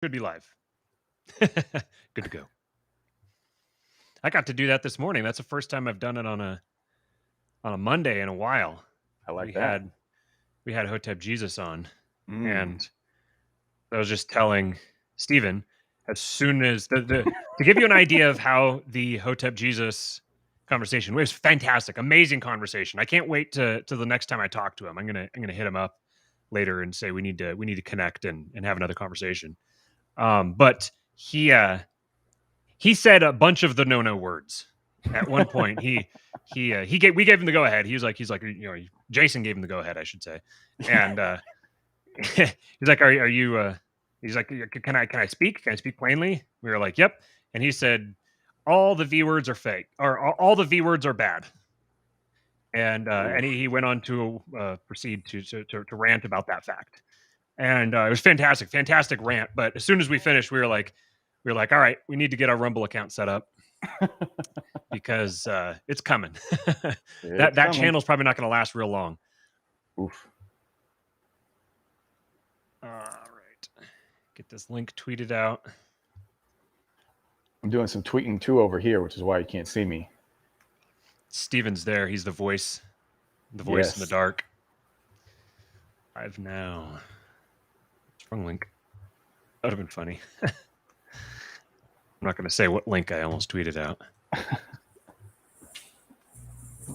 Should be live. Good to go. I got to do that this morning. That's the first time I've done it on a Monday in a while. I like we that. had Hotep Jesus on, and I was just telling Stephen, as soon as to give you an idea of how the Hotep Jesus conversation was fantastic, amazing conversation. I can't wait to the next time I talk to him. I'm gonna hit him up later and say we need to connect and have another conversation. But he said a bunch of the no words at one point. We gave him the go ahead. He's like Jason gave him the go ahead, I should say, and he's like, are you? He's like, can I speak? Can I speak plainly? We were like, yep. And he said, all the V words are fake, or all the V words are bad. And he went on to proceed to rant about that fact. And it was fantastic rant. But as soon as we finished, we were like, all right, we need to get our Rumble account set up because it's coming. that channel's probably not going to last real long. Oof. All right, get this link tweeted out. I'm doing some tweeting too over here, which is why you can't see me. Steven's there. He's the voice in the dark. I've now. Wrong link. That would have been funny. I'm not going to say what link I almost tweeted out.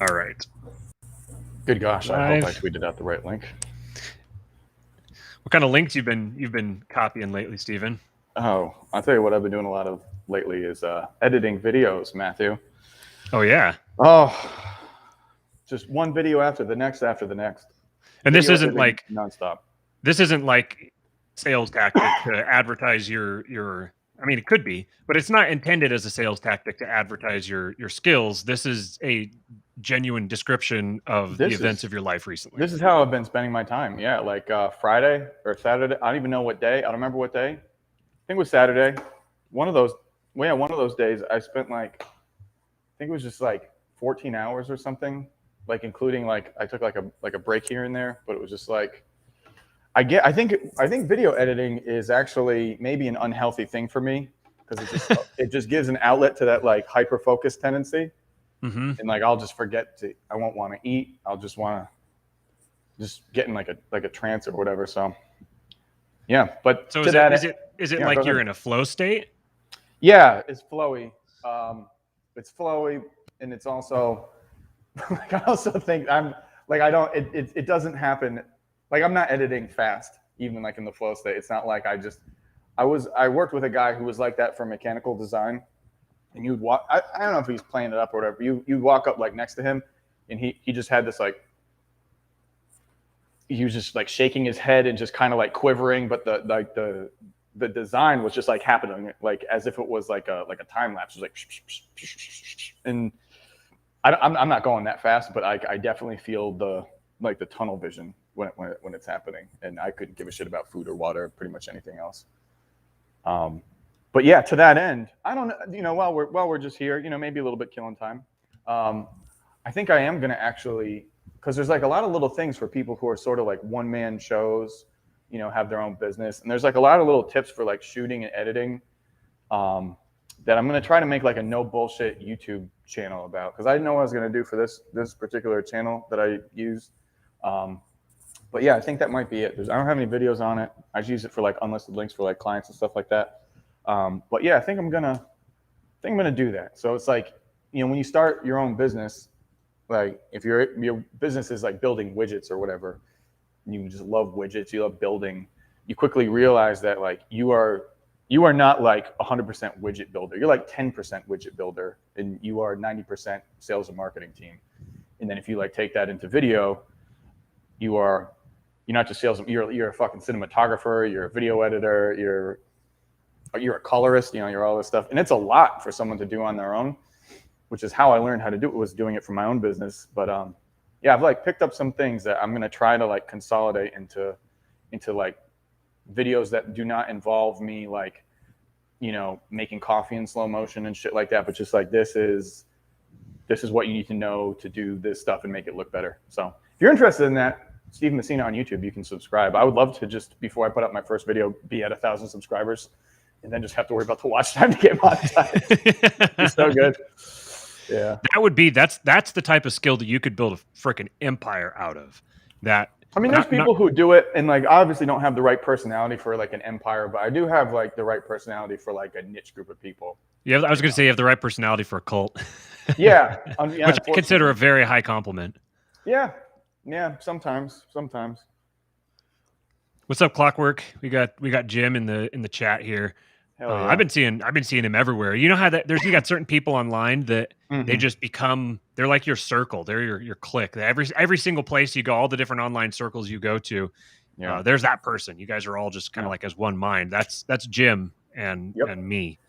All right. Good gosh, I hope I tweeted out the right link. What kind of links you've been copying lately, Steven? Oh, I'll tell you what I've been doing a lot of lately is editing videos, Matthew. Oh yeah. Oh, just one video after the next. And this isn't like nonstop. This isn't like sales tactic to advertise your. I mean, it could be, but it's not intended as a sales tactic to advertise your skills. This is a genuine description of the events of your life recently. This is how I've been spending my time. Yeah, like Friday or Saturday. I don't even know what day. I don't remember what day. I think it was Saturday. One of those days I spent like, I think it was just like 14 hours or something, like including like I took like a break here and there, but it was just like I think video editing is actually maybe an unhealthy thing for me because it just gives an outlet to that like hyper focused tendency. Mm-hmm. And like I'll just forget I won't want to eat. I'll just want to just get in like a trance or whatever. So yeah, but so is it like you're in a flow state? Yeah, it's flowy. It's flowy, and it's also like I also think I'm like I don't. It doesn't happen. Like I'm not editing fast, even like in the flow state. It's not like I worked with a guy who was like that for mechanical design, and you'd walk. I don't know if he's playing it up or whatever. You'd walk up like next to him, and he just had this like. He was just like shaking his head and just kind of like quivering, but the design was just like happening like as if it was like a time lapse. It was like, and I'm not going that fast, but I definitely feel the tunnel vision when it's happening, and I couldn't give a shit about food or water, pretty much anything else. But yeah, to that end, I don't know. While we're just here, maybe a little bit killing time. I think I am gonna actually, because there's like a lot of little things for people who are sort of like one-man shows, have their own business, and there's like a lot of little tips for like shooting and editing that I'm gonna try to make like a no bullshit YouTube channel about, because I didn't know what I was gonna do for this particular channel that I use. But yeah, I think that might be it. I don't have any videos on it. I just use it for like unlisted links for like clients and stuff like that. But yeah, I think I'm gonna do that. So it's like, when you start your own business, like if your business is like building widgets or whatever, you just love widgets, you love building, you quickly realize that like you are not like 100% widget builder. You're like 10% widget builder, and you are 90% sales and marketing team. And then if you like take that into video, you're not just sales. You're a fucking cinematographer. You're a video editor. You're a colorist. You're all this stuff, and it's a lot for someone to do on their own, which is how I learned how to do it, was doing it for my own business. But yeah, I've like picked up some things that I'm gonna try to like consolidate into like videos that do not involve me like making coffee in slow motion and shit like that, but just like this is what you need to know to do this stuff and make it look better. So if you're interested in that, Steve Messina on YouTube. You can subscribe. I would love to just, before I put up my first video, be at 1,000 subscribers and then just have to worry about the watch time to get monetized. It's so good. Yeah. That's the type of skill that you could build a freaking empire out of. That, I mean, there's people who do it and like obviously don't have the right personality for like an empire, but I do have like the right personality for like a niche group of people. Yeah, I was going to say you have the right personality for a cult. Yeah, which I consider a very high compliment. Yeah, sometimes. What's up, Clockwork? We got Jim in the chat here. Hell yeah. I've been seeing him everywhere. You know how you got certain people online that they just become, they're like your circle, they're your clique. Every single place you go, all the different online circles you go to, there's that person. You guys are all just kind of like as one mind. That's Jim and me.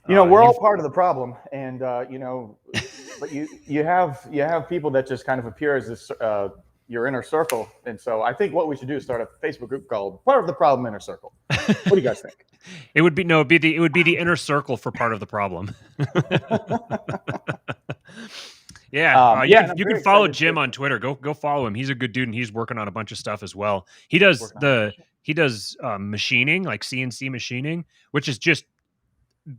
You know, we're all part of the problem, and you know, but you have people that just kind of appear as this your inner circle, and so I think what we should do is start a Facebook group called "Part of the Problem Inner Circle." What do you guys think? It would be the inner circle for part of the problem. You can follow Jim on Twitter. Go follow him. He's a good dude, and he's working on a bunch of stuff as well. He does machining, like CNC machining, which is just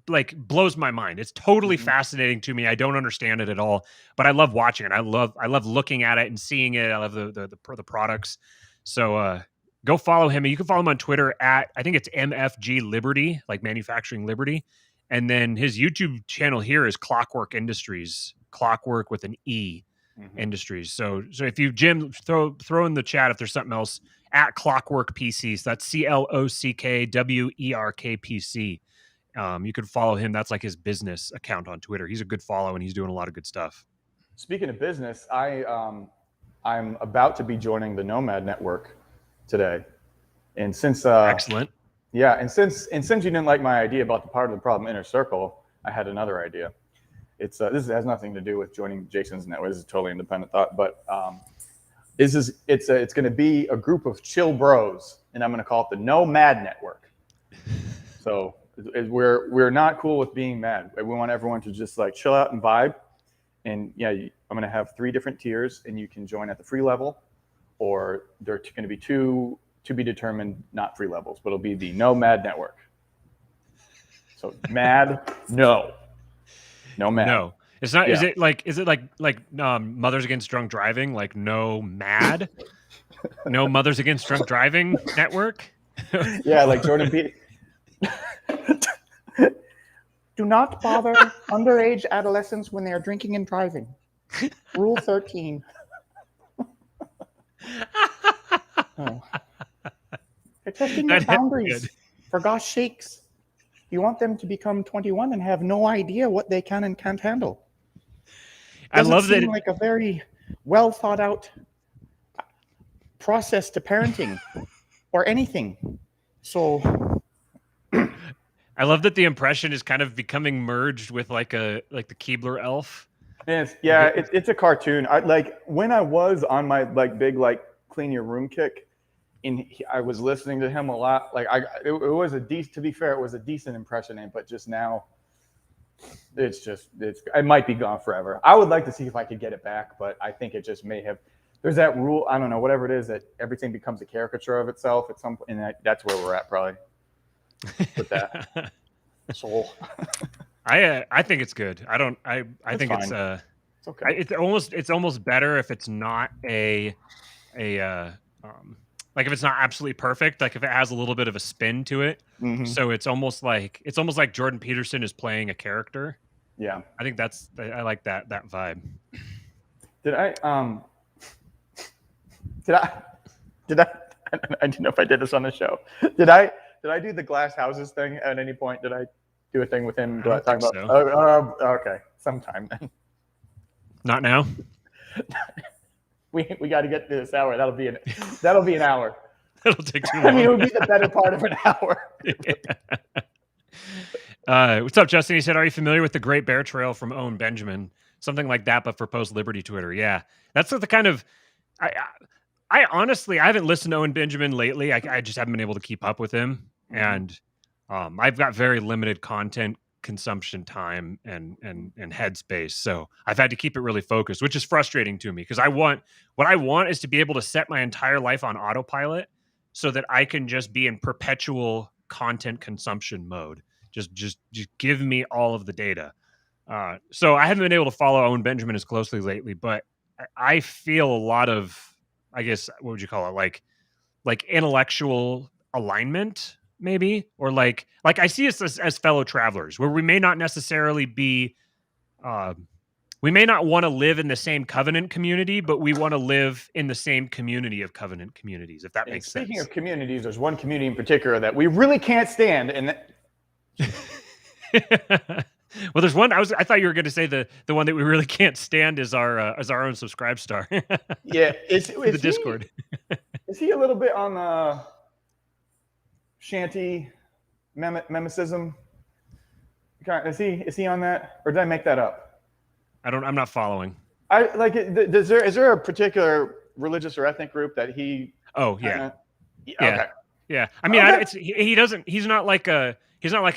like blows my mind. It's totally fascinating to me. I don't understand it at all, but I love watching it. I love looking at it and seeing it. I love the products. So go follow him. You can follow him on Twitter at, I think it's MFG Liberty, like Manufacturing Liberty. And then his YouTube channel here is Clockwork Industries, Clockwork with an E Industries. So if you, Jim, throw in the chat if there's something else, at Clockwork PC. So that's CLOCKWERKPC. You could follow him. That's like his business account on Twitter. He's a good follow and he's doing a lot of good stuff. Speaking of business, I'm about to be joining the Nomad network today. And since excellent. Yeah, and since you didn't like my idea about the part of the problem inner circle, I had another idea. It's this has nothing to do with joining Jason's network. This is a totally independent thought, but it's going to be a group of chill bros, and I'm going to call it the Nomad network. So we're not cool with being mad. We want everyone to just like chill out and vibe. And yeah, I'm going to have 3 different tiers, and you can join at the free level, or there are going to be 2 to be determined not free levels, but it'll be the Nomad network. So mad, no mad. No, it's not. Yeah. Is it like Mothers Against Drunk Driving? Like no mad, no Mothers Against Drunk Driving network. Yeah, like Jordan Peterson. Do not bother underage adolescents when they are drinking and driving. Rule 13. Oh. They're testing their boundaries. For gosh sakes. You want them to become 21 and have no idea what they can and can't handle. I love that. It seems like a very well thought out process to parenting or anything. So I love that the impression is kind of becoming merged with like the Keebler elf. It's a cartoon. When I was on my big clean your room kick, and I was listening to him a lot. It was a decent. To be fair, it was a decent impression, but just now, it might be gone forever. I would like to see if I could get it back, but I think it just may have. There's that rule. I don't know, whatever it is, that everything becomes a caricature of itself at some point, and that's where we're at probably. With that, so I think it's good. I think fine. It's okay. It's almost better if it's not like if it's not absolutely perfect, like if it has a little bit of a spin to it. So it's almost like Jordan Peterson is playing a character. Yeah, I think I like that vibe. I don't know if I did this on the show. Did I do the glass houses thing at any point? Did I do a thing with him? I don't think so. Okay, sometime then. Not now. We got to get to this hour. That'll be an hour. That'll take too long. I mean, it would be the better part of an hour. What's up, Justin? He said, "Are you familiar with the Great Bear Trail from Owen Benjamin? Something like that, but for post-liberty Twitter." Yeah, that's the kind of. I honestly, I haven't listened to Owen Benjamin lately. I just haven't been able to keep up with him, and I've got very limited content consumption time and headspace. So I've had to keep it really focused, which is frustrating to me because what I want is to be able to set my entire life on autopilot so that I can just be in perpetual content consumption mode. Just give me all of the data. So I haven't been able to follow Owen Benjamin as closely lately, but I feel a lot of, I guess, what would you call it? Like intellectual alignment, maybe, or like I see us as fellow travelers, where we may not necessarily be, we may not want to live in the same covenant community, but we want to live in the same community of covenant communities, if that makes sense. Speaking of communities, there's one community in particular that we really can't stand, and well, there's one. I thought you were going to say the one that we really can't stand is our own subscribe star. Yeah, is the Discord. Is he a little bit on shanty memicism? Is he on that, or did I make that up? I'm not following. Is there a particular religious or ethnic group that he? Oh yeah. Yeah. Okay. Okay. Yeah. I mean, okay. He's not like a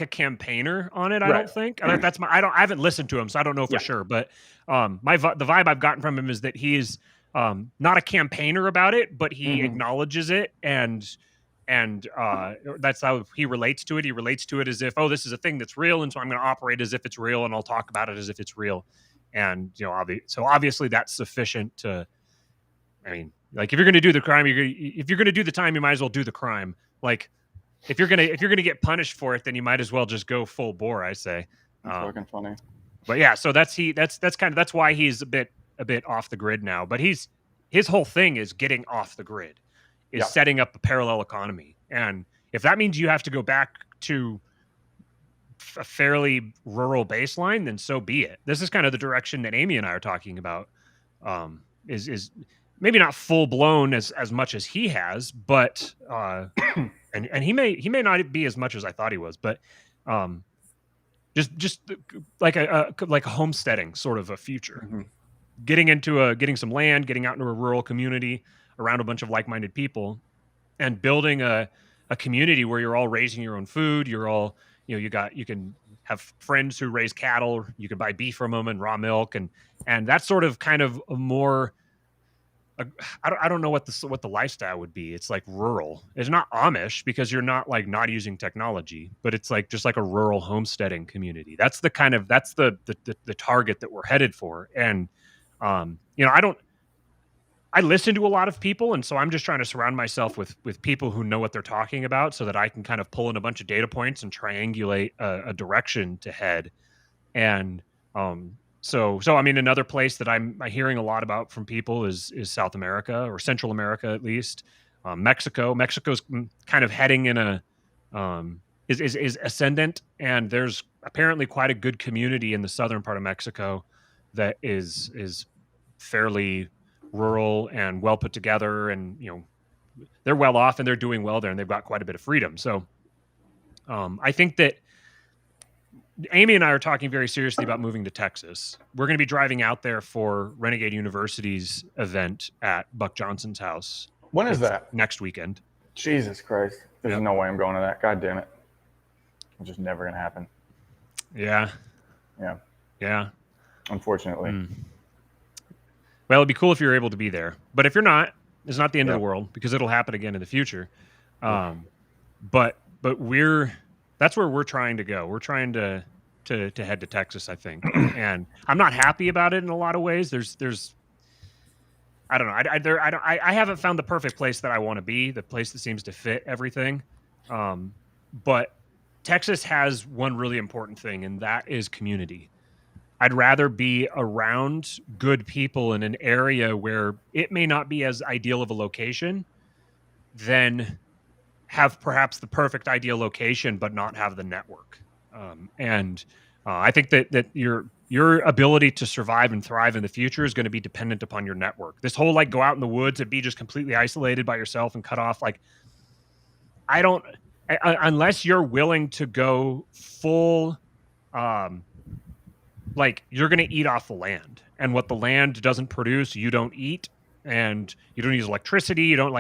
campaigner on it. I don't think. That's I haven't listened to him, so I don't know for sure. But the vibe I've gotten from him is that he's not a campaigner about it, but he acknowledges it, and that's how he relates to it. He relates to it as if, oh, this is a thing that's real, and so I'm going to operate as if it's real, and I'll talk about it as if it's real. And so obviously that's sufficient to. I mean, like if you're going to do the crime, if you're going to do the time, you might as well do the crime. Like if you're gonna get punished for it, then you might as well just go full bore. I say. That's fucking funny. But yeah, so that's why he's a bit off the grid now. But his whole thing is getting off the grid, is setting up a parallel economy. And if that means you have to go back to a fairly rural baseline, then so be it. This is kind of the direction that Amy and I are talking about. Is maybe not full blown as much as he has, but and he may not be as much as I thought he was, but just like a homesteading sort of a future, getting some land, getting out into a rural community around a bunch of like-minded people, and building a community where you're all raising your own food. You're all, you can have friends who raise cattle. You can buy beef from them and raw milk, and that's sort of kind of a more. I don't know what the lifestyle would be. It's like rural. It's not Amish because you're not like not using technology, but it's like just like a rural homesteading community. That's the target that we're headed for. And I listen to a lot of people, and so I'm just trying to surround myself with people who know what they're talking about, so that I can kind of pull in a bunch of data points and triangulate a direction to head. And So I mean, another place that I'm hearing a lot about from people is South America, or Central America at least. Mexico. Mexico's kind of heading in a is ascendant, and there's apparently quite a good community in the southern part of Mexico that is fairly rural and well put together, and they're well off and they're doing well there, and they've got quite a bit of freedom. So I think that Amy and I are talking very seriously about moving to Texas. We're going to be driving out there for Renegade University's event at Buck Johnson's house. When is that? Next weekend. Jesus Christ. There's no way I'm going to that. God damn it. It's just never going to happen. Yeah. Yeah. Yeah. Unfortunately. Well, it'd be cool if you're able to be there. But if you're not, it's not the end of the world, because it'll happen again in the future. But that's where we're trying to go. We're trying to head to Texas, I think. And I'm not happy about it in a lot of ways. There's I don't know. I haven't found the perfect place that I want to be, the place that seems to fit everything. But Texas has one really important thing, and that is community. I'd rather be around good people in an area where it may not be as ideal of a location than have perhaps the perfect ideal location, but not have the network. I think that your ability to survive and thrive in the future is going to be dependent upon your network. This whole go out in the woods and be just completely isolated by yourself and cut off. Unless you're willing to go full, you're going to eat off the land, and what the land doesn't produce, you don't eat, and you don't use electricity. You don't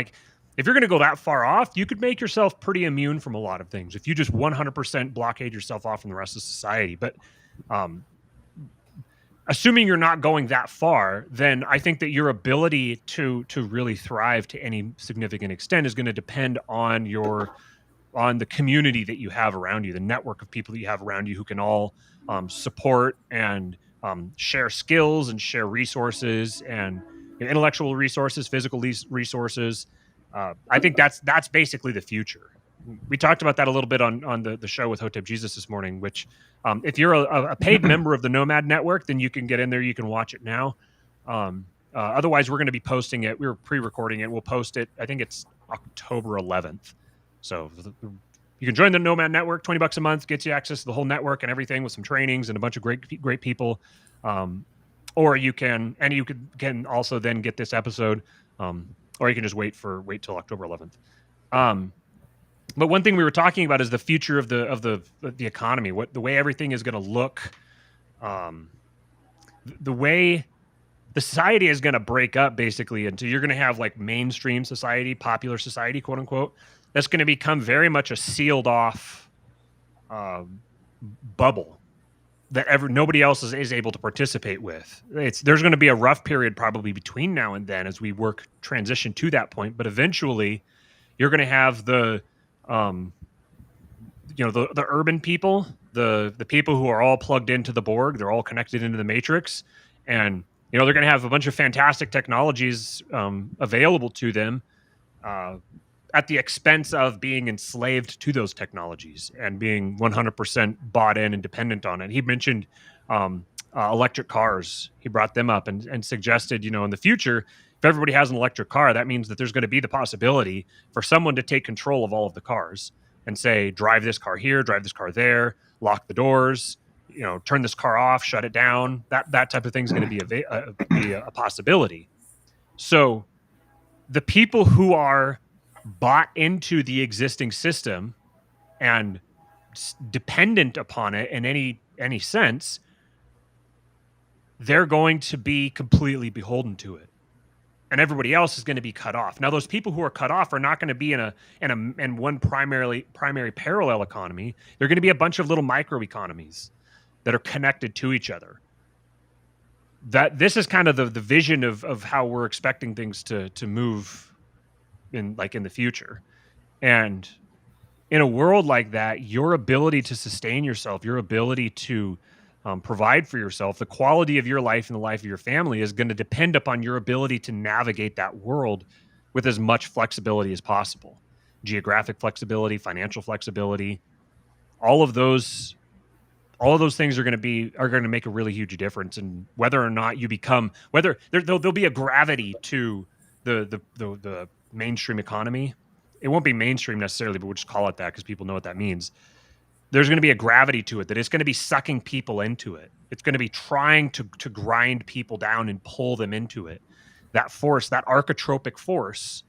if you're going to go that far off, you could make yourself pretty immune from a lot of things if you just 100% blockade yourself off from the rest of society. But assuming you're not going that far, then I think that your ability to really thrive to any significant extent is going to depend on the community that you have around you, the network of people that you have around you who can all support and share skills and share resources and intellectual resources, physical resources. I think that's basically the future. We talked about that a little bit on the show with Hotep Jesus this morning, which if you're a paid member of the Nomad network, then you can get in there. You can watch it now. Otherwise, we're going to be posting it. We were pre-recording it. We'll post it. I think it's October 11th. So you can join the Nomad network. $20 a month gets you access to the whole network and everything with some trainings and a bunch of great people. Or you can also then get this episode, or you can just wait till October 11th. But one thing we were talking about is the future of the economy, the way everything is going to look, the way the society is going to break up basically into, you're going to have like mainstream society, popular society, quote unquote. That's going to become very much a sealed off bubble that nobody else is able to participate with. There's going to be a rough period probably between now and then as we transition to that point, but eventually you're going to have the urban people, the people who are all plugged into the Borg, they're all connected into the Matrix, and they're going to have a bunch of fantastic technologies available to them at the expense of being enslaved to those technologies and being 100% bought in and dependent on it. He mentioned electric cars. He brought them up and suggested, in the future, if everybody has an electric car, that means that there's going to be the possibility for someone to take control of all of the cars and say, drive this car here, drive this car there, lock the doors, turn this car off, shut it down. That type of thing is going to be a possibility. So the people who are bought into the existing system and dependent upon it in any sense, they're going to be completely beholden to it. And everybody else is going to be cut off. Now, those people who are cut off are not going to be in one primary parallel economy. They're going to be a bunch of little microeconomies that are connected to each other. This is kind of the vision of how we're expecting things to move in the future. And in a world like that, your ability to sustain yourself, your ability to provide for yourself, the quality of your life and the life of your family is going to depend upon your ability to navigate that world with as much flexibility as possible. Geographic flexibility, financial flexibility, all of those things are going to make a really huge difference in whether or not you become, there'll be a gravity to the mainstream economy. It won't be mainstream necessarily, but we'll just call it that because people know what that means. There's going to be a gravity to it that it's going to be sucking people into it. It's going to be trying to grind people down and pull them into it. That force, that archetropic force,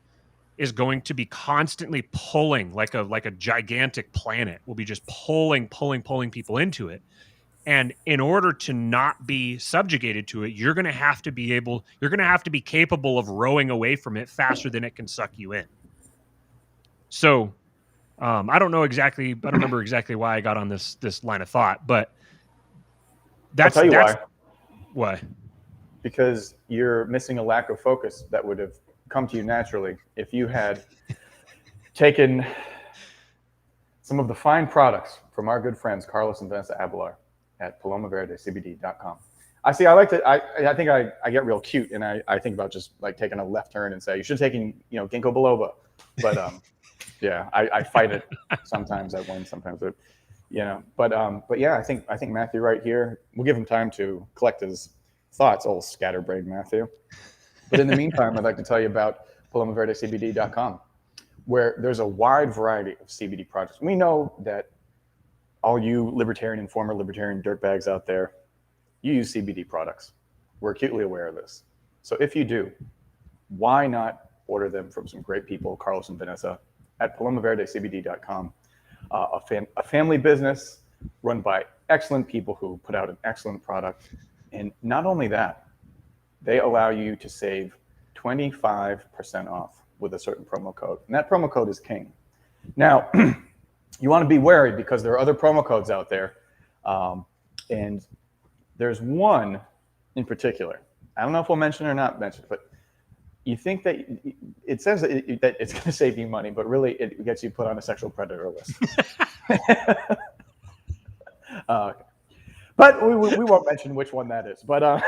is going to be constantly pulling like a gigantic planet. Will be just pulling people into it. And in order to not be subjugated to it, you're going to have to be capable of rowing away from it faster than it can suck you in. So I don't remember exactly why I got on this line of thought, but I'll tell you why. Why? Because you're missing a lack of focus that would have come to you naturally if you had taken some of the fine products from our good friends Carlos and Vanessa Abelar at palomaverdecbd.com. I think I get real cute and I think about just like taking a left turn and say you should have taken ginkgo biloba, but yeah, I fight it. Sometimes I win, sometimes but yeah, I think Matthew right here, we'll give him time to collect his thoughts, old scatterbrained Matthew. But in the meantime, I'd like to tell you about palomaverdecbd.com, where there's a wide variety of CBD products. We know that all you libertarian and former libertarian dirtbags out there, you use CBD products. We're acutely aware of this. So if you do, why not order them from some great people, Carlos and Vanessa, at palomaverdecbd.com, a family business run by excellent people who put out an excellent product. And not only that, they allow you to save 25% off with a certain promo code, and that promo code is King. Now, you want to be wary because there are other promo codes out there, and there's one in particular. I don't know if we'll mention it or not mention it, but you think that it says that it's going to save you money, but really it gets you put on a sexual predator list. But we won't mention which one that is. But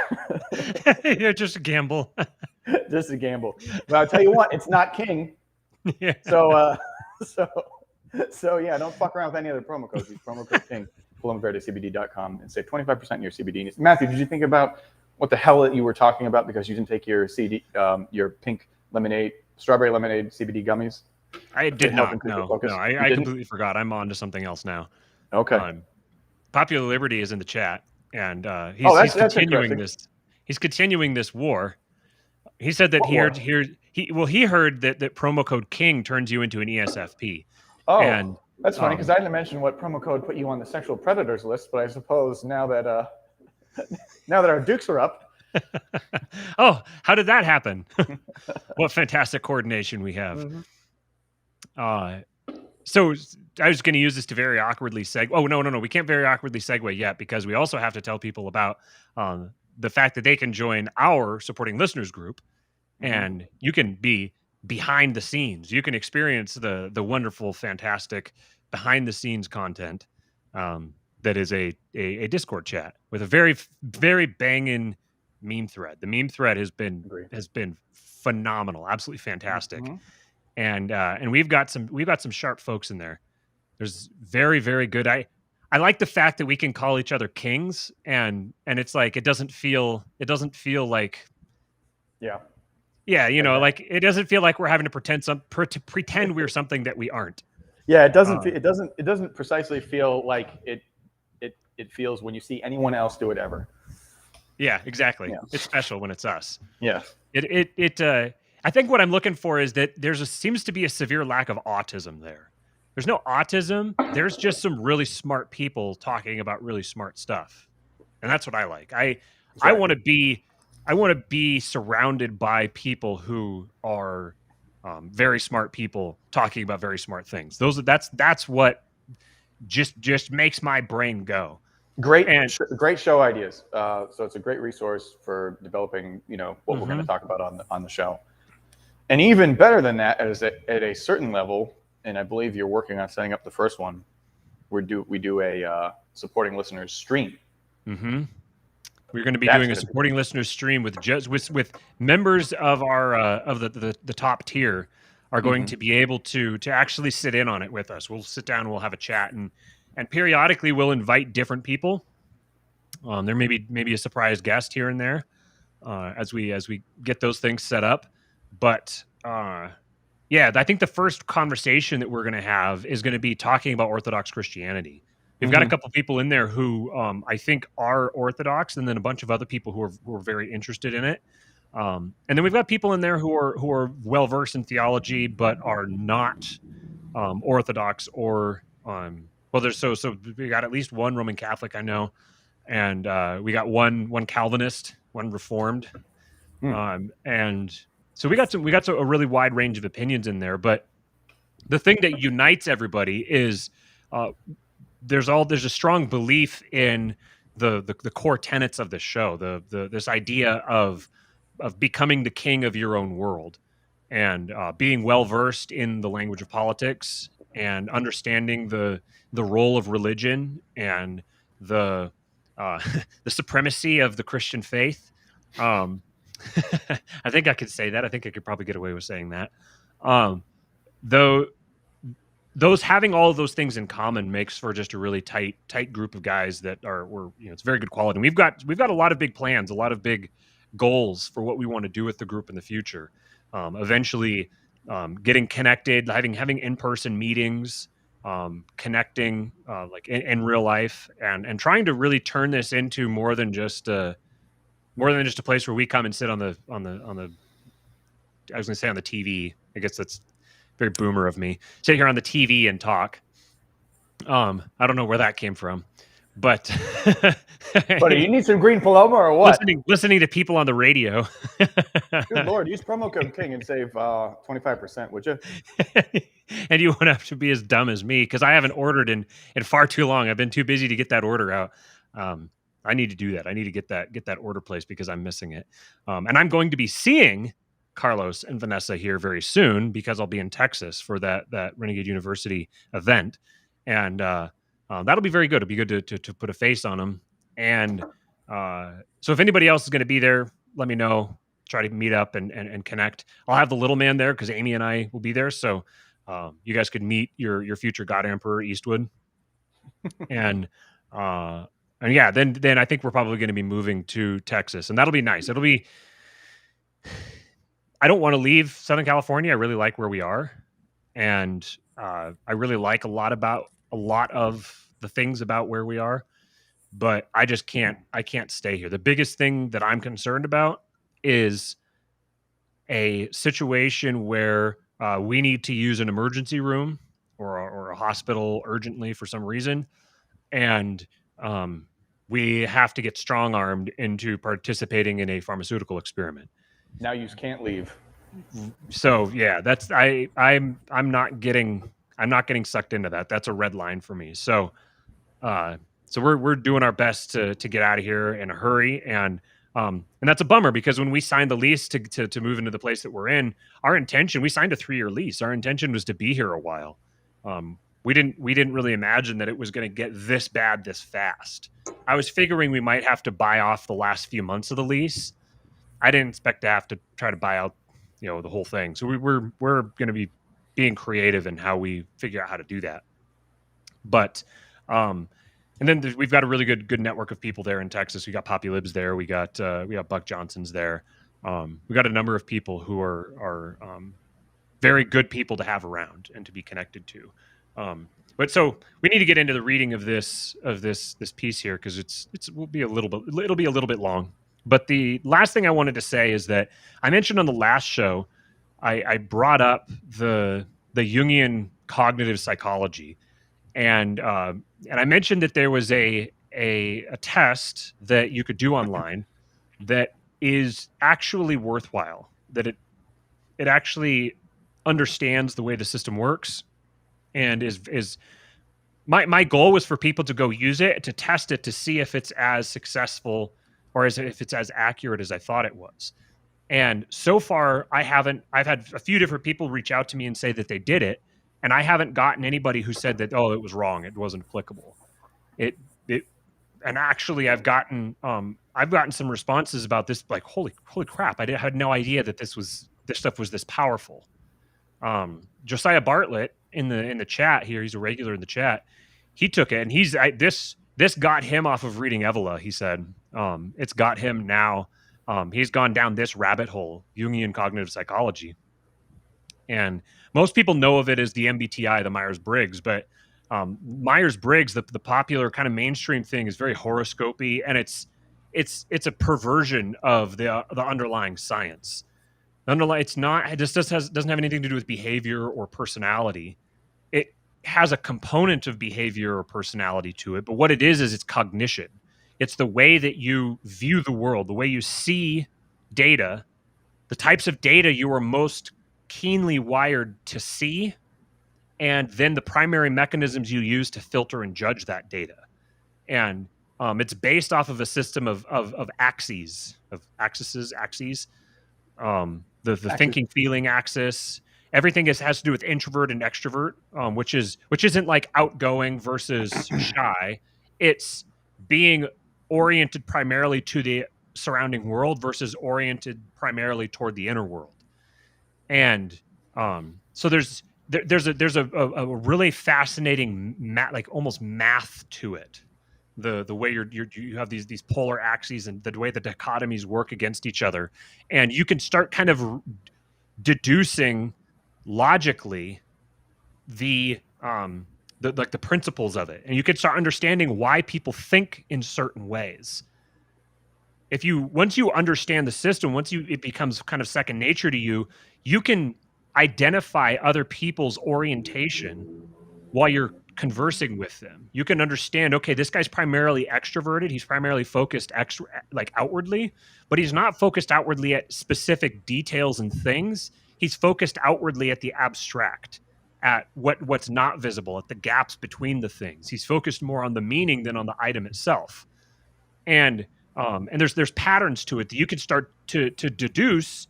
yeah, just a gamble. Just a gamble. But I'll tell you what, it's not King. Yeah. So yeah, don't fuck around with any other promo codes. Use promo code King, PolemaVerdeCBD.com, and save 25% in your CBD needs. Matthew, did you think about what the hell you were talking about because you didn't take your your pink lemonade, strawberry lemonade CBD gummies? I did not. No, I completely forgot. I'm on to something else now. Okay. Popular Liberty is in the chat, and he's continuing this. He's continuing this war. He said that he heard that promo code King turns you into an ESFP. Oh, and that's funny because I didn't mention what promo code put you on the sexual predators list, but I suppose now that our dukes are up. Oh, how did that happen? What fantastic coordination we have. Mm-hmm. So I was going to use this to very awkwardly segue. Oh, no. We can't very awkwardly segue yet because we also have to tell people about the fact that they can join our supporting listeners group, and you can be behind the scenes. You can experience the wonderful, fantastic behind the scenes content that is a Discord chat with a very, very banging meme thread. The meme thread has been phenomenal, absolutely fantastic. Mm-hmm. And we've got some sharp folks in there. There's very, very good. I like the fact that we can call each other kings, and it's like it doesn't feel like like it doesn't feel like we're having to pretend we're something that we aren't. Yeah, it doesn't precisely feel like it feels when you see anyone else do it ever. Yeah, exactly. Yeah. It's special when it's us. Yeah. I think what I'm looking for is that seems to be a severe lack of autism there. There's no autism. There's just some really smart people talking about really smart stuff, and that's what I like. I want to be surrounded by people who are very smart people talking about very smart things. That's what just makes my brain go. Great show ideas. So it's a great resource for developing, what we're going to talk about on the show. And even better than that, at a certain level, and I believe you're working on setting up the first one, we do a supporting listeners stream. Mm-hmm. We're going to be doing a supporting listeners stream with members of our of the top tier are going to be able to actually sit in on it with us. We'll sit down, we'll have a chat, and periodically we'll invite different people. There may be a surprise guest here and there as we get those things set up. But I think the first conversation that we're going to have is going to be talking about Orthodox Christianity. We've got a couple people in there who I think are Orthodox, and then a bunch of other people who are very interested in it. And then we've got people in there who are well versed in theology, but are not Orthodox or there's so we got at least one Roman Catholic I know, and we got one Calvinist, one Reformed, and so we got a really wide range of opinions in there. But the thing that unites everybody is there's a strong belief in the core tenets of the show, this idea of becoming the king of your own world, and being well versed in the language of politics, and understanding the role of religion and the supremacy of the Christian faith. I think I could say that. I think I could probably get away with saying that. Though those having all of those things in common makes for just a really tight group of guys that it's very good quality. And we've got a lot of big plans, a lot of big goals for what we want to do with the group in the future. Eventually, getting connected, having in-person meetings, connecting like in real life, and trying to really turn this into more than just a place where we come and sit on the I was going to say on the TV. I guess that's very boomer of me. Sit here on the TV and talk. I don't know where that came from, But But you need some green Paloma or what? listening to people on the radio. Good Lord, use promo code King and save 25%, would you? And you won't have to be as dumb as me because I haven't ordered in far too long. I've been too busy to get that order out. I need to do that. I need to get that order placed because I'm missing it. And I'm going to be seeing Carlos and Vanessa here very soon because I'll be in Texas for that Renegade University event, and that'll be very good. It'll be good to put a face on them. And so if anybody else is going to be there, let me know. Try to meet up and connect. I'll have the little man there because Amy and I will be there. So you guys could meet your future God Emperor Eastwood. And yeah, then I think we're probably going to be moving to Texas, and that'll be nice. It'll be. I don't want to leave Southern California. I really like where we are, and I really like a lot of the things about where we are, but I just can't. I can't stay here. The biggest thing that I'm concerned about is a situation where we need to use an emergency room or a hospital urgently for some reason, and we have to get strong-armed into participating in a pharmaceutical experiment. Now you can't leave. So yeah, that's I'm not getting sucked into that. That's a red line for me. So we're doing our best to get out of here in a hurry, and that's a bummer because when we signed the lease to move into the place that we're in, we signed a 3-year lease. Our intention was to be here a while. We didn't really imagine that it was going to get this bad this fast. I was figuring we might have to buy off the last few months of the lease. I didn't expect to have to try to buy out, the whole thing. So we're going to be being creative in how we figure out how to do that. But and then we've got a really good network of people there in Texas. We got Poppy Libs there. We got Buck Johnson's there. We got a number of people who are very good people to have around and to be connected to. But so we need to get into the reading of this piece here because it'll be a little bit long. But the last thing I wanted to say is that I mentioned on the last show, I brought up the Jungian cognitive psychology, and I mentioned that there was a test that you could do online that is actually worthwhile. That it actually understands the way the system works, and is my goal was for people to go use it to test it to see if it's as successful or if it's as accurate as I thought it was. And so far, I've had a few different people reach out to me and say that they did it, and I haven't gotten anybody who said that, oh, it was wrong, it wasn't applicable. And actually I've gotten some responses about this, like, holy crap, I had no idea that this stuff was this powerful. Josiah Bartlett in the chat here, he's a regular in the chat, he took it, and this got him off of reading Evola. He said it's got him now. He's gone down this rabbit hole, Jungian cognitive psychology. And most people know of it as the MBTI, the Myers-Briggs, but Myers-Briggs, the popular kind of mainstream thing, is very horoscopy, and it's a perversion of the underlying science. Doesn't have anything to do with behavior or personality. It has a component of behavior or personality to it, but what it is it's cognition. It's the way that you view the world, the way you see data, the types of data you are most keenly wired to see, and then the primary mechanisms you use to filter and judge that data. And it's based off of a system of axes. The thinking, feeling axis. Everything has to do with introvert and extrovert, which isn't like outgoing versus shy. It's being oriented primarily to the surrounding world versus oriented primarily toward the inner world. And so there's a really fascinating almost math to it. The way you have these polar axes and the way the dichotomies work against each other, and you can start kind of deducing logically the principles of it, and you can start understanding why people think in certain ways. Once you understand the system, it becomes kind of second nature to you, you can identify other people's orientation while you're conversing with them, you can understand, okay, this guy's primarily extroverted. He's primarily focused outwardly, but he's not focused outwardly at specific details and things. He's focused outwardly at the abstract, at what's not visible, at the gaps between the things. He's focused more on the meaning than on the item itself. And there's patterns to it that you can start to deduce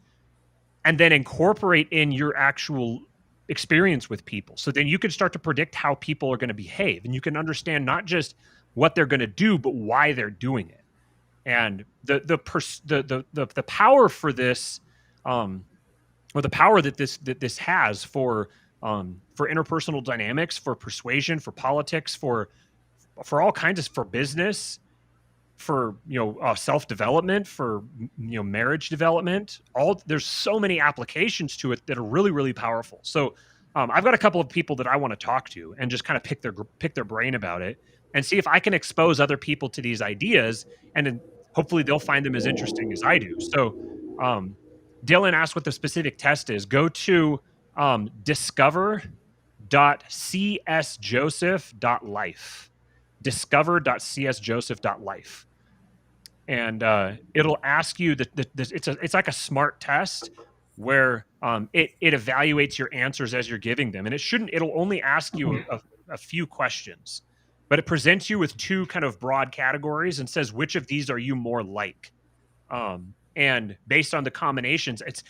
and then incorporate in your actual experience with people. So then you can start to predict how people are going to behave, and you can understand not just what they're going to do, but why they're doing it. And the power for this, or the power that this has for interpersonal dynamics, for persuasion, for politics, for all kinds of, for business, for self-development, for marriage development, there's so many applications to it that are really, really powerful. So I've got a couple of people that I want to talk to and just kind of pick their brain about it and see if I can expose other people to these ideas, and then hopefully they'll find them as interesting as I do. So Dylan asked what the specific test is. Go to discover.csjoseph.life. discover.csjoseph.life. And it'll ask you it's like a smart test where it evaluates your answers as you're giving them, and it'll only ask you a few questions, but it presents you with two kind of broad categories and says which of these are you more like, and based on the combinations, it's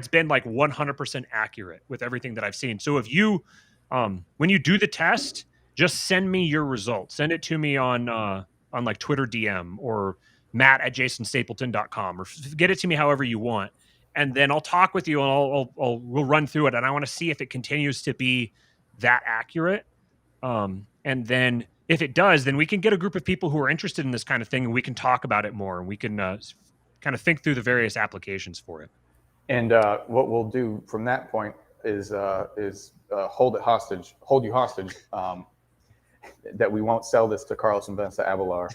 been like 100% accurate with everything that I've seen. So if you when you do the test, just send me your results. Send it to me on like Twitter DM or matt@jasonstapleton.com, or get it to me however you want. And then I'll talk with you, and we'll run through it. And I want to see if it continues to be that accurate. And then if it does, then we can get a group of people who are interested in this kind of thing, and we can talk about it more, and we can kind of think through the various applications for it. And what we'll do from that point is hold you hostage, that we won't sell this to Carlos and Vanessa Avalar.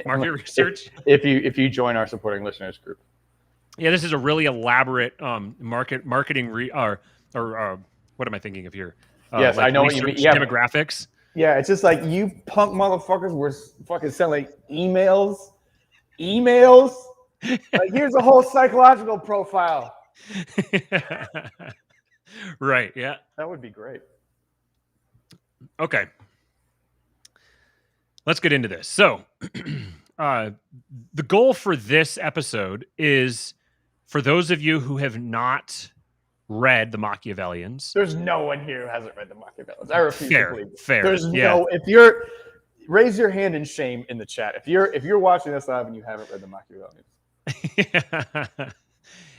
Market research. If you join our supporting listeners group. Yeah, this is a really elaborate marketing or what am I thinking of here? Yes, like I know what you mean. Yeah, demographics. Yeah, it's just like, you punk motherfuckers were fucking selling emails. Like, here's a whole psychological profile. Right. Yeah. That would be great. Okay. Let's get into this. So, the goal for this episode is for those of you who have not read the Machiavellians. There's no one here who hasn't read the Machiavellians. I refuse to believe it. Fair. There's no. If you're, raise your hand in shame in the chat. If you're watching this live and you haven't read the Machiavellians.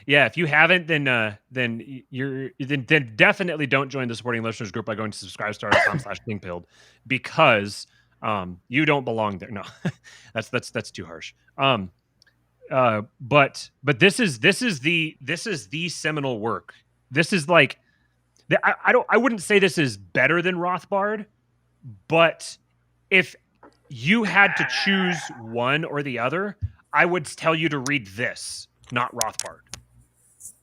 Yeah, if you haven't, then definitely don't join the supporting listeners group by going to subscribestar.com/kingpilled, because you don't belong there. No, that's too harsh. But this is the seminal work. This is like, I wouldn't say this is better than Rothbard, but if you had to choose one or the other, I would tell you to read this, not Rothbard.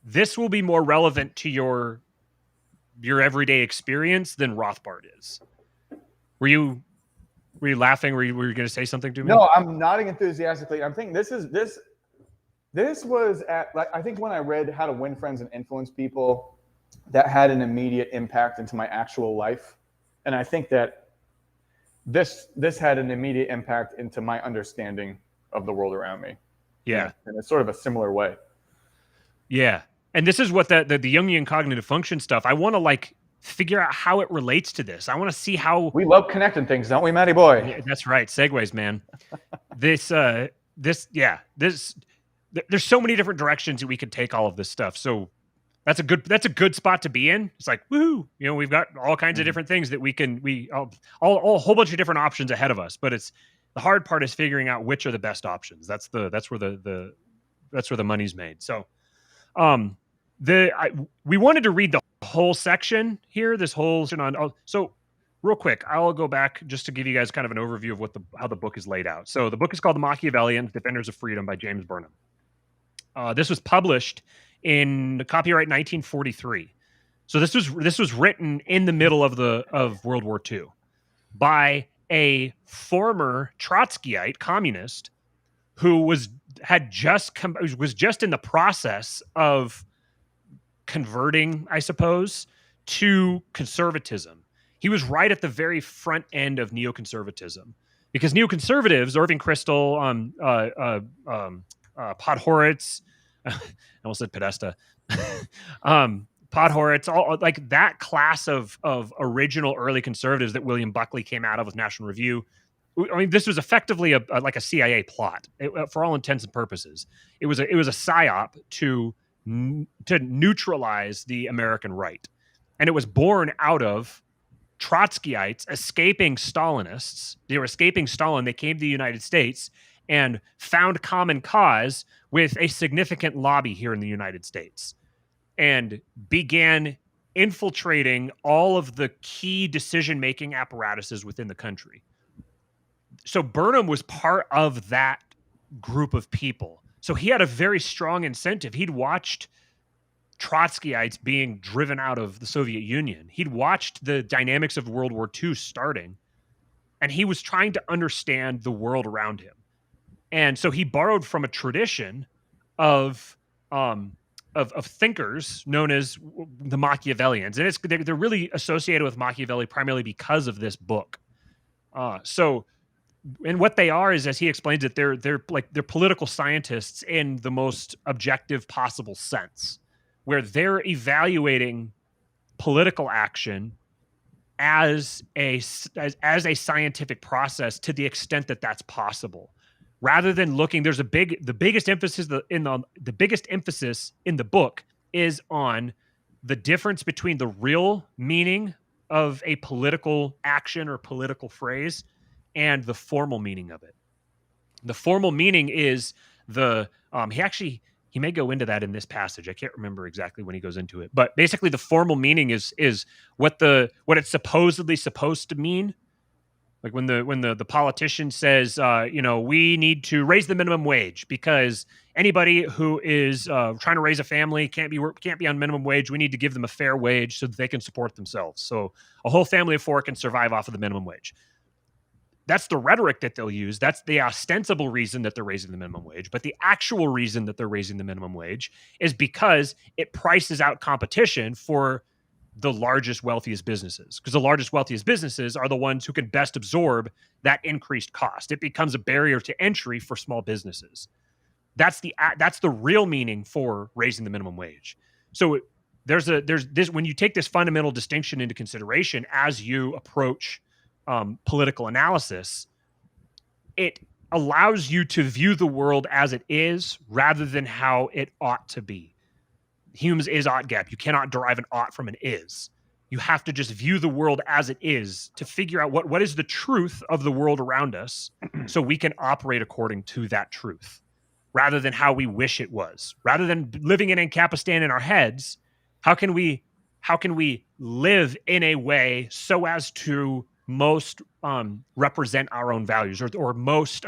This will be more relevant to your everyday experience than Rothbard is. Were you laughing? Were you going to say something to me? No, I'm nodding enthusiastically. I'm thinking this was at, like, I think when I read How to Win Friends and Influence People, that had an immediate impact into my actual life, and I think that this had an immediate impact into my understanding of the world around me. Yeah, in a sort of a similar way. Yeah. And this is what the Jungian cognitive function stuff, I want to like figure out how it relates to this. I want to see how we love connecting things, don't we, Matty boy? Yeah, that's right. Segues, man. There's so many different directions that we could take all of this stuff. So that's a good spot to be in. It's like, woohoo, we've got all kinds of different things that a whole bunch of different options ahead of us. But the hard part is figuring out which are the best options. That's where the money's made. So, we wanted to read the whole section here, this whole section on. So real quick, I'll go back just to give you guys kind of an overview of how the book is laid out. So the book is called The Machiavellians, Defenders of Freedom by James Burnham. This was published in copyright 1943. So this was written in the middle of World War II by a former Trotskyite communist who was just in the process of converting, I suppose, to conservatism. He was right at the very front end of neoconservatism, because neoconservatives, Irving Kristol, Podhoretz, I almost said Podesta, Podhoretz, all like that class of original early conservatives that William Buckley came out of with National Review. I mean, this was effectively like a CIA plot, for all intents and purposes. It was a psyop to neutralize the American right, and it was born out of Trotskyites escaping Stalinists. They were escaping Stalin. They came to the United States and found common cause with a significant lobby here in the United States, and began infiltrating all of the key decision-making apparatuses within the country. So Burnham was part of that group of people. So he had a very strong incentive. He'd watched Trotskyites being driven out of the Soviet Union. He'd watched the dynamics of World War II starting, and he was trying to understand the world around him. And so he borrowed from a tradition of thinkers known as the Machiavellians, and they're really associated with Machiavelli primarily because of this book. And what they are is, as he explains it, they're political scientists in the most objective possible sense, where they're evaluating political action as a scientific process to the extent that that's possible, rather than looking. There's the biggest emphasis in the book is on the difference between the real meaning of a political action or political phrase and the formal meaning of it. The formal meaning is he may go into that in this passage. I can't remember exactly when he goes into it, but basically the formal meaning is what it's supposedly supposed to mean. Like when the politician says, we need to raise the minimum wage because anybody who is trying to raise a family can't be on minimum wage. We need to give them a fair wage so that they can support themselves. So a whole family of four can survive off of the minimum wage. That's the rhetoric that they'll use. That's the ostensible reason that they're raising the minimum wage. But the actual reason that they're raising the minimum wage is because it prices out competition for the largest, wealthiest businesses. Because the largest, wealthiest businesses are the ones who can best absorb that increased cost. It becomes a barrier to entry for small businesses. That's the real meaning for raising the minimum wage. So there's this, when you take this fundamental distinction into consideration as you approach political analysis, it allows you to view the world as it is rather than how it ought to be. Hume's is-ought gap. You cannot derive an ought from an is. You have to just view the world as it is to figure out what is the truth of the world around us so we can operate according to that truth rather than how we wish it was. Rather than living in Ancapistan in our heads, how can we live in a way so as to most represent our own values or most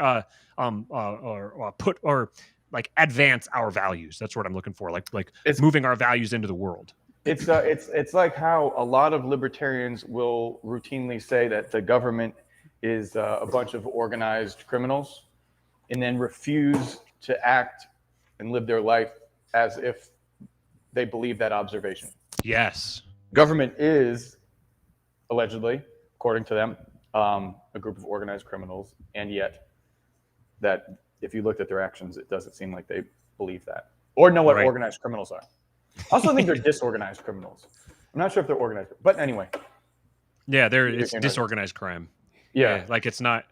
advance our values. That's what I'm looking for. Like it's moving our values into the world. It's like how a lot of libertarians will routinely say that the government is a bunch of organized criminals, and then refuse to act and live their life as if they believe that observation. Yes, government is allegedly, according to them, a group of organized criminals, and yet that if you looked at their actions, it doesn't seem like they believe that or know what organized criminals are. I also think they're disorganized criminals. I'm not sure if they're organized, but anyway. Yeah, it's disorganized crime. Yeah, like it's not.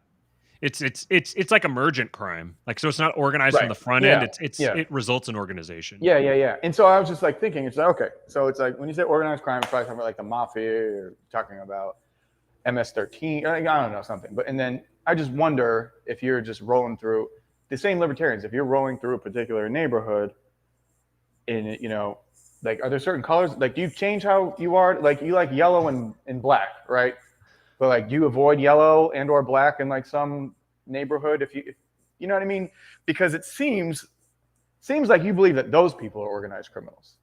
It's like emergent crime. Like, so it's not organized from the front end. It results in organization. Yeah. And so I was just like thinking, it's like, okay, so it's like when you say organized crime, it's probably talking about like the mafia, or talking about MS-13, I don't know, something. But and then I just wonder if you're just rolling through the same libertarians, if you're rolling through a particular neighborhood, in like, are there certain colors? Like, do you change how you are? Like, you like yellow and black, right? But like, do you avoid yellow and or black in like some neighborhood if you know what I mean? Because it seems like you believe that those people are organized criminals,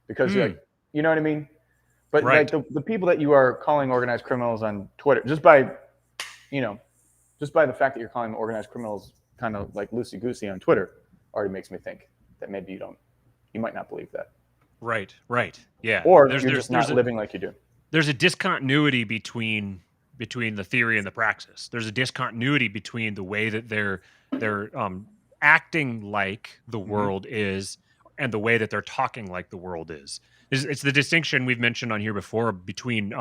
because you're like, you know what I mean? But Right. like the people that you are calling organized criminals on Twitter, just by the fact that you're calling them organized criminals kind of like loosey-goosey on Twitter already makes me think that maybe you might not believe that. Right. Yeah. Or you're just not living like you do. There's a discontinuity between the theory and the praxis. There's a discontinuity between the way that they're acting like the world is and the way that they're talking like the world is. It's the distinction we've mentioned on here before between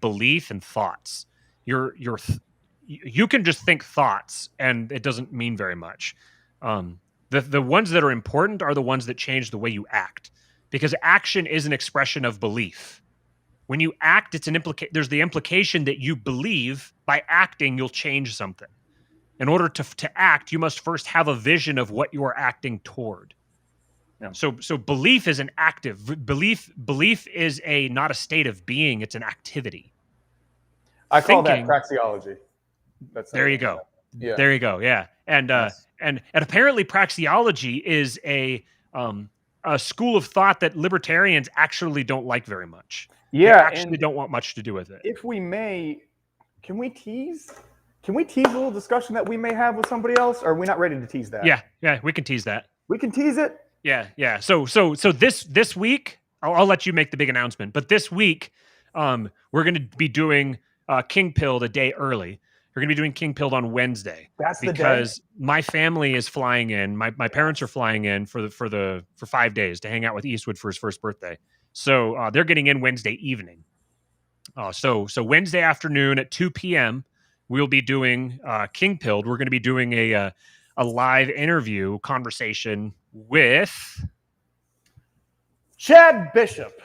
belief and thoughts. You can just think thoughts and it doesn't mean very much. The ones that are important are the ones that change the way you act, because action is an expression of belief. When you act, there's the implication that you believe by acting you'll change something. In order to act, you must first have a vision of what you are acting toward. Yeah. So belief is an active belief. Belief is not a state of being; it's an activity. I call that praxeology. There you go. Yeah. There you go. Yeah, and apparently praxeology is a school of thought that libertarians actually don't like very much. Yeah, they actually don't want much to do with it. If we may, can we tease a little discussion that we may have with somebody else? Or are we not ready to tease that? Yeah, we can tease that. We can tease it. Yeah. So this week, I'll let you make the big announcement. But this week, we're going to be doing King Pilled a day early. We're going to be doing King Pilled on Wednesday. That's because my family is flying in. My parents are flying in for 5 days to hang out with Eastwood for his first birthday. So they're getting in Wednesday evening. So Wednesday afternoon at 2 p.m. we'll be doing King Pilled. We're going to be doing a live interview conversation with Chad Bishop.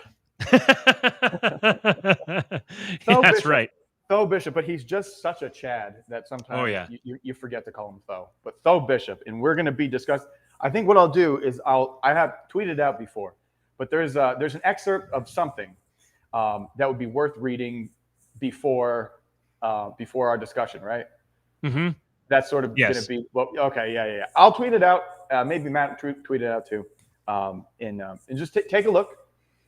That's right. Tho Bishop, but he's just such a Chad that sometimes you forget to call him Tho. But Tho Bishop, and we're going to be discussing. I think what I'll do is I have tweeted out before, but there's an excerpt of something that would be worth reading before our discussion, right? Mm-hmm. That's sort of going to be okay. Yeah. I'll tweet it out. Maybe Matt tweet it out too, and just take a look.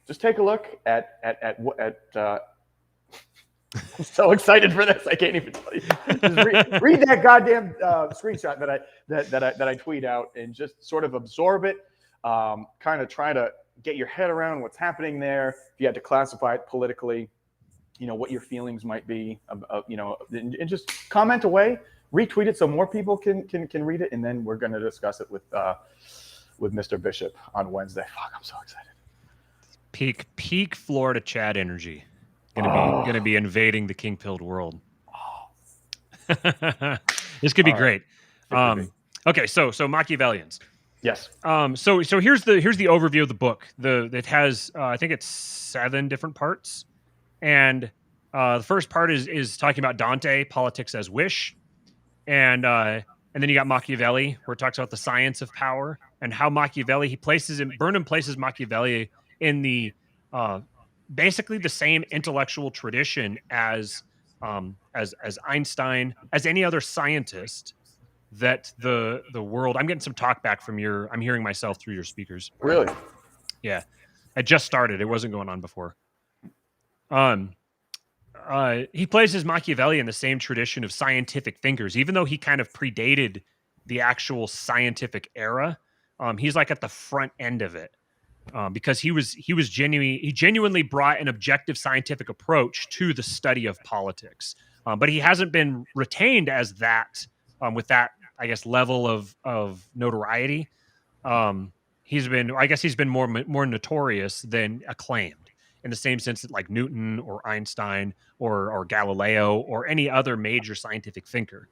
Just take a look at I'm so excited for this. I can't even tell you. Just read that goddamn screenshot that I tweet out and just sort of absorb it. Kind of try to get your head around what's happening there. If you had to classify it politically, what your feelings might be. And just comment away, retweet it so more people can read it, and then we're going to discuss it with Mr. Bishop on Wednesday. Fuck, I'm so excited. Peak Florida Chad energy. Gonna be invading the King Pilled world. This could be great. Okay, so Machiavellians. Yes. So here's the overview of the book. It has I think it's 7 different parts, and the first part is talking about Dante, politics as wish, and then you got Machiavelli, where it talks about the science of power and how Machiavelli Burnham places Machiavelli in the basically the same intellectual tradition as Einstein, as any other scientist that the world. I'm getting some talk back from I'm hearing myself through your speakers. Really? Yeah. It just started. It wasn't going on before. He places Machiavelli in the same tradition of scientific thinkers, even though he kind of predated the actual scientific era. He's like at the front end of it. Because he genuinely brought an objective scientific approach to the study of politics, but he hasn't been retained as that with that, I guess, level of notoriety. He's been more notorious than acclaimed, in the same sense that like Newton or Einstein or Galileo or any other major scientific thinker.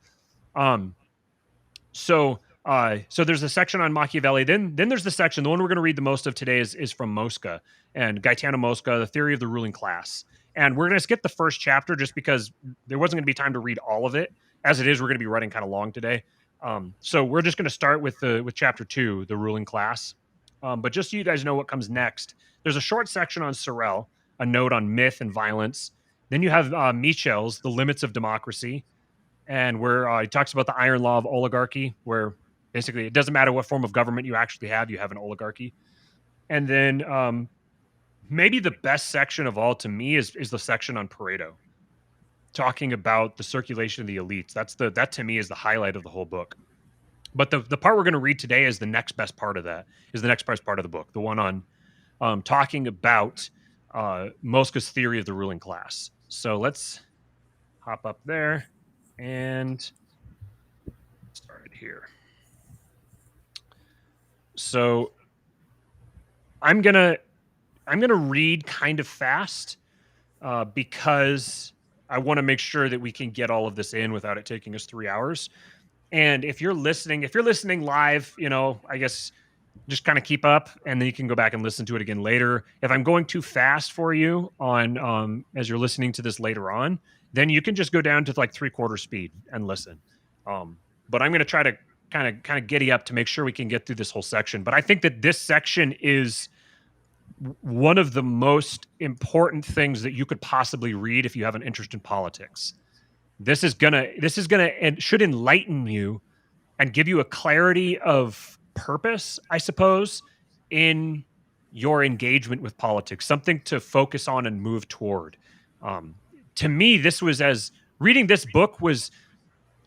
So there's a section on Machiavelli. Then there's the section. The one we're going to read the most of today is from Moska and Gaetano Moska, The Theory of the Ruling Class. And we're going to skip the first chapter just because there wasn't going to be time to read all of it. As it is, we're going to be running kind of long today. So we're just going to start with chapter 2, the ruling class. But just so you guys know what comes next, there's a short section on Sorel, a note on myth and violence. Then you have Michel's The Limits of Democracy, and where he talks about the iron law of oligarchy, where basically it doesn't matter what form of government you actually have, you have an oligarchy. And then maybe the best section of all to me is the section on Pareto, talking about the circulation of the elites. That to me is the highlight of the whole book. But the part we're going to read today is the next best part of that, is the next best part of the book, the one on talking about Moska's theory of the ruling class. So let's hop up there and start it here. So I'm gonna read kind of fast because I want to make sure that we can get all of this in without it taking us 3 hours. And if you're listening live, I guess just kind of keep up, and then you can go back and listen to it again later. If I'm going too fast for you on as you're listening to this later on, then you can just go down to like 3/4 speed and listen. But I'm going to try to kind of giddy up to make sure we can get through this whole section. But I think that this section is one of the most important things that you could possibly read if you have an interest in politics. This is gonna and should enlighten you and give you a clarity of purpose, I suppose, in your engagement with politics, something to focus on and move toward. To me, this was as reading this book was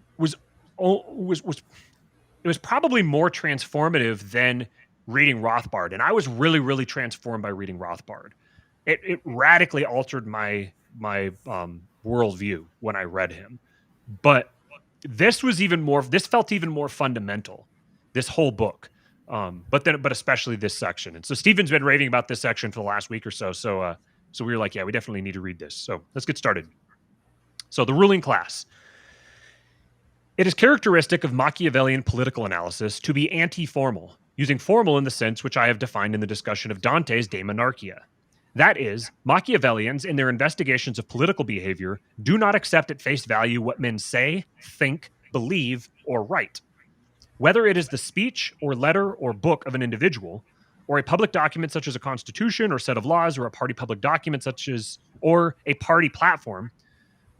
it was probably more transformative than reading Rothbard, and I was really, really transformed by reading Rothbard. It radically altered my worldview when I read him. But this was even more. This felt even more fundamental. This whole book, but especially this section. And so Stephen's been raving about this section for the last week or so. So we were like, yeah, we definitely need to read this. So let's get started. So the ruling class. It is characteristic of Machiavellian political analysis to be anti-formal, using formal in the sense which I have defined in the discussion of Dante's De Monarchia. That is, Machiavellians, in their investigations of political behavior, do not accept at face value what men say, think, believe, or write. Whether it is the speech or letter or book of an individual, or a public document such as a constitution or set of laws, or a party public document or a party platform,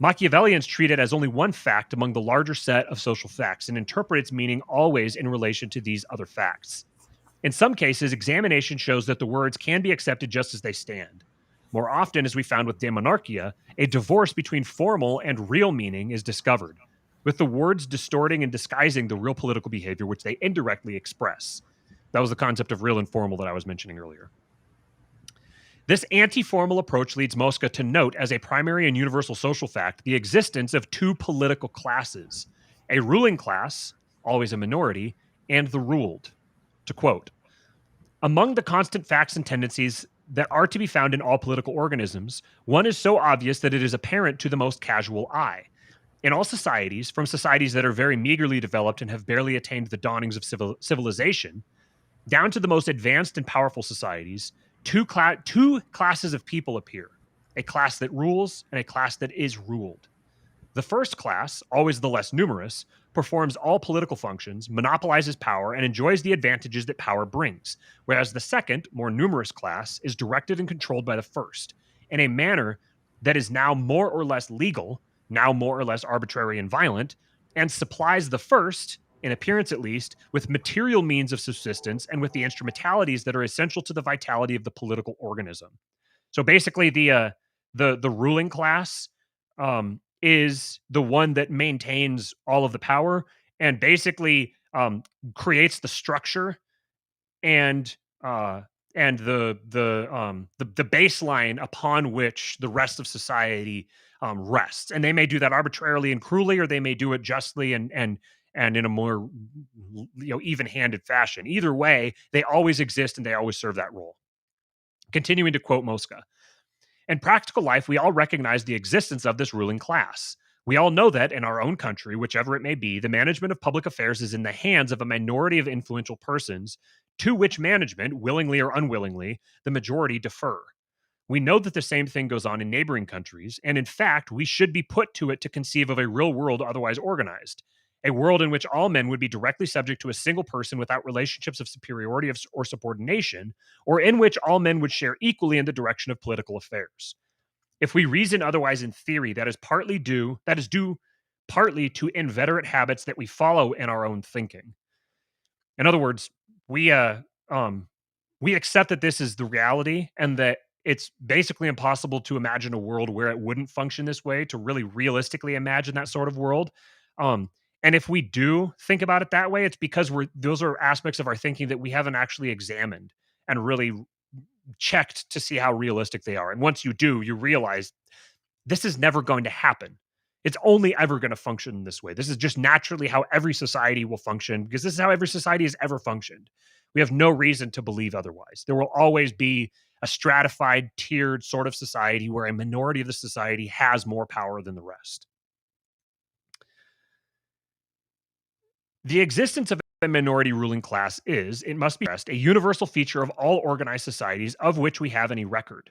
Machiavellians treat it as only one fact among the larger set of social facts and interpret its meaning always in relation to these other facts. In some cases, examination shows that the words can be accepted just as they stand. More often, as we found with De Monarchia, a divorce between formal and real meaning is discovered, with the words distorting and disguising the real political behavior which they indirectly express. That was the concept of real and formal that I was mentioning earlier. This anti-formal approach leads Moska to note as a primary and universal social fact the existence of two political classes, a ruling class, always a minority, and the ruled. To quote, among the constant facts and tendencies that are to be found in all political organisms, one is so obvious that it is apparent to the most casual eye. In all societies, from societies that are very meagerly developed and have barely attained the dawnings of civilization, down to the most advanced and powerful societies, two classes of people appear, a class that rules and a class that is ruled. The first class, always the less numerous, performs all political functions, monopolizes power, and enjoys the advantages that power brings, whereas the second, more numerous class is directed and controlled by the first, in a manner that is now more or less legal, now more or less arbitrary and violent, and supplies the first, in appearance at least, with material means of subsistence and with the instrumentalities that are essential to the vitality of the political organism. So basically, the ruling class is the one that maintains all of the power and basically creates the structure and the baseline upon which the rest of society rests. And they may do that arbitrarily and cruelly, or they may do it justly and in a more even-handed fashion. Either way, they always exist and they always serve that role. Continuing to quote Moska. In practical life, we all recognize the existence of this ruling class. We all know that in our own country, whichever it may be, the management of public affairs is in the hands of a minority of influential persons, to which management, willingly or unwillingly, the majority defer. We know that the same thing goes on in neighboring countries, and in fact, we should be put to it to conceive of a real world otherwise organized. A world in which all men would be directly subject to a single person without relationships of superiority or subordination, or in which all men would share equally in the direction of political affairs. If we reason otherwise in theory, that is due partly to inveterate habits that we follow in our own thinking. In other words, we accept that this is the reality and that it's basically impossible to imagine a world where it wouldn't function this way, to really realistically imagine that sort of world. And if we do think about it that way, it's because those are aspects of our thinking that we haven't actually examined and really checked to see how realistic they are. And once you do, you realize this is never going to happen. It's only ever going to function this way. This is just naturally how every society will function, because this is how every society has ever functioned. We have no reason to believe otherwise. There will always be a stratified, tiered sort of society where a minority of the society has more power than the rest. The existence of a minority ruling class is, it must be stressed, a universal feature of all organized societies of which we have any record.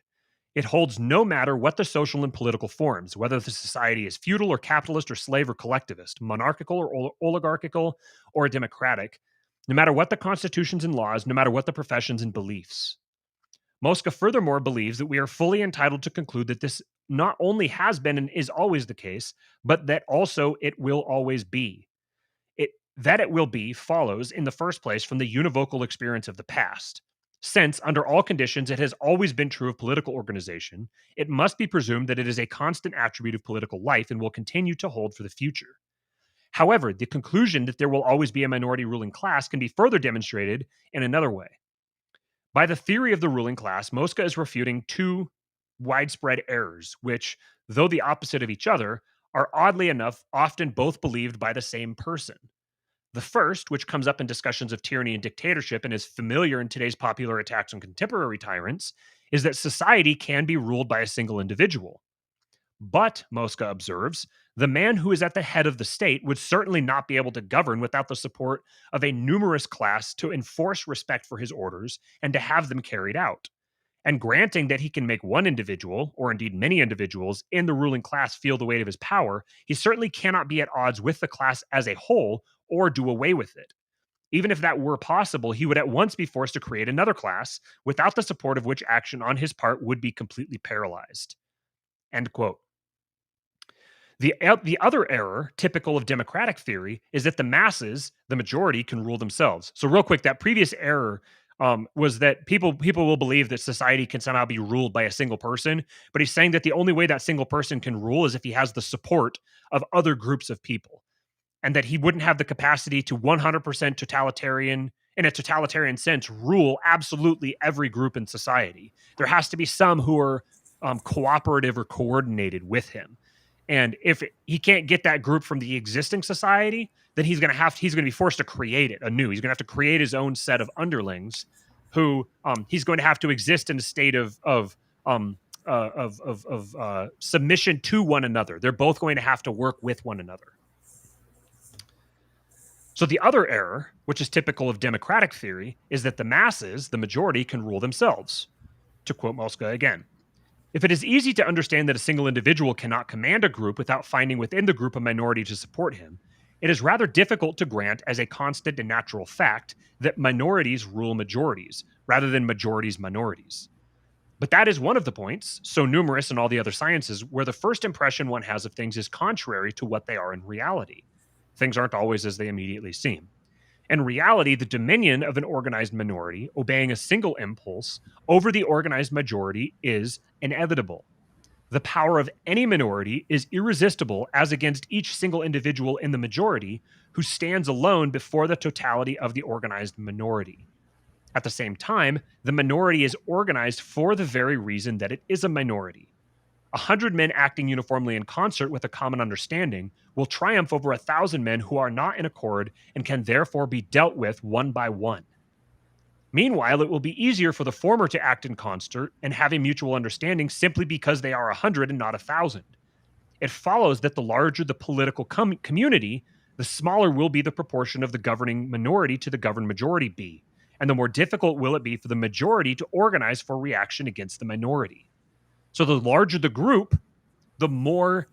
It holds no matter what the social and political forms, whether the society is feudal or capitalist or slave or collectivist, monarchical or oligarchical or democratic, no matter what the constitutions and laws, no matter what the professions and beliefs. Moska furthermore believes that we are fully entitled to conclude that this not only has been and is always the case, but that also it will always be. That it will be follows, in the first place, from the univocal experience of the past. Since, under all conditions, it has always been true of political organization, it must be presumed that it is a constant attribute of political life and will continue to hold for the future. However, the conclusion that there will always be a minority ruling class can be further demonstrated in another way. By the theory of the ruling class, Moska is refuting two widespread errors, which, though the opposite of each other, are oddly enough often both believed by the same person. The first, which comes up in discussions of tyranny and dictatorship and is familiar in today's popular attacks on contemporary tyrants, is that society can be ruled by a single individual. But, Moska observes, the man who is at the head of the state would certainly not be able to govern without the support of a numerous class to enforce respect for his orders and to have them carried out. And granting that he can make one individual, or indeed many individuals, in the ruling class feel the weight of his power, he certainly cannot be at odds with the class as a whole or do away with it. Even if that were possible, he would at once be forced to create another class, without the support of which action on his part would be completely paralyzed. End quote. The other error, typical of democratic theory, is that the masses, the majority, can rule themselves. So real quick, that previous error was that people will believe that society can somehow be ruled by a single person, but he's saying that the only way that single person can rule is if he has the support of other groups of people, and that he wouldn't have the capacity to 100% totalitarian, in a totalitarian sense, rule absolutely every group in society. There has to be some who are cooperative or coordinated with him. And if he can't get that group from the existing society, then he's going to be forced to create it anew. He's going to have to create his own set of underlings, who he's going to have to exist in a state of submission to one another. They're both going to have to work with one another. So the other error, which is typical of democratic theory, is that the masses, the majority, can rule themselves. To quote Moska again. If it is easy to understand that a single individual cannot command a group without finding within the group a minority to support him, it is rather difficult to grant as a constant and natural fact that minorities rule majorities, rather than majorities minorities. But that is one of the points, so numerous in all the other sciences, where the first impression one has of things is contrary to what they are in reality. Things aren't always as they immediately seem. In reality, the dominion of an organized minority, obeying a single impulse, over the organized majority is inevitable. The power of any minority is irresistible as against each single individual in the majority who stands alone before the totality of the organized minority. At the same time, the minority is organized for the very reason that it is a minority. 100 men acting uniformly in concert with a common understanding will triumph over 1,000 men who are not in accord and can therefore be dealt with one by one. Meanwhile, it will be easier for the former to act in concert and have a mutual understanding simply because they are 100 and not 1,000. It follows that the larger the political community, the smaller will be the proportion of the governing minority to the governed majority be, and the more difficult will it be for the majority to organize for reaction against the minority. So the larger the group, the more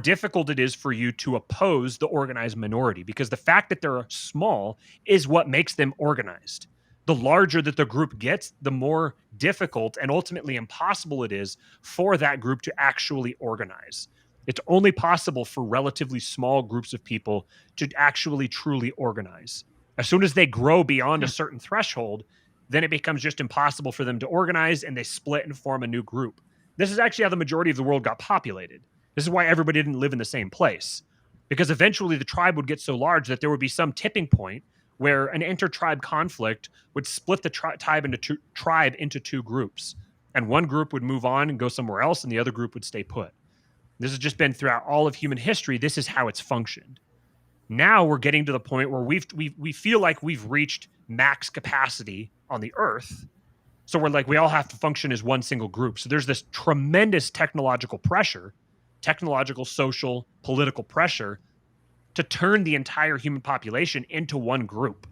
difficult it is for you to oppose the organized minority, because the fact that they're small is what makes them organized. The larger that the group gets, the more difficult and ultimately impossible it is for that group to actually organize. It's only possible for relatively small groups of people to actually truly organize. As soon as they grow beyond a certain threshold, then it becomes just impossible for them to organize, and they split and form a new group. This is actually how the majority of the world got populated. This is why everybody didn't live in the same place, because eventually the tribe would get so large that there would be some tipping point where an inter-tribe conflict would split the tribe into two groups, and one group would move on and go somewhere else, and the other group would stay put. This has just been throughout all of human history. This is how it's functioned. Now we're getting to the point where we feel like we've reached max capacity on the Earth. So we all have to function as one single group. So there's this tremendous technological pressure, technological, social, political pressure to turn the entire human population into one group.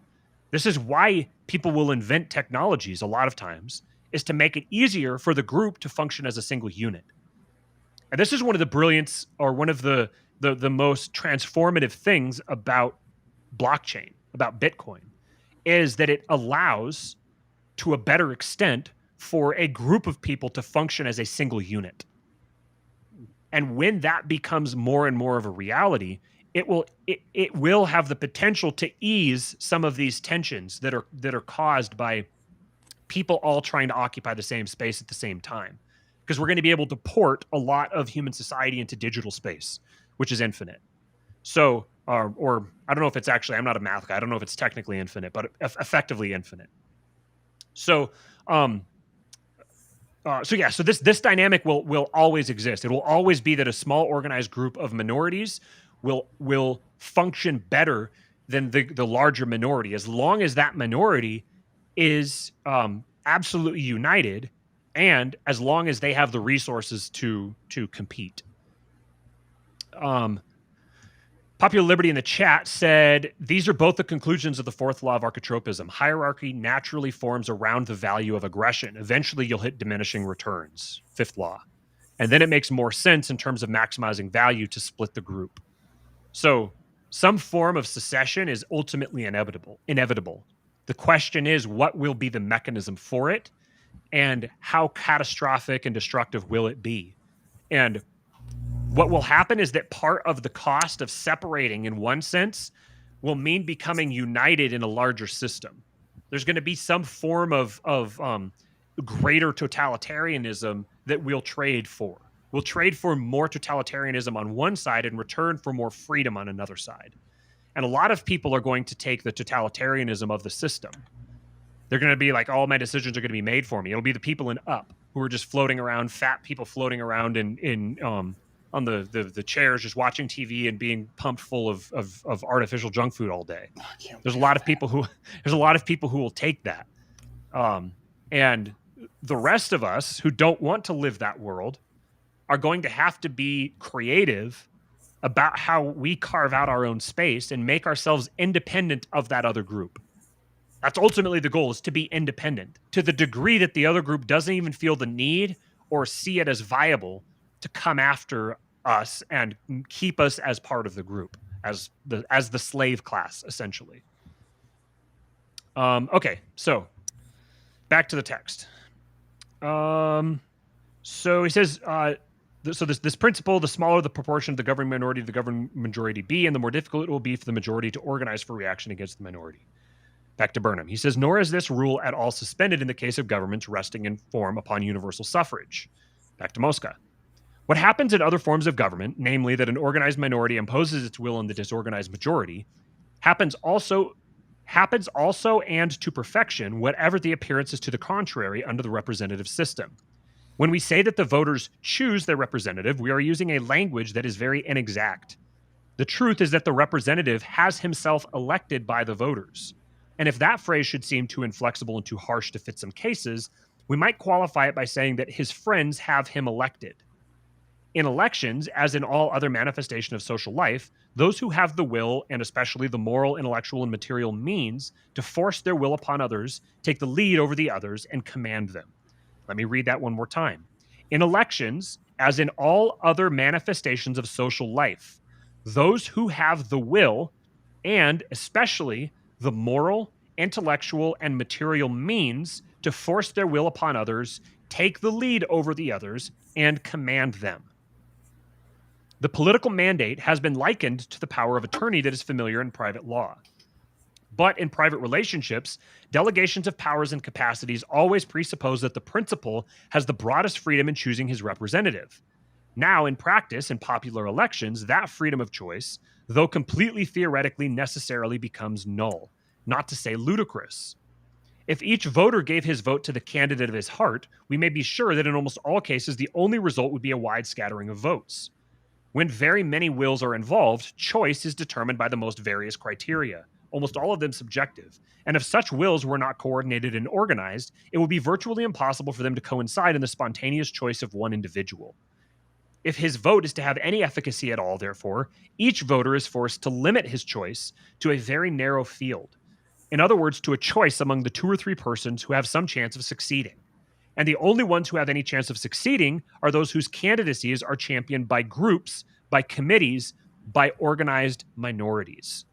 This is why people will invent technologies a lot of times, is to make it easier for the group to function as a single unit. And this is one of the brilliance, or one of the most transformative things about blockchain, about Bitcoin, is that it allows, to a better extent, for a group of people to function as a single unit. And when that becomes more and more of a reality, it will have the potential to ease some of these tensions that are caused by people all trying to occupy the same space at the same time. Because we're going to be able to port a lot of human society into digital space, which is infinite. So, or I don't know if it's actually, I'm not a math guy, I don't know if it's technically infinite, but effectively infinite. So, so this dynamic will always exist. It will always be that a small organized group of minorities will function better than the larger minority, as long as that minority is absolutely united, and as long as they have the resources to compete. Popular Liberty in the chat said, these are both the conclusions of the fourth law of archetropism. Hierarchy naturally forms around the value of aggression. Eventually, you'll hit diminishing returns, fifth law. And then it makes more sense in terms of maximizing value to split the group. So some form of secession is ultimately inevitable. The question is, what will be the mechanism for it? And how catastrophic and destructive will it be? And what will happen is that part of the cost of separating, in one sense, will mean becoming united in a larger system. There's going to be some form of greater totalitarianism that we'll trade for. We'll trade for more totalitarianism on one side in return for more freedom on another side. And a lot of people are going to take the totalitarianism of the system. They're going to be like, all my decisions are going to be made for me. It'll be the people in Up who are just floating around, fat people floating around on the chairs, just watching TV and being pumped full of artificial junk food all day. There's a lot of people who will take that. And the rest of us who don't want to live that world are going to have to be creative about how we carve out our own space and make ourselves independent of that other group. That's ultimately the goal, is to be independent to the degree that the other group doesn't even feel the need or see it as viable to come after us and keep us as part of the group, as the slave class, essentially. Okay, so back to the text. So he says, so this principle, the smaller the proportion of the governing minority to the governing majority be, and the more difficult it will be for the majority to organize for reaction against the minority. Back to Burnham. He says, nor is this rule at all suspended in the case of governments resting in form upon universal suffrage. Back to Moska. What happens in other forms of government, namely that an organized minority imposes its will on the disorganized majority, happens also and to perfection, whatever the appearances to the contrary under the representative system. When we say that the voters choose their representative, we are using a language that is very inexact. The truth is that the representative has himself elected by the voters. And if that phrase should seem too inflexible and too harsh to fit some cases, we might qualify it by saying that his friends have him elected. In elections, as in all other manifestation of social life, those who have the will, and especially the moral, intellectual, and material means to force their will upon others, take the lead over the others and command them. Let me read that one more time. In elections, as in all other manifestations of social life, those who have the will, and especially the moral, intellectual, and material means to force their will upon others, take the lead over the others, and command them. The political mandate has been likened to the power of attorney that is familiar in private law. But in private relationships, delegations of powers and capacities always presuppose that the principal has the broadest freedom in choosing his representative. Now, in practice, in popular elections, that freedom of choice, though completely theoretically, necessarily becomes null, not to say ludicrous. If each voter gave his vote to the candidate of his heart, we may be sure that in almost all cases, the only result would be a wide scattering of votes. When very many wills are involved, choice is determined by the most various criteria, almost all of them subjective. And if such wills were not coordinated and organized, it would be virtually impossible for them to coincide in the spontaneous choice of one individual. If his vote is to have any efficacy at all, therefore, each voter is forced to limit his choice to a very narrow field. In other words, to a choice among the 2 or 3 persons who have some chance of succeeding. And the only ones who have any chance of succeeding are those whose candidacies are championed by groups, by committees, by organized minorities.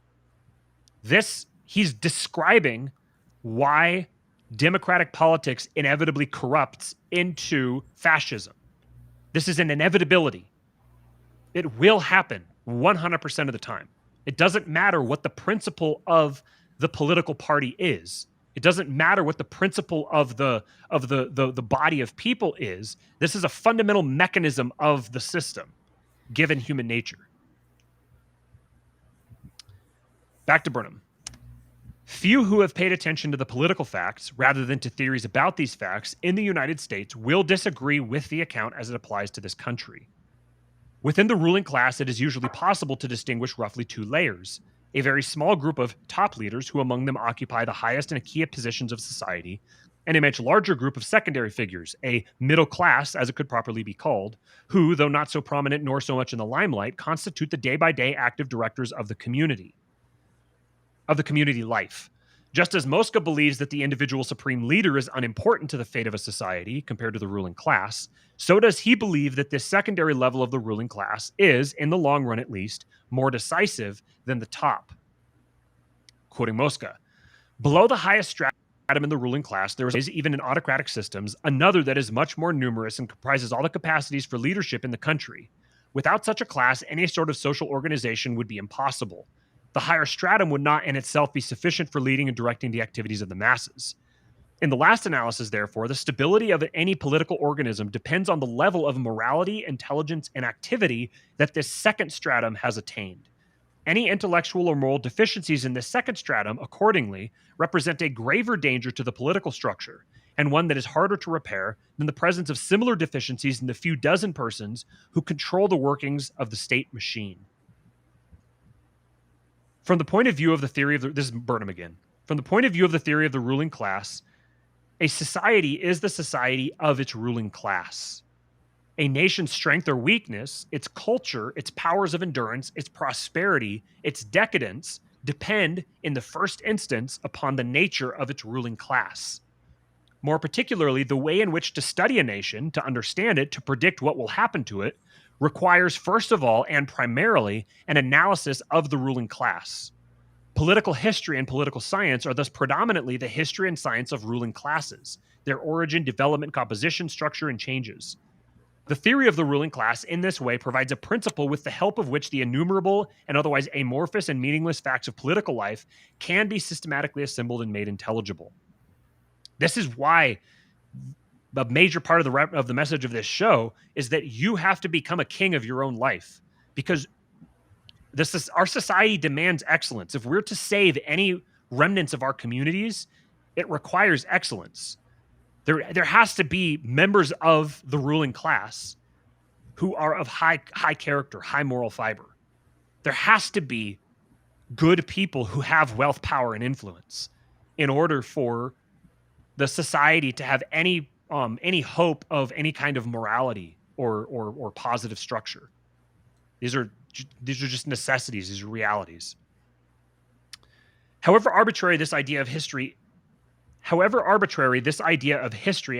He's describing why democratic politics inevitably corrupts into fascism. This is an inevitability. It will happen 100% of the time. It doesn't matter what the principle of the political party is. It doesn't matter what the principle of the body of people is. This is a fundamental mechanism of the system, given human nature. Back to Burnham. Few who have paid attention to the political facts, rather than to theories about these facts, in the United States will disagree with the account as it applies to this country. Within the ruling class, it is usually possible to distinguish roughly 2 layers. A very small group of top leaders who among them occupy the highest and key positions of society, and a much larger group of secondary figures, a middle class, as it could properly be called, who, though not so prominent nor so much in the limelight, constitute the day-by-day active directors of the community life. Just as Moska believes that the individual supreme leader is unimportant to the fate of a society compared to the ruling class, so does he believe that this secondary level of the ruling class is, in the long run at least, more decisive than the top. Quoting Moska, below the highest stratum in the ruling class, there is, even in autocratic systems, another that is much more numerous and comprises all the capacities for leadership in the country. Without such a class, any sort of social organization would be impossible. The higher stratum would not in itself be sufficient for leading and directing the activities of the masses. In the last analysis, therefore, the stability of any political organism depends on the level of morality, intelligence, and activity that this second stratum has attained. Any intellectual or moral deficiencies in this second stratum, accordingly, represent a graver danger to the political structure, and one that is harder to repair than the presence of similar deficiencies in the few dozen persons who control the workings of the state machine. From the point of view of the theory of this is Burnham again. From the point of view of the theory of the ruling class, a society is the society of its ruling class. A nation's strength or weakness, its culture, its powers of endurance, its prosperity, its decadence, depend in the first instance upon the nature of its ruling class. More particularly, the way in which to study a nation, to understand it, to predict what will happen to it, requires first of all and primarily an analysis of the ruling class. Political history and political science are thus predominantly the history and science of ruling classes, their origin, development, composition, structure, and changes. The theory of the ruling class in this way provides a principle with the help of which the innumerable and otherwise amorphous and meaningless facts of political life can be systematically assembled and made intelligible. This is why a major part of the message of this show is that you have to become a king of your own life, because our society demands excellence. If we're to save any remnants of our communities, it requires excellence. There has to be members of the ruling class who are of high character, high moral fiber. There has to be good people who have wealth, power, and influence in order for the society to have any hope of any kind of morality or positive structure. These are just necessities. These are realities. However arbitrary this idea of history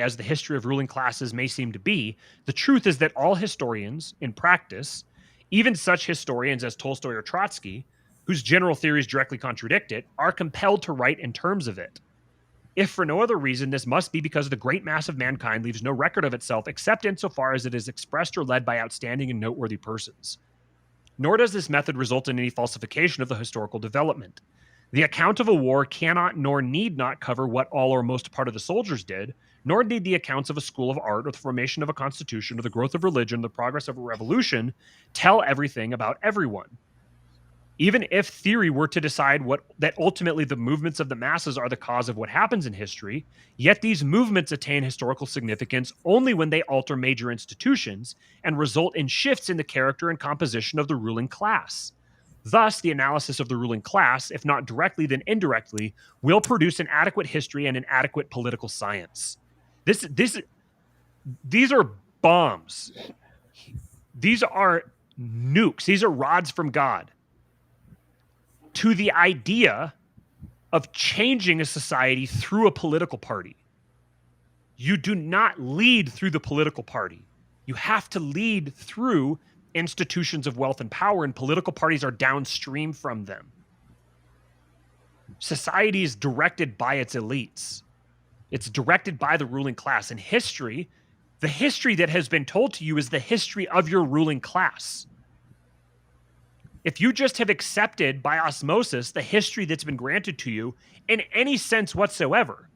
as the history of ruling classes may seem to be, the truth is that all historians, in practice, even such historians as Tolstoy or Trotsky, whose general theories directly contradict it, are compelled to write in terms of it. If for no other reason, this must be because the great mass of mankind leaves no record of itself except insofar as it is expressed or led by outstanding and noteworthy persons. Nor does this method result in any falsification of the historical development. The account of a war cannot nor need not cover what all or most part of the soldiers did, nor need the accounts of a school of art or the formation of a constitution or the growth of religion, the progress of a revolution tell everything about everyone. Even if theory were to decide that ultimately the movements of the masses are the cause of what happens in history, yet these movements attain historical significance only when they alter major institutions and result in shifts in the character and composition of the ruling class. Thus, the analysis of the ruling class, if not directly then indirectly, will produce an adequate history and an adequate political science. These are bombs. These are nukes. These are rods from God to the idea of changing a society through a political party. You do not lead through the political party. You have to lead through institutions of wealth and power, and political parties are downstream from them. Society is directed by its elites. It's directed by the ruling class. And history, the history that has been told to you is the history of your ruling class. If you just have accepted by osmosis the history that's been granted to you in any sense whatsoever,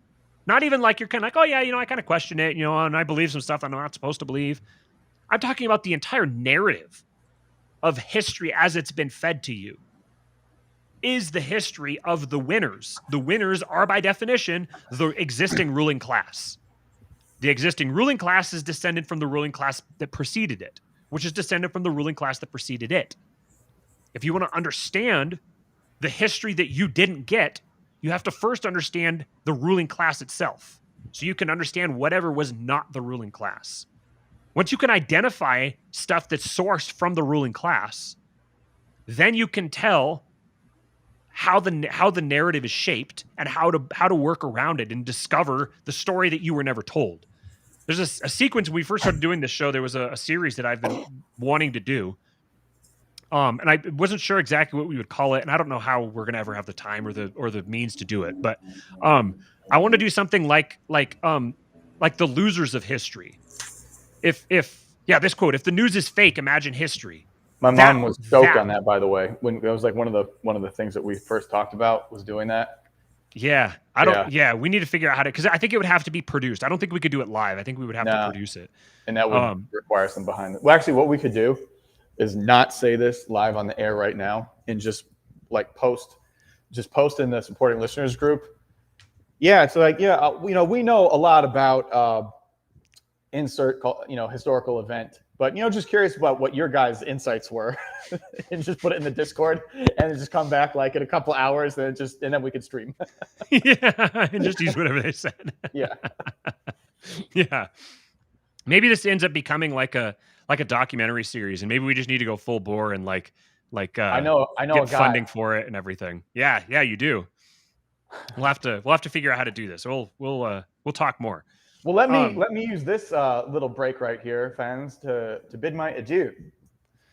not even like you're kind of like, oh yeah, I kind of question it, and I believe some stuff I'm not supposed to believe. I'm talking about the entire narrative of history as it's been fed to you is the history of the winners. The winners are by definition the existing ruling class. The existing ruling class is descended from the ruling class that preceded it, which is descended from the ruling class that preceded it. If you want to understand the history that you didn't get, you have to first understand the ruling class itself, so you can understand whatever was not the ruling class. Once you can identify stuff that's sourced from the ruling class, then you can tell how the narrative is shaped and how to work around it and discover the story that you were never told. There's a sequence when we first started doing this show. There was a series that I've been wanting to do. And I wasn't sure exactly what we would call it, and I don't know how we're gonna ever have the time or the means to do it. But I want to do something like the losers of history. If this quote: "If the news is fake, imagine history." My mom was stoked on that, by the way. When it was like one of the things that we first talked about was doing that. Yeah, I don't. Yeah, we need to figure out how to, because I think it would have to be produced. I don't think we could do it live. I think we would have to produce it, and that would require some behind it. Well, actually, what we could do is not say this live on the air right now and just like post in the supporting listeners group. Yeah, it's like, we know a lot about insert historical event, but just curious about what your guys' insights were, and just put it in the Discord and just come back like in a couple hours, and then we could stream. Yeah, and just use whatever they said. Yeah. Yeah. Maybe this ends up becoming like a documentary series, and maybe we just need to go full bore and like I know get funding for it and everything. Yeah, you do. We'll have to figure out how to do this. We'll talk more. Well, let me use this little break right here, fans, to bid my adieu.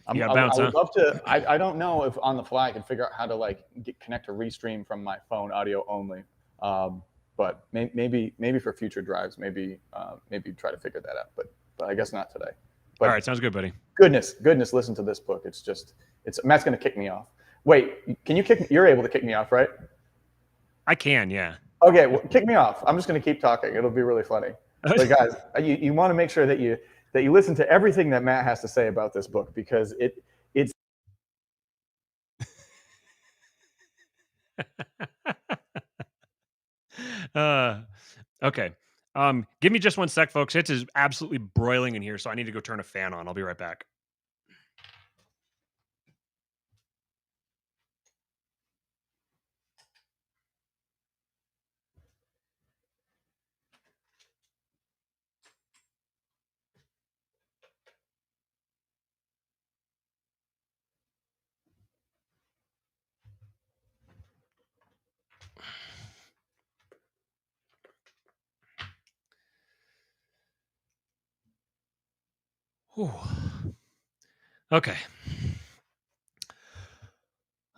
I would love to. I don't know if on the fly I can figure out how to connect a restream from my phone, audio only. But maybe for future drives, maybe try to figure that out. But I guess not today. But all right, sounds good, buddy. Goodness, listen to this book. It's Matt's gonna kick me off. Wait, can you kick me? You're able to kick me off, right? I can, yeah. Okay, well, kick me off. I'm just gonna keep talking. It'll be really funny. But guys, you want to make sure that you listen to everything that Matt has to say about this book, because it's okay. Give me just one sec, folks. It is absolutely broiling in here, so I need to go turn a fan on. I'll be right back. Whew. Okay.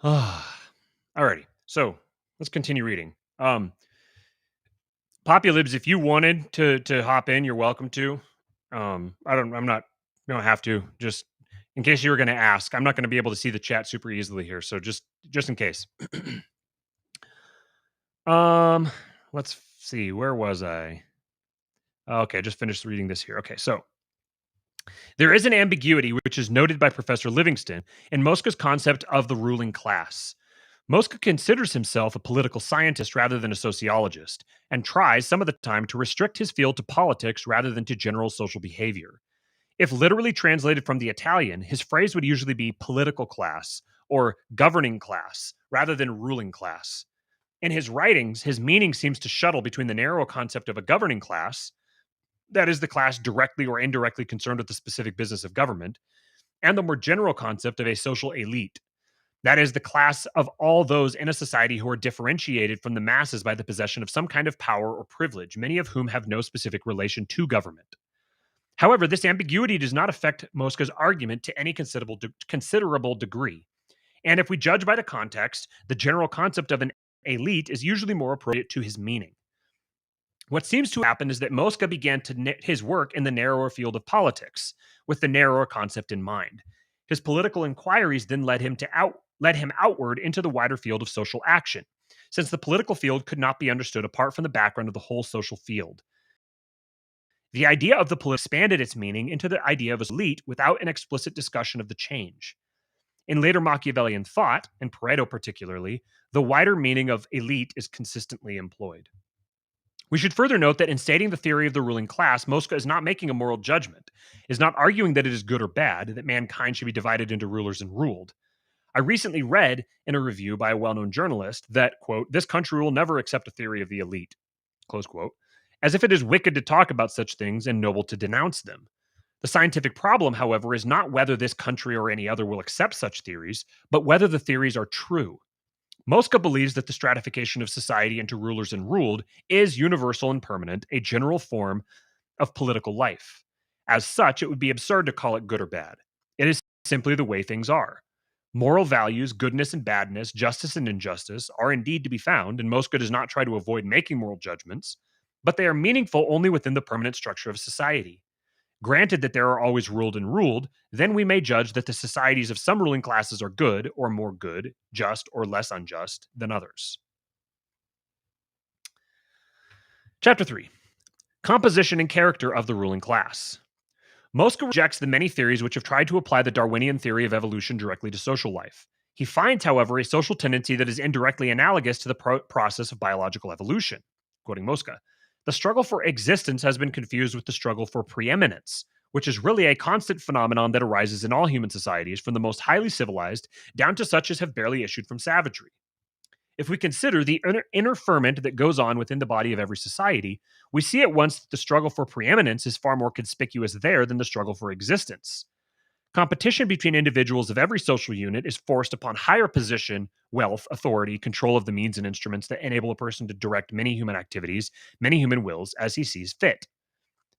Alrighty. So let's continue reading. Populibs, if you wanted to hop in, you're welcome to. You don't have to. Just in case you were going to ask, I'm not going to be able to see the chat super easily here. So just in case. Let's see. Where was I? Okay, just finished reading this here. Okay, so there is an ambiguity which is noted by Professor Livingston in Moska's concept of the ruling class. Moska considers himself a political scientist rather than a sociologist, and tries some of the time to restrict his field to politics rather than to general social behavior. If literally translated from the Italian, his phrase would usually be political class or governing class rather than ruling class. In his writings, his meaning seems to shuttle between the narrow concept of a governing class, that is, the class directly or indirectly concerned with the specific business of government, and the more general concept of a social elite, that is, the class of all those in a society who are differentiated from the masses by the possession of some kind of power or privilege, many of whom have no specific relation to government. However, this ambiguity does not affect Moska's argument to any considerable degree. And if we judge by the context, the general concept of an elite is usually more appropriate to his meaning. What seems to happen is that Moska began his work in the narrower field of politics, with the narrower concept in mind. His political inquiries then led him outward into the wider field of social action, since the political field could not be understood apart from the background of the whole social field. The idea of the political expanded its meaning into the idea of an elite without an explicit discussion of the change. In later Machiavellian thought, and Pareto particularly, the wider meaning of elite is consistently employed. We should further note that in stating the theory of the ruling class, Moska is not making a moral judgment, is not arguing that it is good or bad, that mankind should be divided into rulers and ruled. I recently read in a review by a well-known journalist that, quote, this country will never accept a theory of the elite, close quote, as if it is wicked to talk about such things and noble to denounce them. The scientific problem, however, is not whether this country or any other will accept such theories, but whether the theories are true. Moska believes that the stratification of society into rulers and ruled is universal and permanent, a general form of political life. As such, it would be absurd to call it good or bad. It is simply the way things are. Moral values, goodness and badness, justice and injustice are indeed to be found, and Moska does not try to avoid making moral judgments, but they are meaningful only within the permanent structure of society. Granted that there are always ruled and ruled, then we may judge that the societies of some ruling classes are good or more good, just or less unjust than others. Chapter 3. Composition and character of the ruling class. Moska rejects the many theories which have tried to apply the Darwinian theory of evolution directly to social life. He finds, however, a social tendency that is indirectly analogous to the process of biological evolution. Quoting Moska, the struggle for existence has been confused with the struggle for preeminence, which is really a constant phenomenon that arises in all human societies, from the most highly civilized down to such as have barely issued from savagery. If we consider the inner ferment that goes on within the body of every society, we see at once that the struggle for preeminence is far more conspicuous there than the struggle for existence. Competition between individuals of every social unit is forced upon higher position, wealth, authority, control of the means and instruments that enable a person to direct many human activities, many human wills, as he sees fit.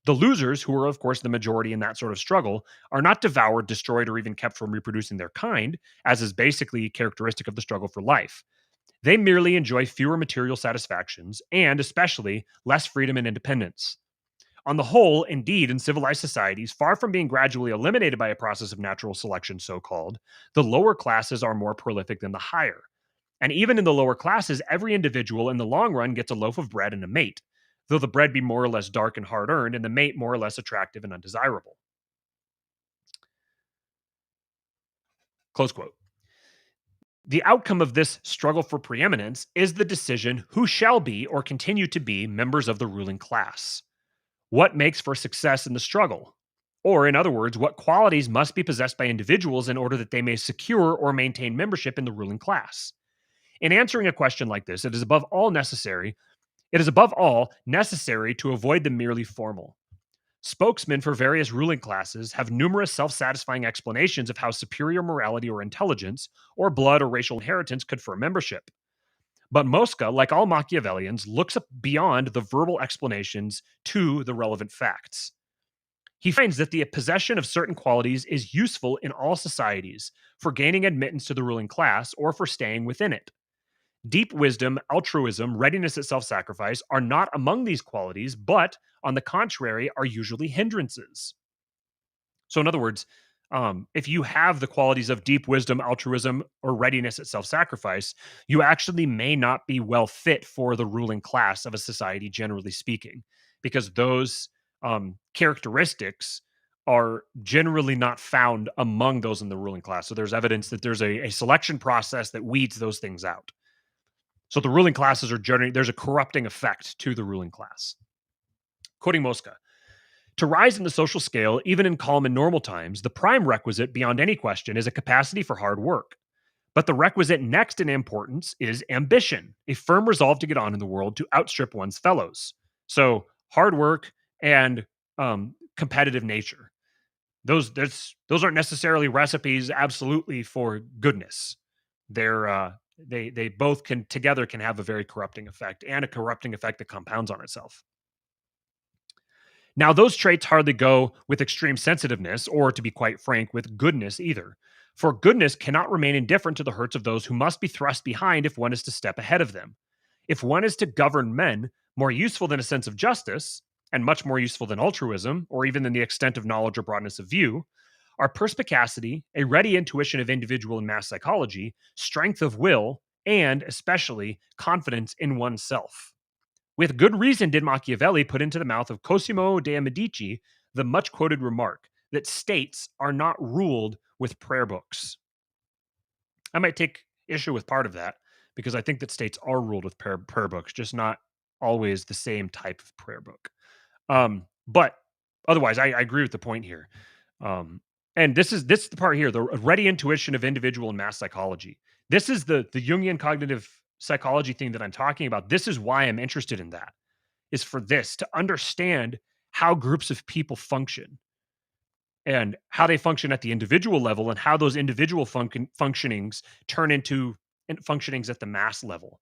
The losers, who are of course the majority in that sort of struggle, are not devoured, destroyed, or even kept from reproducing their kind, as is basically characteristic of the struggle for life. They merely enjoy fewer material satisfactions and, especially, less freedom and independence. On the whole, indeed, in civilized societies, far from being gradually eliminated by a process of natural selection, so called, the lower classes are more prolific than the higher. And even in the lower classes, every individual in the long run gets a loaf of bread and a mate, though the bread be more or less dark and hard earned, and the mate more or less attractive and undesirable. Close quote. The outcome of this struggle for preeminence is the decision who shall be or continue to be members of the ruling class. What makes for success in the struggle? Or, in other words, what qualities must be possessed by individuals in order that they may secure or maintain membership in the ruling class? In answering a question like this, it is above all necessary to avoid the merely formal. Spokesmen for various ruling classes have numerous self-satisfying explanations of how superior morality or intelligence, or blood or racial inheritance confer membership. But Moska, like all Machiavellians, looks beyond the verbal explanations to the relevant facts. He finds that the possession of certain qualities is useful in all societies for gaining admittance to the ruling class or for staying within it. Deep wisdom, altruism, readiness at self-sacrifice are not among these qualities, but, on the contrary, are usually hindrances. So, in other words, if you have the qualities of deep wisdom, altruism, or readiness at self-sacrifice, you actually may not be well fit for the ruling class of a society, generally speaking, because those characteristics are generally not found among those in the ruling class. So there's evidence that there's a selection process that weeds those things out. So the ruling classes are generally, there's a corrupting effect to the ruling class. Quoting Moska, to rise in the social scale, even in calm and normal times, the prime requisite beyond any question is a capacity for hard work. But the requisite next in importance is ambition, a firm resolve to get on in the world to outstrip one's fellows. So hard work and competitive nature. Those aren't necessarily recipes absolutely for goodness. They both can together can have a very corrupting effect, and a corrupting effect that compounds on itself. Now, those traits hardly go with extreme sensitiveness, or to be quite frank, with goodness either. For goodness cannot remain indifferent to the hurts of those who must be thrust behind if one is to step ahead of them. If one is to govern men, more useful than a sense of justice, and much more useful than altruism, or even than the extent of knowledge or broadness of view, are perspicacity, a ready intuition of individual and mass psychology, strength of will, and especially confidence in oneself. With good reason did Machiavelli put into the mouth of Cosimo de' Medici the much quoted remark that states are not ruled with prayer books. I might take issue with part of that because I think that states are ruled with prayer books, just not always the same type of prayer book. But otherwise, I agree with the point here. And this is the part here, the ready intuition of individual and mass psychology. This is the Jungian cognitive psychology thing that I'm talking about. This is why I'm interested in that, is for this, to understand how groups of people function and how they function at the individual level and how those individual functionings turn into functionings at the mass level.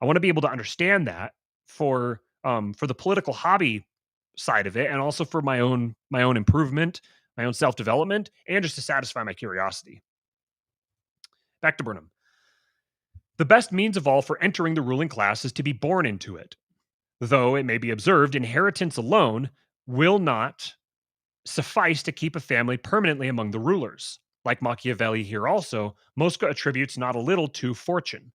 I want to be able to understand that for the political hobby side of it, and also for my own improvement, my own self-development, and just to satisfy my curiosity. Back to Burnham. The best means of all for entering the ruling class is to be born into it. Though it may be observed, inheritance alone will not suffice to keep a family permanently among the rulers. Like Machiavelli here also, Moska attributes not a little to fortune.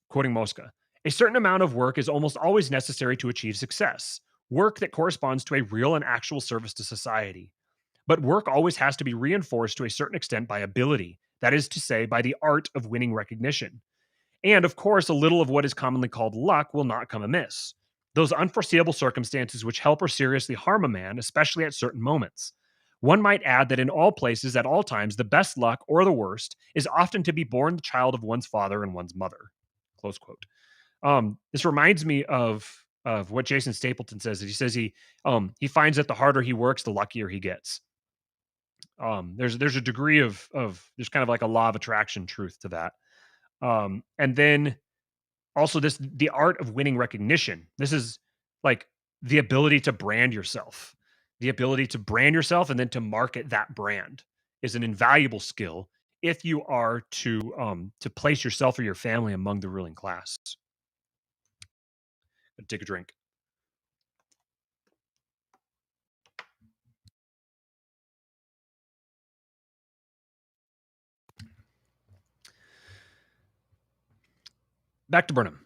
Quoting Moska, a certain amount of work is almost always necessary to achieve success, work that corresponds to a real and actual service to society. But work always has to be reinforced to a certain extent by ability, that is to say, by the art of winning recognition. And of course, a little of what is commonly called luck will not come amiss. Those unforeseeable circumstances which help or seriously harm a man, especially at certain moments. One might add that in all places, at all times, the best luck, or the worst, is often to be born the child of one's father and one's mother. Close quote. This reminds me of what Jason Stapleton says. He says he finds that the harder he works, the luckier he gets. There's a degree of there's kind of like a law of attraction truth to that. And then also the art of winning recognition. This is like the ability to brand yourself. The ability to brand yourself and then to market that brand is an invaluable skill if you are to place yourself or your family among the ruling class. Take a drink. Back to Burnham.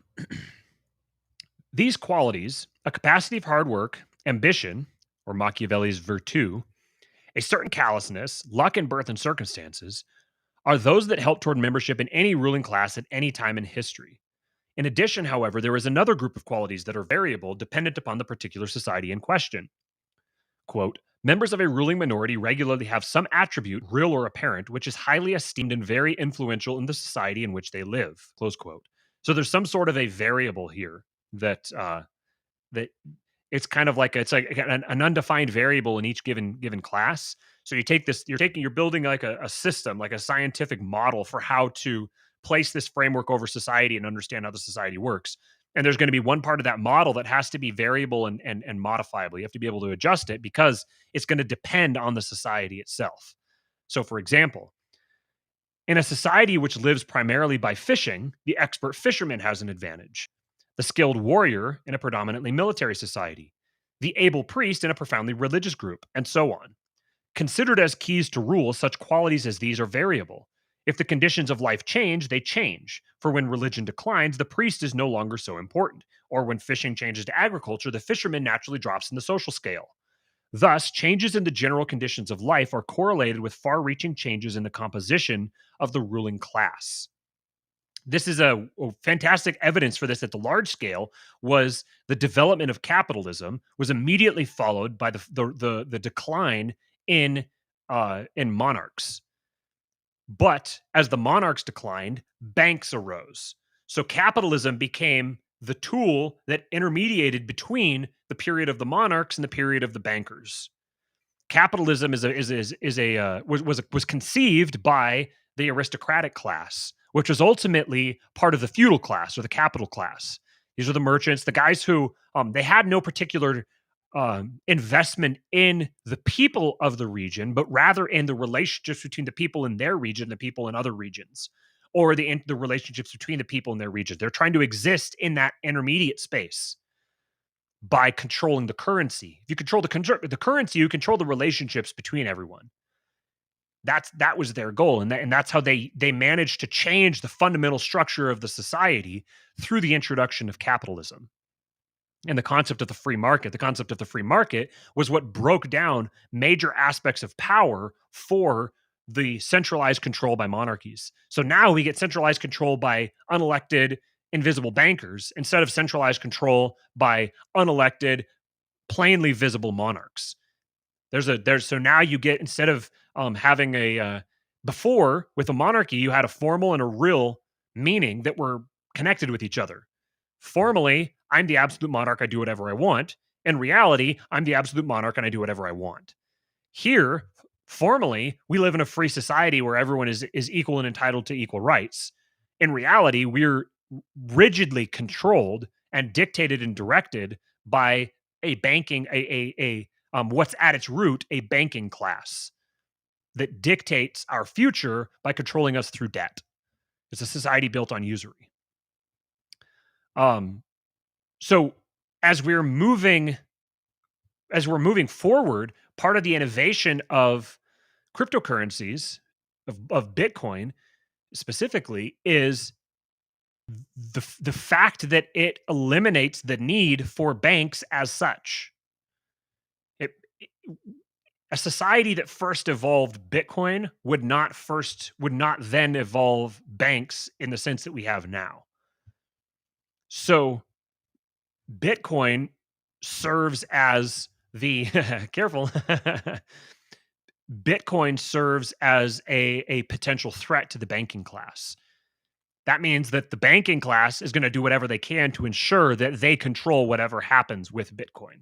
These qualities, a capacity of hard work, ambition, or Machiavelli's virtue, a certain callousness, luck in birth and circumstances, are those that help toward membership in any ruling class at any time in history. In addition, however, there is another group of qualities that are variable, dependent upon the particular society in question. Quote, members of a ruling minority regularly have some attribute, real or apparent, which is highly esteemed and very influential in the society in which they live. Close quote. So there's some sort of a variable here that that it's kind of like it's like an undefined variable in each given class. So you take this, you're building like a system, like a scientific model for how to place this framework over society and understand how the society works. And there's going to be one part of that model that has to be variable and modifiable. You have to be able to adjust it because it's going to depend on the society itself. So, for example, in a society which lives primarily by fishing, the expert fisherman has an advantage. The skilled warrior in a predominantly military society, the able priest in a profoundly religious group, and so on. Considered as keys to rule, such qualities as these are variable. If the conditions of life change, they change. For when religion declines, the priest is no longer so important. Or when fishing changes to agriculture, the fisherman naturally drops in the social scale. Thus, changes in the general conditions of life are correlated with far-reaching changes in the composition of the ruling class. This is a fantastic evidence for this at the large scale. Was the development of capitalism was immediately followed by the decline in monarchs. But as the monarchs declined, banks arose. So capitalism became the tool that intermediated between the period of the monarchs and the period of the bankers. Capitalism was conceived by the aristocratic class, which was ultimately part of the feudal class or the capital class. These are the merchants, the guys who they had no particular investment in the people of the region, but rather in the relationships between the people in their region and the people in other regions, or the relationships between the people in their region. They're trying to exist in that intermediate space by controlling the currency. If you control the currency, you control the relationships between everyone. That was their goal, and that's how they managed to change the fundamental structure of the society through the introduction of capitalism and the concept of the free market. The concept of the free market was what broke down major aspects of power for the centralized control by monarchies. So now we get centralized control by unelected, invisible bankers instead of centralized control by unelected, plainly visible monarchs. So now you get, instead of having before with a monarchy, you had a formal and a real meaning that were connected with each other. Formally, I'm the absolute monarch, I do whatever I want. In reality, I'm the absolute monarch and I do whatever I want. Here, formally, we live in a free society where everyone is equal and entitled to equal rights. In reality, we're rigidly controlled and dictated and directed by a banking, what's at its root, a banking class that dictates our future by controlling us through debt. It's a society built on usury. So as we're moving forward, part of the innovation of cryptocurrencies, of Bitcoin specifically, is the fact that it eliminates the need for banks as such. A society that first evolved Bitcoin would not then evolve banks in the sense that we have now. So Bitcoin serves as the careful. Bitcoin serves as a potential threat to the banking class. That means that the banking class is going to do whatever they can to ensure that they control whatever happens with Bitcoin.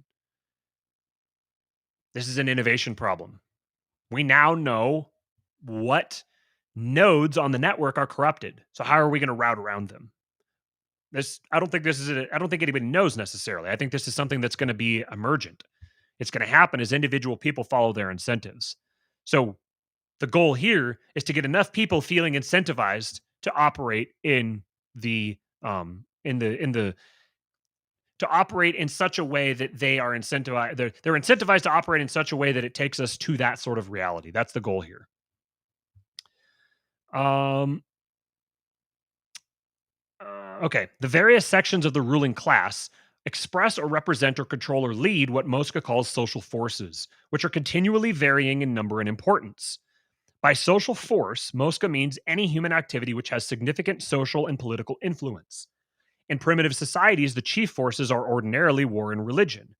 This is an innovation problem. We now know what nodes on the network are corrupted. So how are we going to route around them? I don't think anybody knows necessarily. I think this is something that's going to be emergent. It's going to happen as individual people follow their incentives. So the goal here is to get enough people feeling incentivized to operate to operate in such a way that they are incentivized. They're incentivized to operate in such a way that it takes us to that sort of reality. That's the goal here. Okay. The various sections of the ruling class express or represent or control or lead what Moska calls social forces, which are continually varying in number and importance. By social force, Moska means any human activity which has significant social and political influence. In primitive societies, the chief forces are ordinarily war and religion.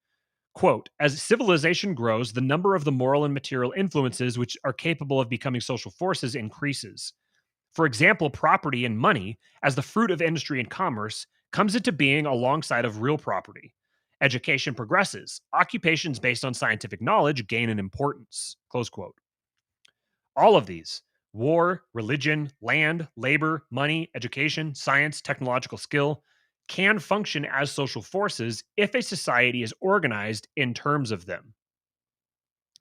Quote, as civilization grows, the number of the moral and material influences which are capable of becoming social forces increases. For example, property and money, as the fruit of industry and commerce, comes into being alongside of real property. Education progresses. Occupations based on scientific knowledge gain in importance. Close quote. All of these, war, religion, land, labor, money, education, science, technological skill, can function as social forces if a society is organized in terms of them.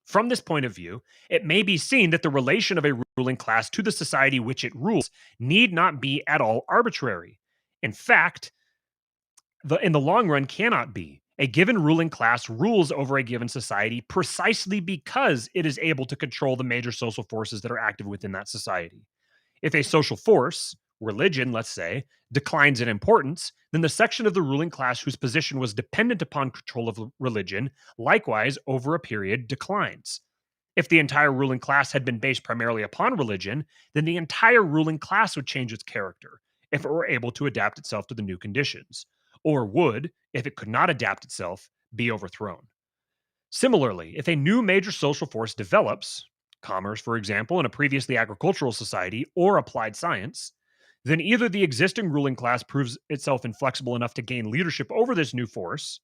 From this point of view, it may be seen that the relation of a ruling class to the society which it rules need not be at all arbitrary. In fact, in the long run cannot be. A given ruling class rules over a given society precisely because it is able to control the major social forces that are active within that society. If a social force, religion, let's say, declines in importance, then the section of the ruling class whose position was dependent upon control of religion, likewise, over a period, declines. If the entire ruling class had been based primarily upon religion, then the entire ruling class would change its character if it were able to adapt itself to the new conditions, or would, if it could not adapt itself, be overthrown. Similarly, if a new major social force develops, commerce, for example, in a previously agricultural society, or applied science, then either the existing ruling class proves itself inflexible enough to gain leadership over this new force,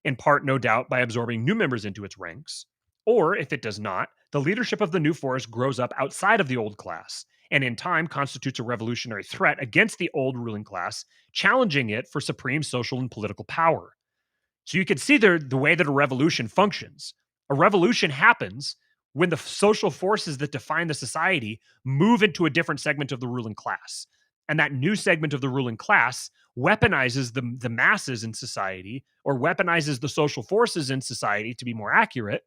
in part, no doubt, by absorbing new members into its ranks, or if it does not, the leadership of the new force grows up outside of the old class, and in time constitutes a revolutionary threat against the old ruling class, challenging it for supreme social and political power. So you can see the way that a revolution functions. A revolution happens when the social forces that define the society move into a different segment of the ruling class. And that new segment of the ruling class weaponizes the masses in society, or weaponizes the social forces in society, to be more accurate,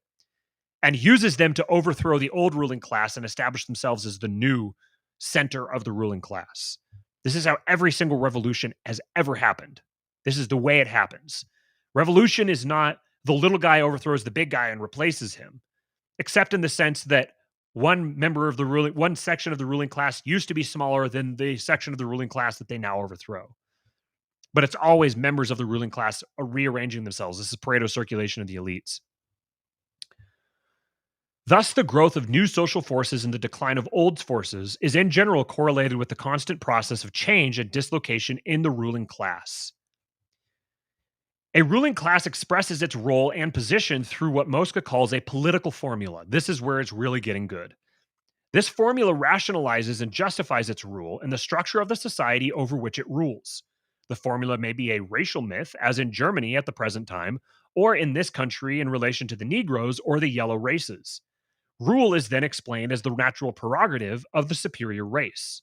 and uses them to overthrow the old ruling class and establish themselves as the new center of the ruling class. This is how every single revolution has ever happened. This is the way it happens. Revolution is not the little guy overthrows the big guy and replaces him, except in the sense that one section of the ruling class used to be smaller than the section of the ruling class that they now overthrow. But it's always members of the ruling class are rearranging themselves. This is Pareto circulation of the elites. Thus, the growth of new social forces and the decline of old forces is in general correlated with the constant process of change and dislocation in the ruling class. A ruling class expresses its role and position through what Moska calls a political formula. This is where it's really getting good. This formula rationalizes and justifies its rule and the structure of the society over which it rules. The formula may be a racial myth, as in Germany at the present time, or in this country in relation to the Negroes or the yellow races. Rule is then explained as the natural prerogative of the superior race.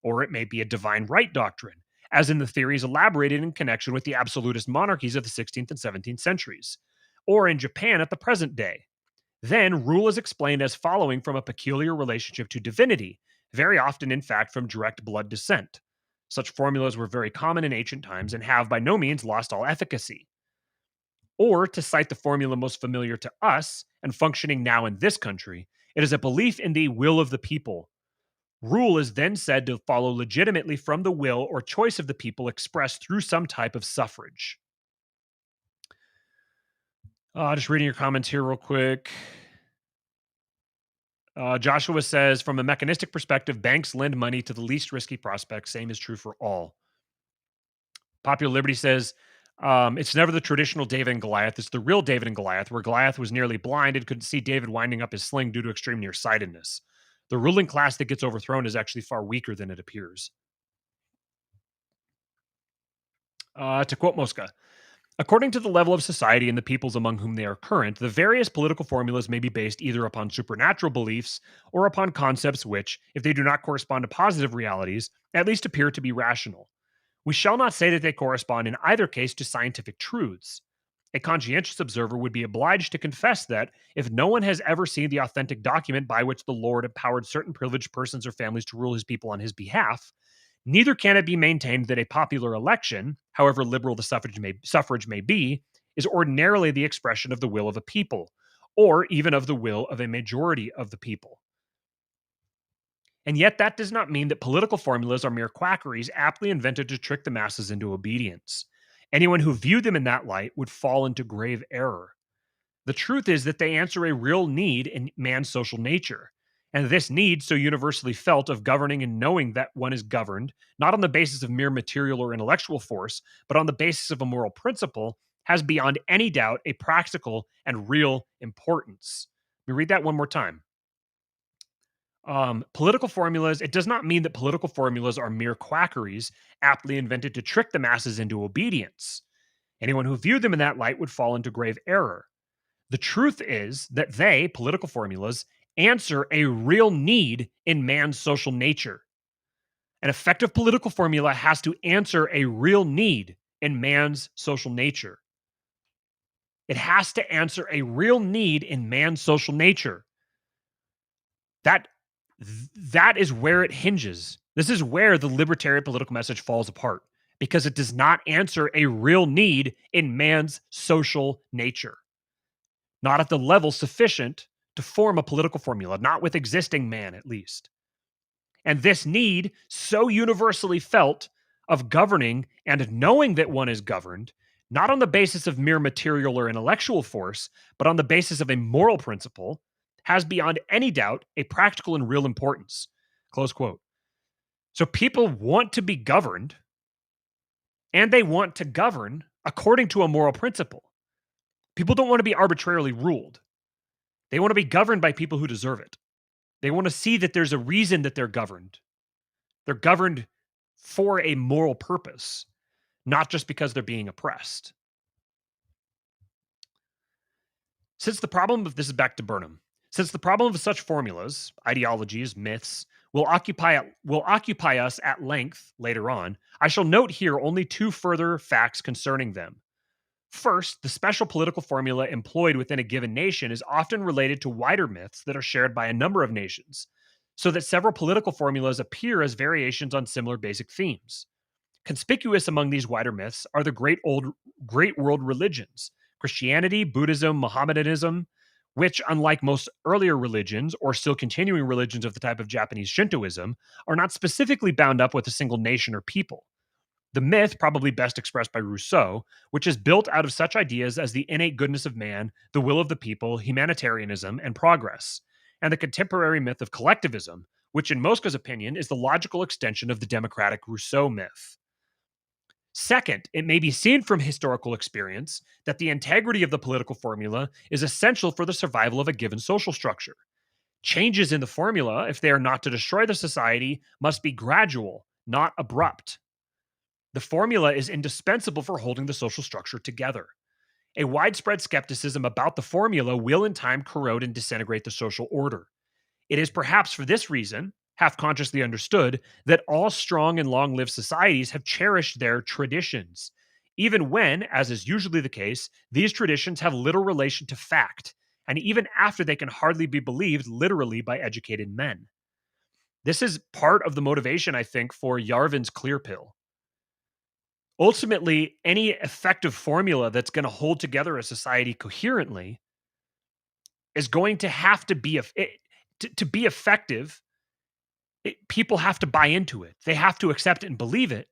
Or it may be a divine right doctrine, as in the theories elaborated in connection with the absolutist monarchies of the 16th and 17th centuries, or in Japan at the present day. Then, rule is explained as following from a peculiar relationship to divinity, very often, in fact, from direct blood descent. Such formulas were very common in ancient times and have by no means lost all efficacy. Or, to cite the formula most familiar to us and functioning now in this country, it is a belief in the will of the people. Rule is then said to follow legitimately from the will or choice of the people expressed through some type of suffrage. Just reading your comments here real quick. Joshua says, from a mechanistic perspective, banks lend money to the least risky prospects. Same is true for all. Popular Liberty says, it's never the traditional David and Goliath. It's the real David and Goliath, where Goliath was nearly blind and couldn't see David winding up his sling due to extreme nearsightedness. The ruling class that gets overthrown is actually far weaker than it appears. To quote Moska, according to the level of society and the peoples among whom they are current, the various political formulas may be based either upon supernatural beliefs or upon concepts which, if they do not correspond to positive realities, at least appear to be rational. We shall not say that they correspond in either case to scientific truths. A conscientious observer would be obliged to confess that, if no one has ever seen the authentic document by which the Lord empowered certain privileged persons or families to rule his people on his behalf, neither can it be maintained that a popular election, however liberal the suffrage may be, is ordinarily the expression of the will of a people, or even of the will of a majority of the people. And yet that does not mean that political formulas are mere quackeries aptly invented to trick the masses into obedience. Anyone who viewed them in that light would fall into grave error. The truth is that they answer a real need in man's social nature. And this need, so universally felt, of governing and knowing that one is governed, not on the basis of mere material or intellectual force, but on the basis of a moral principle, has beyond any doubt a practical and real importance. Let me read that one more time. Political formulas, it does not mean that political formulas are mere quackeries aptly invented to trick the masses into obedience. Anyone who viewed them in that light would fall into grave error. The truth is that they, political formulas, answer a real need in man's social nature. An effective political formula has to answer a real need in man's social nature. It has to answer a real need in man's social nature. That is where it hinges. This is where the libertarian political message falls apart, because it does not answer a real need in man's social nature. Not at the level sufficient to form a political formula, not with existing man at least. And this need, so universally felt, of governing and knowing that one is governed, not on the basis of mere material or intellectual force, but on the basis of a moral principle, has beyond any doubt a practical and real importance. Close quote. So people want to be governed, and they want to govern according to a moral principle. People don't want to be arbitrarily ruled. They want to be governed by people who deserve it. They want to see that there's a reason that they're governed. They're governed for a moral purpose, not just because they're being oppressed. Since the problem of this is back to Burnham. Since the problem of such formulas, ideologies, myths, will occupy us at length later on, I shall note here only two further facts concerning them. First, the special political formula employed within a given nation is often related to wider myths that are shared by a number of nations, so that several political formulas appear as variations on similar basic themes. Conspicuous among these wider myths are the great world religions, Christianity, Buddhism, Mohammedanism, which, unlike most earlier religions or still continuing religions of the type of Japanese Shintoism, are not specifically bound up with a single nation or people. The myth, probably best expressed by Rousseau, which is built out of such ideas as the innate goodness of man, the will of the people, humanitarianism, and progress, and the contemporary myth of collectivism, which in Moska's opinion is the logical extension of the democratic Rousseau myth. Second, it may be seen from historical experience that the integrity of the political formula is essential for the survival of a given social structure. Changes in the formula, if they are not to destroy the society, must be gradual, not abrupt. The formula is indispensable for holding the social structure together. A widespread skepticism about the formula will in time corrode and disintegrate the social order. It is perhaps for this reason, half consciously understood, that all strong and long lived societies have cherished their traditions, even when, as is usually the case, these traditions have little relation to fact, and even after they can hardly be believed literally by educated men. This is part of the motivation, I think, for Yarvin's clear pill. Ultimately, any effective formula that's going to hold together a society coherently is going to have to be to be effective. People have to buy into it. They have to accept it and believe it.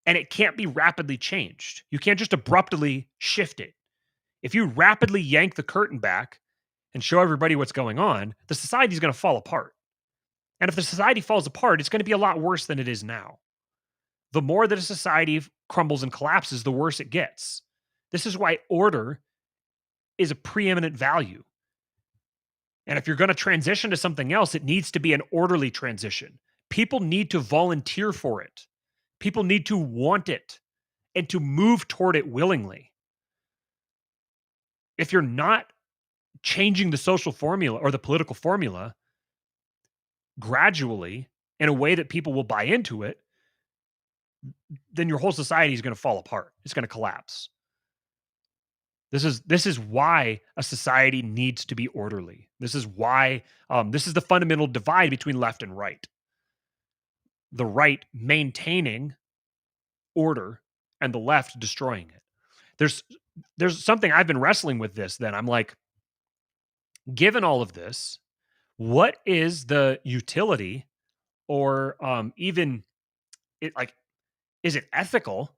And it can't be rapidly changed. You can't just abruptly shift it. If you rapidly yank the curtain back and show everybody what's going on, the society is going to fall apart. And if the society falls apart, it's going to be a lot worse than it is now. The more that a society crumbles and collapses, the worse it gets. This is why order is a preeminent value. And if you're going to transition to something else, it needs to be an orderly transition. People need to volunteer for it. People need to want it and to move toward it willingly. If you're not changing the social formula or the political formula gradually in a way that people will buy into it, then your whole society is going to fall apart. It's going to collapse. This is why a society needs to be orderly. This is why this is the fundamental divide between left and right. The right maintaining order and the left destroying it. There's something I've been wrestling with this. Then I'm like, given all of this, what is the utility, or even it like, is it ethical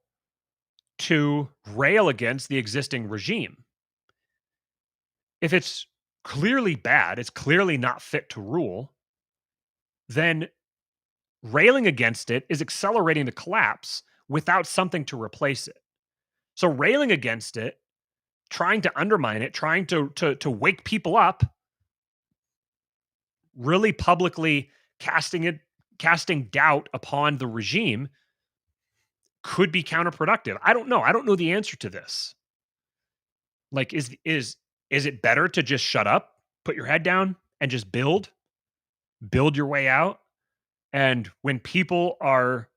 to rail against the existing regime? If it's clearly bad, it's clearly not fit to rule, then railing against it is accelerating the collapse without something to replace it. So railing against it, trying to undermine it, trying to wake people up, really publicly casting doubt upon the regime could be counterproductive. I don't know. I don't know the answer to this. Like, is it better to just shut up, put your head down, and just build your way out? And when people are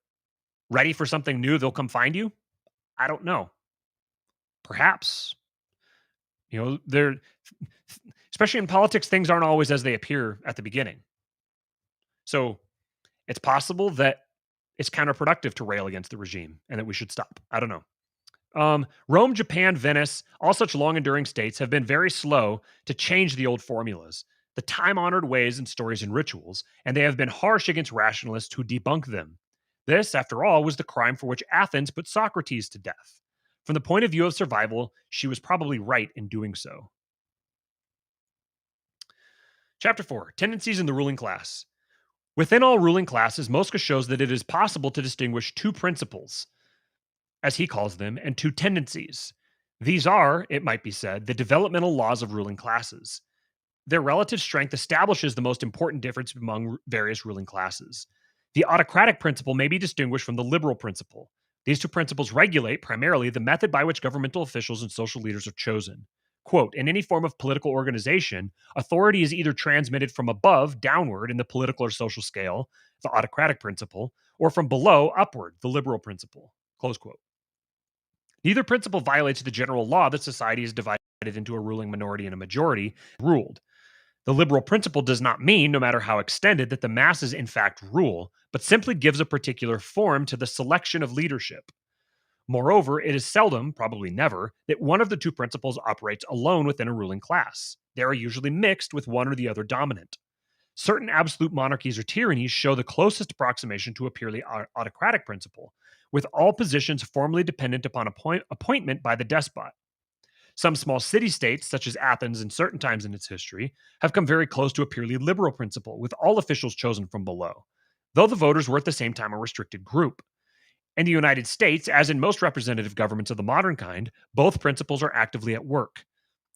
ready for something new, they'll come find you? I don't know. Perhaps. They're especially in politics, things aren't always as they appear at the beginning. So it's possible that it's counterproductive to rail against the regime and that we should stop. I don't know. Rome, Japan, Venice, all such long enduring states have been very slow to change the old formulas, the time honored ways and stories and rituals, and they have been harsh against rationalists who debunk them. This, after all, was the crime for which Athens put Socrates to death. From the point of view of survival, she was probably right in doing so. Chapter 4 Tendencies in the Ruling Class. Within all ruling classes, Moska shows that it is possible to distinguish two principles, as he calls them, and two tendencies. These are, it might be said, the developmental laws of ruling classes. Their relative strength establishes the most important difference among various ruling classes. The autocratic principle may be distinguished from the liberal principle. These two principles regulate, primarily, the method by which governmental officials and social leaders are chosen. Quote, in any form of political organization, authority is either transmitted from above downward in the political or social scale, the autocratic principle, or from below upward, the liberal principle. Close quote. Neither principle violates the general law that society is divided into a ruling minority and a majority ruled. The liberal principle does not mean, no matter how extended, that the masses in fact rule, but simply gives a particular form to the selection of leadership. Moreover, it is seldom, probably never, that one of the two principles operates alone within a ruling class. They are usually mixed with one or the other dominant. Certain absolute monarchies or tyrannies show the closest approximation to a purely autocratic principle, with all positions formally dependent upon appointment by the despot. Some small city-states, such as Athens in certain times in its history, have come very close to a purely liberal principle, with all officials chosen from below, though the voters were at the same time a restricted group. In the United States, as in most representative governments of the modern kind, both principles are actively at work.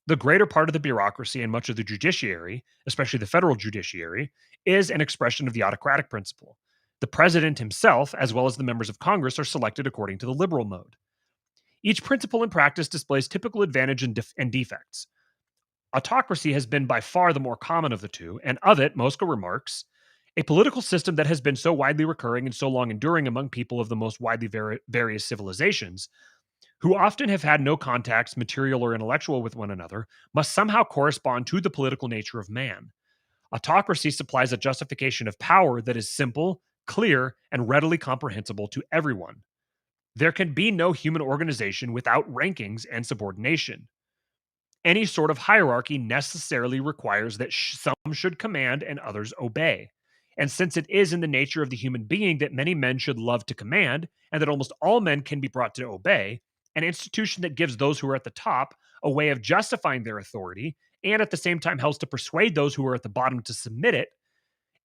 The greater part of the bureaucracy and much of the judiciary, especially the federal judiciary, is an expression of the autocratic principle. The president himself, as well as the members of Congress, are selected according to the liberal mode. Each principle in practice displays typical advantage and defects. Autocracy has been by far the more common of the two, and of it, Moska remarks, a political system that has been so widely recurring and so long enduring among people of the most widely various civilizations, who often have had no contacts, material or intellectual, with one another, must somehow correspond to the political nature of man. Autocracy supplies a justification of power that is simple, clear, and readily comprehensible to everyone. There can be no human organization without rankings and subordination. Any sort of hierarchy necessarily requires that some should command and others obey. And since it is in the nature of the human being that many men should love to command, and that almost all men can be brought to obey, an institution that gives those who are at the top a way of justifying their authority, and at the same time helps to persuade those who are at the bottom to submit,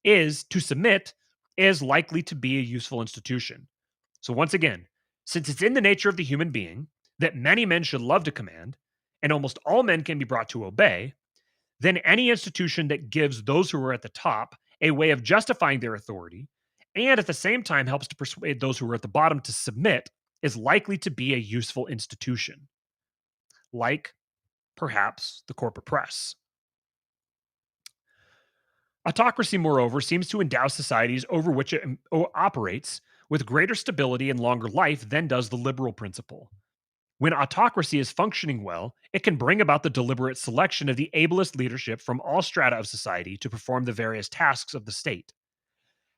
is likely to be a useful institution. So once again, since it's in the nature of the human being that many men should love to command, and almost all men can be brought to obey, then any institution that gives those who are at the top a way of justifying their authority, and at the same time helps to persuade those who are at the bottom to submit, is likely to be a useful institution. Like, perhaps, the corporate press. Autocracy, moreover, seems to endow societies over which it operates with greater stability and longer life than does the liberal principle. When autocracy is functioning well, it can bring about the deliberate selection of the ablest leadership from all strata of society to perform the various tasks of the state.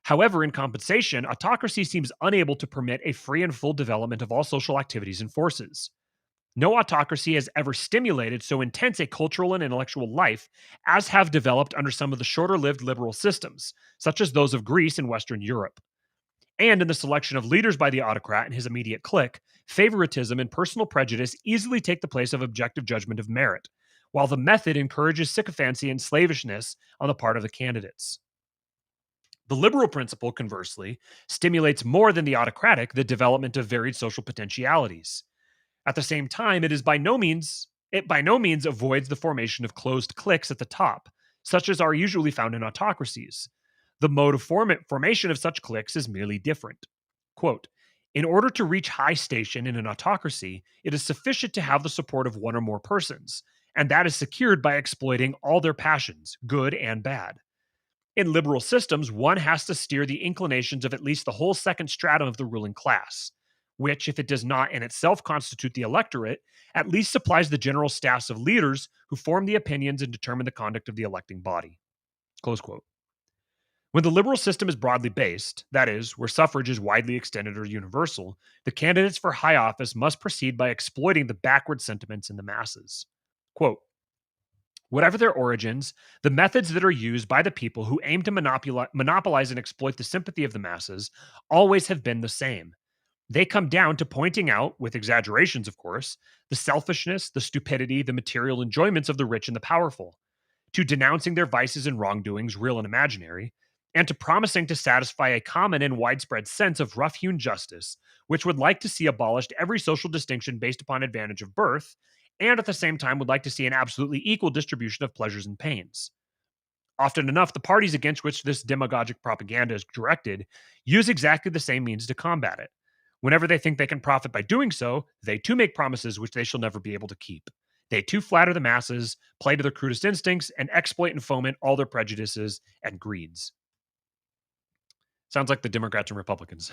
However, in compensation, autocracy seems unable to permit a free and full development of all social activities and forces. No autocracy has ever stimulated so intense a cultural and intellectual life as have developed under some of the shorter-lived liberal systems, such as those of Greece and Western Europe. And in the selection of leaders by the autocrat and his immediate clique, favoritism and personal prejudice easily take the place of objective judgment of merit, while the method encourages sycophancy and slavishness on the part of the candidates. The liberal principle, conversely, stimulates more than the autocratic the development of varied social potentialities. At the same time, it by no means avoids the formation of closed cliques at the top, such as are usually found in autocracies. The mode of formation of such cliques is merely different. Quote, in order to reach high station in an autocracy, it is sufficient to have the support of one or more persons, and that is secured by exploiting all their passions, good and bad. In liberal systems, one has to steer the inclinations of at least the whole second stratum of the ruling class. which, if it does not in itself constitute the electorate, at least supplies the general staffs of leaders who form the opinions and determine the conduct of the electing body. Close quote. When the liberal system is broadly based, that is, where suffrage is widely extended or universal, the candidates for high office must proceed by exploiting the backward sentiments in the masses. Quote, whatever their origins, the methods that are used by the people who aim to monopolize and exploit the sympathy of the masses always have been the same. They come down to pointing out, with exaggerations of course, the selfishness, the stupidity, the material enjoyments of the rich and the powerful, to denouncing their vices and wrongdoings, real and imaginary, and to promising to satisfy a common and widespread sense of rough-hewn justice, which would like to see abolished every social distinction based upon advantage of birth, and at the same time would like to see an absolutely equal distribution of pleasures and pains. Often enough, the parties against which this demagogic propaganda is directed use exactly the same means to combat it. Whenever they think they can profit by doing so, they too make promises which they shall never be able to keep. They too flatter the masses, play to their crudest instincts, and exploit and foment all their prejudices and greeds. Sounds like the Democrats and Republicans.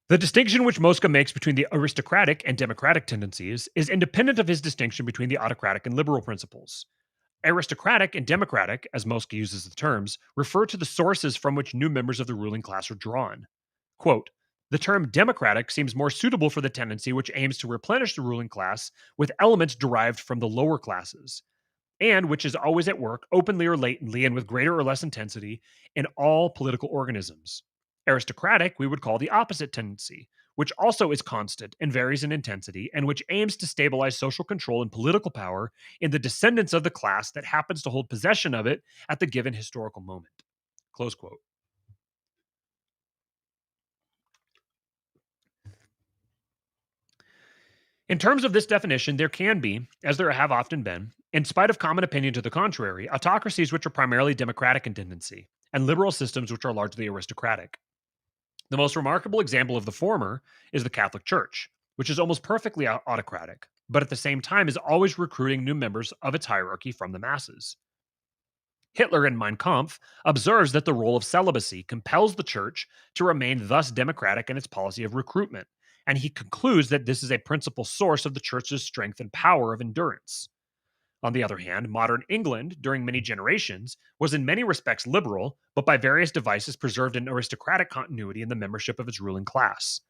The distinction which Moska makes between the aristocratic and democratic tendencies is independent of his distinction between the autocratic and liberal principles. Aristocratic and democratic, as Moska uses the terms, refer to the sources from which new members of the ruling class are drawn. Quote, the term democratic seems more suitable for the tendency which aims to replenish the ruling class with elements derived from the lower classes, and which is always at work, openly or latently, and with greater or less intensity, in all political organisms. Aristocratic, we would call the opposite tendency, which also is constant and varies in intensity, and which aims to stabilize social control and political power in the descendants of the class that happens to hold possession of it at the given historical moment. Close quote. In terms of this definition, there can be, as there have often been, in spite of common opinion to the contrary, autocracies which are primarily democratic in tendency, and liberal systems which are largely aristocratic. The most remarkable example of the former is the Catholic Church, which is almost perfectly autocratic, but at the same time is always recruiting new members of its hierarchy from the masses. Hitler in Mein Kampf observes that the role of celibacy compels the church to remain thus democratic in its policy of recruitment, and he concludes that this is a principal source of the church's strength and power of endurance. On the other hand, modern England, during many generations, was in many respects liberal, but by various devices preserved an aristocratic continuity in the membership of its ruling class.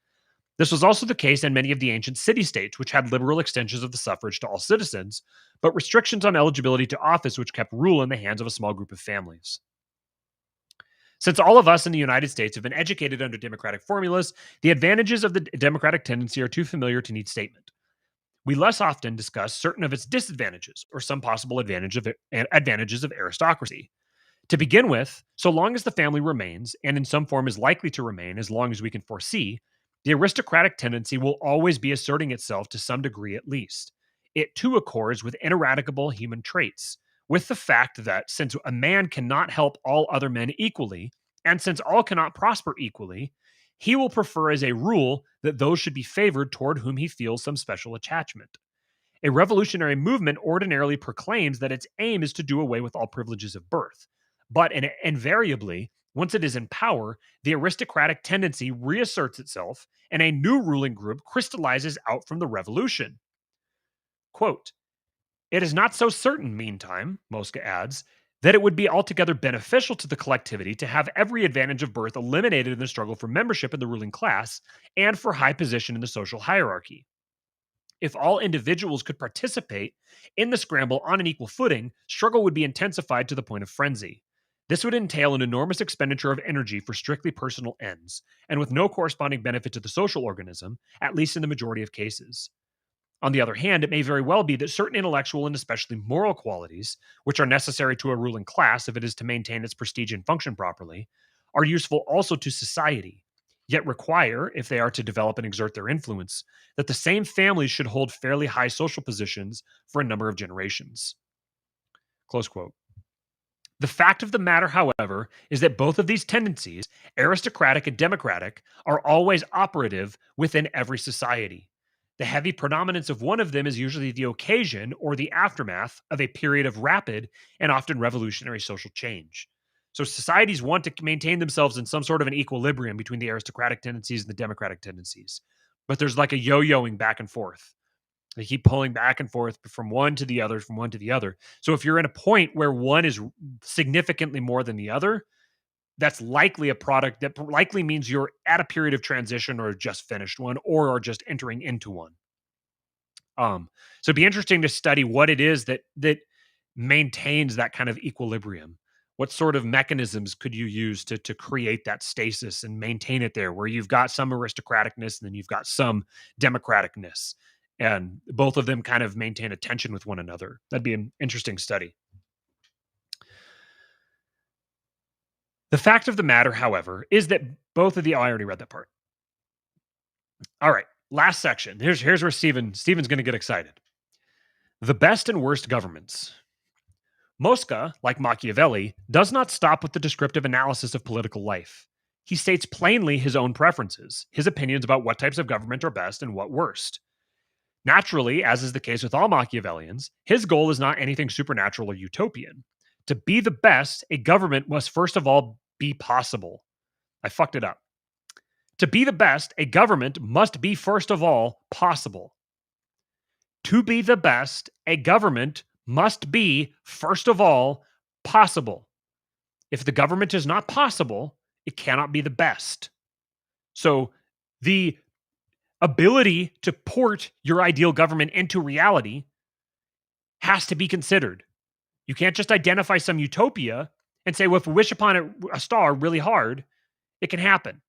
This was also the case in many of the ancient city-states, which had liberal extensions of the suffrage to all citizens, but restrictions on eligibility to office which kept rule in the hands of a small group of families. Since all of us in the United States have been educated under democratic formulas, the advantages of the democratic tendency are too familiar to need statement. We less often discuss certain of its disadvantages or some possible advantages of aristocracy. To begin with, so long as the family remains, and in some form is likely to remain as long as we can foresee, the aristocratic tendency will always be asserting itself to some degree at least. It too accords with ineradicable human traits, with the fact that since a man cannot help all other men equally, and since all cannot prosper equally, he will prefer as a rule that those should be favored toward whom he feels some special attachment. A revolutionary movement ordinarily proclaims that its aim is to do away with all privileges of birth. But invariably, once it is in power, the aristocratic tendency reasserts itself and a new ruling group crystallizes out from the revolution. Quote, it is not so certain, meantime, Moska adds, that it would be altogether beneficial to the collectivity to have every advantage of birth eliminated in the struggle for membership in the ruling class and for high position in the social hierarchy. If all individuals could participate in the scramble on an equal footing, struggle would be intensified to the point of frenzy. This would entail an enormous expenditure of energy for strictly personal ends, and with no corresponding benefit to the social organism, at least in the majority of cases. On the other hand, it may very well be that certain intellectual and especially moral qualities, which are necessary to a ruling class if it is to maintain its prestige and function properly, are useful also to society, yet require, if they are to develop and exert their influence, that the same families should hold fairly high social positions for a number of generations. Close quote. The fact of the matter, however, is that both of these tendencies, aristocratic and democratic, are always operative within every society. The heavy predominance of one of them is usually the occasion or the aftermath of a period of rapid and often revolutionary social change. So societies want to maintain themselves in some sort of an equilibrium between the aristocratic tendencies and the democratic tendencies. But there's like a yo-yoing back and forth. They keep pulling back and forth from one to the other, from one to the other. So if you're in a point where one is significantly more than the other, that's likely a product that likely means you're at a period of transition or just finished one or are just entering into one. So it'd be interesting to study what it is that maintains that kind of equilibrium. What sort of mechanisms could you use to create that stasis and maintain it there, where you've got some aristocraticness and then you've got some democraticness, and both of them kind of maintain a tension with one another? That'd be an interesting study. The fact of the matter, however, is that both of the. Oh, I already read that part. All right, last section. Here's where Steven's going to get excited. The best and worst governments. Moska, like Machiavelli, does not stop with the descriptive analysis of political life. He states plainly his own preferences, his opinions about what types of government are best and what worst. Naturally, as is the case with all Machiavellians, his goal is not anything supernatural or utopian. To be the best, a government must first of all be possible. I fucked it up. To be the best, a government must be first of all possible. To be the best, a government must be, first of all, possible. If the government is not possible, it cannot be the best. So the ability to port your ideal government into reality has to be considered. You can't just identify some utopia and say, well, if we wish upon a star really hard, it can happen.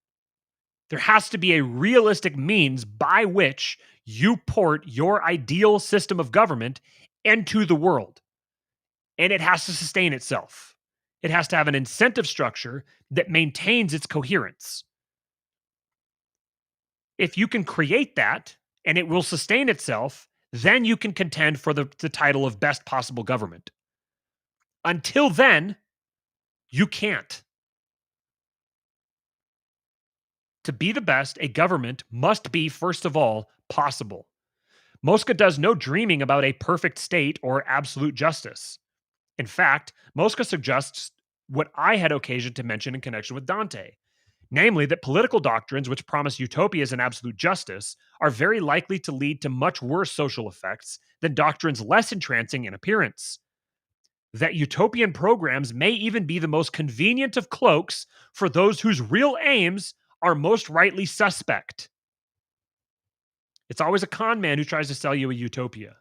There has to be a realistic means by which you port your ideal system of government into the world. And it has to sustain itself. It has to have an incentive structure that maintains its coherence. If you can create that and it will sustain itself, then you can contend for the title of best possible government. Until then, you can't. To be the best, a government must be, first of all, possible. Moska does no dreaming about a perfect state or absolute justice. In fact, Moska suggests what I had occasion to mention in connection with Dante, namely that political doctrines which promise utopias and absolute justice are very likely to lead to much worse social effects than doctrines less entrancing in appearance. That utopian programs may even be the most convenient of cloaks for those whose real aims are most rightly suspect. It's always a con man who tries to sell you a utopia.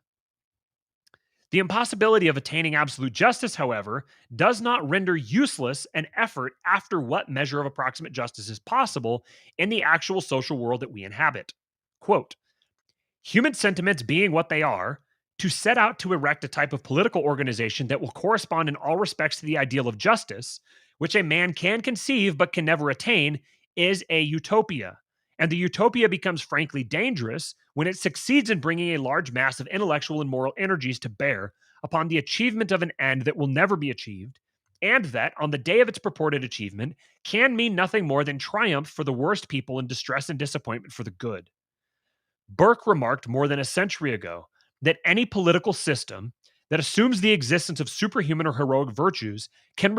The impossibility of attaining absolute justice, however, does not render useless an effort after what measure of approximate justice is possible in the actual social world that we inhabit. Quote, human sentiments being what they are, to set out to erect a type of political organization that will correspond in all respects to the ideal of justice, which a man can conceive but can never attain, is a utopia. And the utopia becomes frankly dangerous when it succeeds in bringing a large mass of intellectual and moral energies to bear upon the achievement of an end that will never be achieved, and that, on the day of its purported achievement, can mean nothing more than triumph for the worst people and distress and disappointment for the good. Burke remarked more than a century ago that any political system that assumes the existence of superhuman or heroic virtues can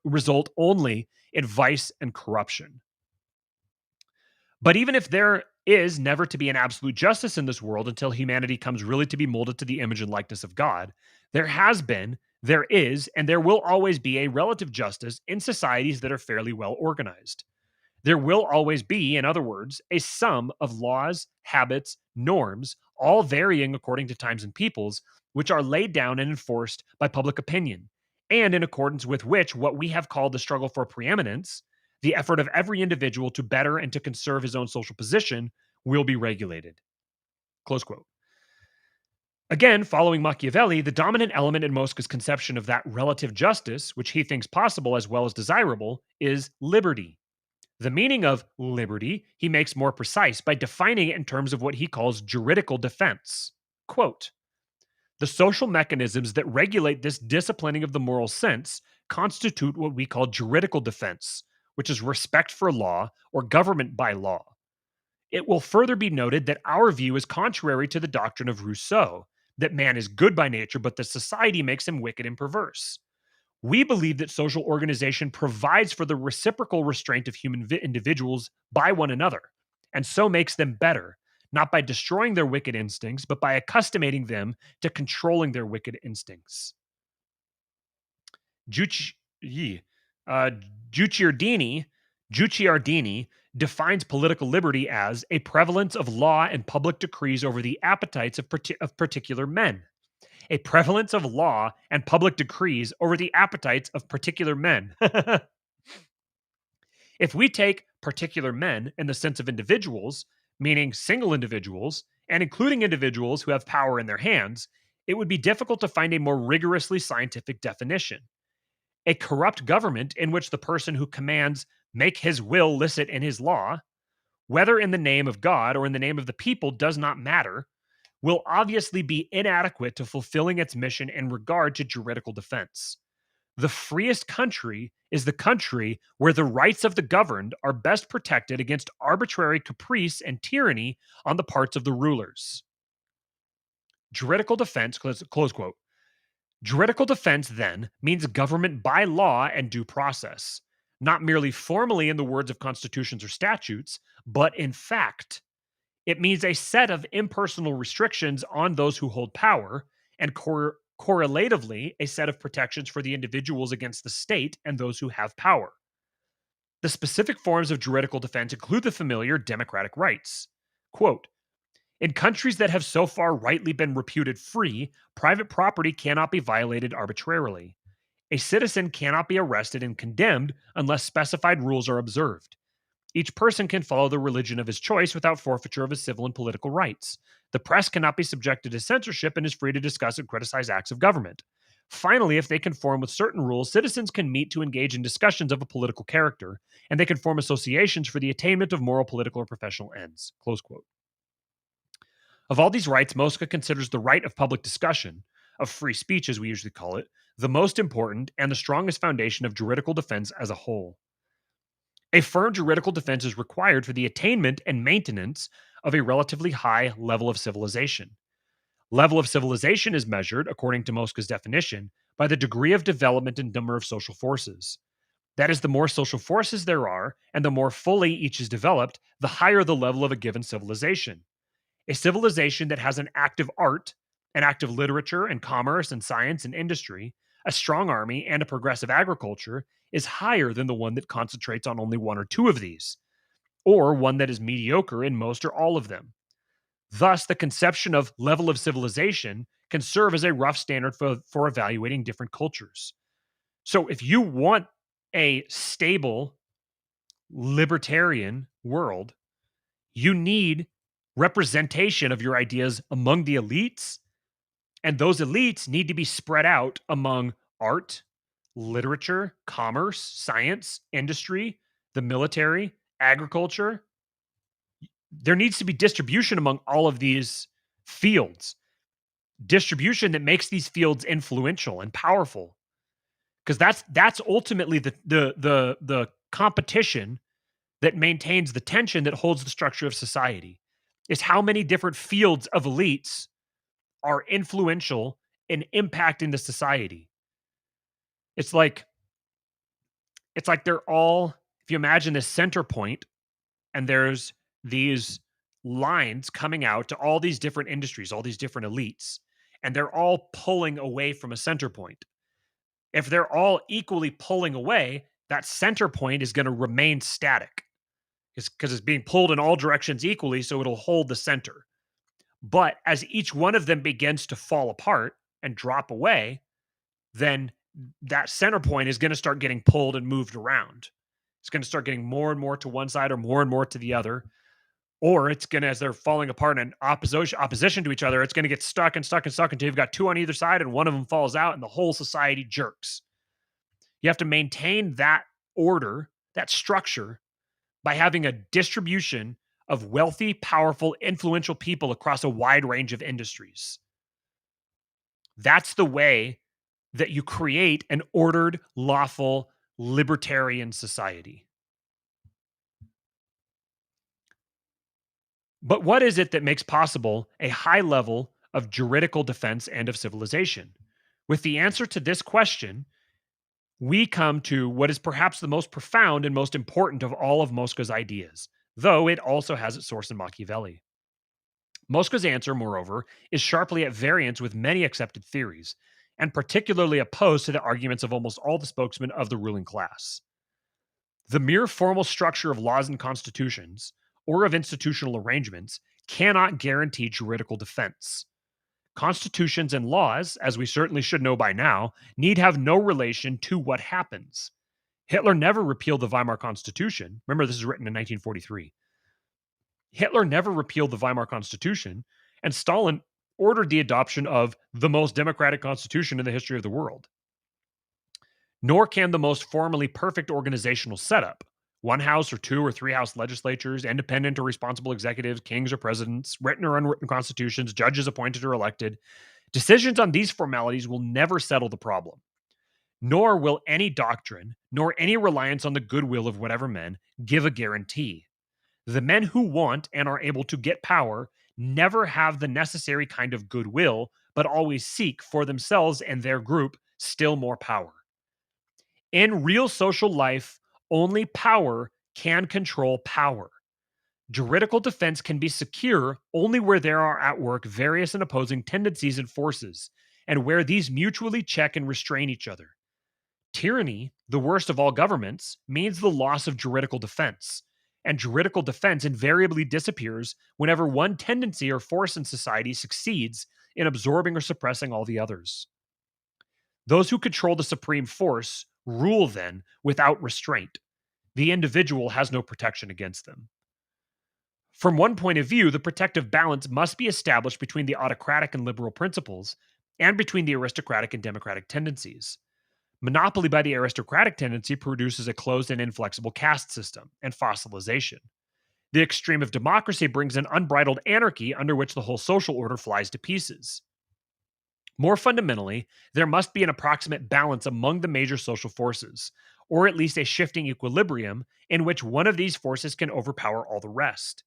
result only in vice and corruption. But even if there is never to be an absolute justice in this world until humanity comes really to be molded to the image and likeness of God, there has been, there is, and there will always be a relative justice in societies that are fairly well organized. There will always be, in other words, a sum of laws, habits, norms, all varying according to times and peoples, which are laid down and enforced by public opinion, and in accordance with which what we have called the struggle for preeminence, the effort of every individual to better and to conserve his own social position, will be regulated. Close quote. Again, following Machiavelli, the dominant element in Moska's conception of that relative justice, which he thinks possible as well as desirable, is liberty. The meaning of liberty he makes more precise by defining it in terms of what he calls juridical defense. Quote, the social mechanisms that regulate this disciplining of the moral sense constitute what we call juridical defense, which is respect for law or government by law. It will further be noted that our view is contrary to the doctrine of Rousseau, that man is good by nature, but that society makes him wicked and perverse. We believe that social organization provides for the reciprocal restraint of human individuals by one another, and so makes them better, not by destroying their wicked instincts, but by accustoming them to controlling their wicked instincts. Gucci, uh, Gucciardini, Gucciardini defines political liberty as a prevalence of law and public decrees over the appetites of particular men. A prevalence of law and public decrees over the appetites of particular men. If we take particular men in the sense of individuals, meaning single individuals, and including individuals who have power in their hands, it would be difficult to find a more rigorously scientific definition. A corrupt government in which the person who commands make his will licit in his law, whether in the name of God or in the name of the people does not matter, will obviously be inadequate to fulfilling its mission in regard to juridical defense. The freest country is the country where the rights of the governed are best protected against arbitrary caprice and tyranny on the parts of the rulers. Juridical defense, close quote. Juridical defense, then, means government by law and due process, not merely formally in the words of constitutions or statutes, but in fact. It means a set of impersonal restrictions on those who hold power, and correlatively, a set of protections for the individuals against the state and those who have power. The specific forms of juridical defense include the familiar democratic rights. Quote, in countries that have so far rightly been reputed free, private property cannot be violated arbitrarily. A citizen cannot be arrested and condemned unless specified rules are observed. Each person can follow the religion of his choice without forfeiture of his civil and political rights. The press cannot be subjected to censorship and is free to discuss and criticize acts of government. Finally, if they conform with certain rules, citizens can meet to engage in discussions of a political character, and they can form associations for the attainment of moral, political, or professional ends. Close quote. Of all these rights, Moska considers the right of public discussion, of free speech as we usually call it, the most important and the strongest foundation of juridical defense as a whole. A firm juridical defense is required for the attainment and maintenance of a relatively high level of civilization. Level of civilization is measured, according to Moska's definition, by the degree of development and number of social forces. That is, the more social forces there are, and the more fully each is developed, the higher the level of a given civilization. A civilization that has an active art, an active literature and commerce and science and industry, a strong army, and a progressive agriculture is higher than the one that concentrates on only one or two of these, or one that is mediocre in most or all of them. Thus, the conception of level of civilization can serve as a rough standard for evaluating different cultures. So, if you want a stable, libertarian world, you need representation of your ideas among the elites, and those elites need to be spread out among art, literature, commerce, science, industry, the military, agriculture. There needs to be distribution among all of these fields. Distribution that makes these fields influential and powerful. Because that's ultimately the competition that maintains the tension that holds the structure of society. Is how many different fields of elites are influential in impacting the society. It's like they're all, if you imagine this center point, and there's these lines coming out to all these different industries, all these different elites, and they're all pulling away from a center point. If they're all equally pulling away, that center point is going to remain static. Because it's being pulled in all directions equally, so it'll hold the center. But as each one of them begins to fall apart and drop away, then that center point is going to start getting pulled and moved around. It's going to start getting more and more to one side or more to the other. Or it's going to, as they're falling apart in opposition to each other, it's going to get stuck until you've got two on either side and one of them falls out and the whole society jerks. You have to maintain that order, that structure, by having a distribution of wealthy, powerful, influential people across a wide range of industries. That's the way that you create an ordered, lawful, libertarian society. But what is it that makes possible a high level of juridical defense and of civilization? With the answer to this question, we come to what is perhaps the most profound and most important of all of Moska's ideas, though it also has its source in Machiavelli. Moska's answer, moreover, is sharply at variance with many accepted theories, and particularly opposed to the arguments of almost all the spokesmen of the ruling class. The mere formal structure of laws and constitutions, or of institutional arrangements, cannot guarantee juridical defense. Constitutions and laws, as we certainly should know by now, need have no relation to what happens. Hitler never repealed the Weimar Constitution. Remember, this is written in 1943. Hitler never repealed the Weimar Constitution, and Stalin ordered the adoption of the most democratic constitution in the history of the world. Nor can the most formally perfect organizational setup, one house or two or three house legislatures, independent or responsible executives, kings or presidents, written or unwritten constitutions, judges appointed or elected, decisions on these formalities will never settle the problem. Nor will any doctrine, nor any reliance on the goodwill of whatever men, give a guarantee. The men who want and are able to get power never have the necessary kind of goodwill, but always seek for themselves and their group still more power. In real social life, only power can control power. Juridical defense can be secure only where there are at work various and opposing tendencies and forces, and where these mutually check and restrain each other. Tyranny, the worst of all governments, means the loss of juridical defense, and juridical defense invariably disappears whenever one tendency or force in society succeeds in absorbing or suppressing all the others. Those who control the supreme force rule then without restraint. The individual has no protection against them. From one point of view, the protective balance must be established between the autocratic and liberal principles and between the aristocratic and democratic tendencies. Monopoly by the aristocratic tendency produces a closed and inflexible caste system and fossilization. The extreme of democracy brings an unbridled anarchy under which the whole social order flies to pieces. More fundamentally, there must be an approximate balance among the major social forces, or at least a shifting equilibrium in which one of these forces can overpower all the rest.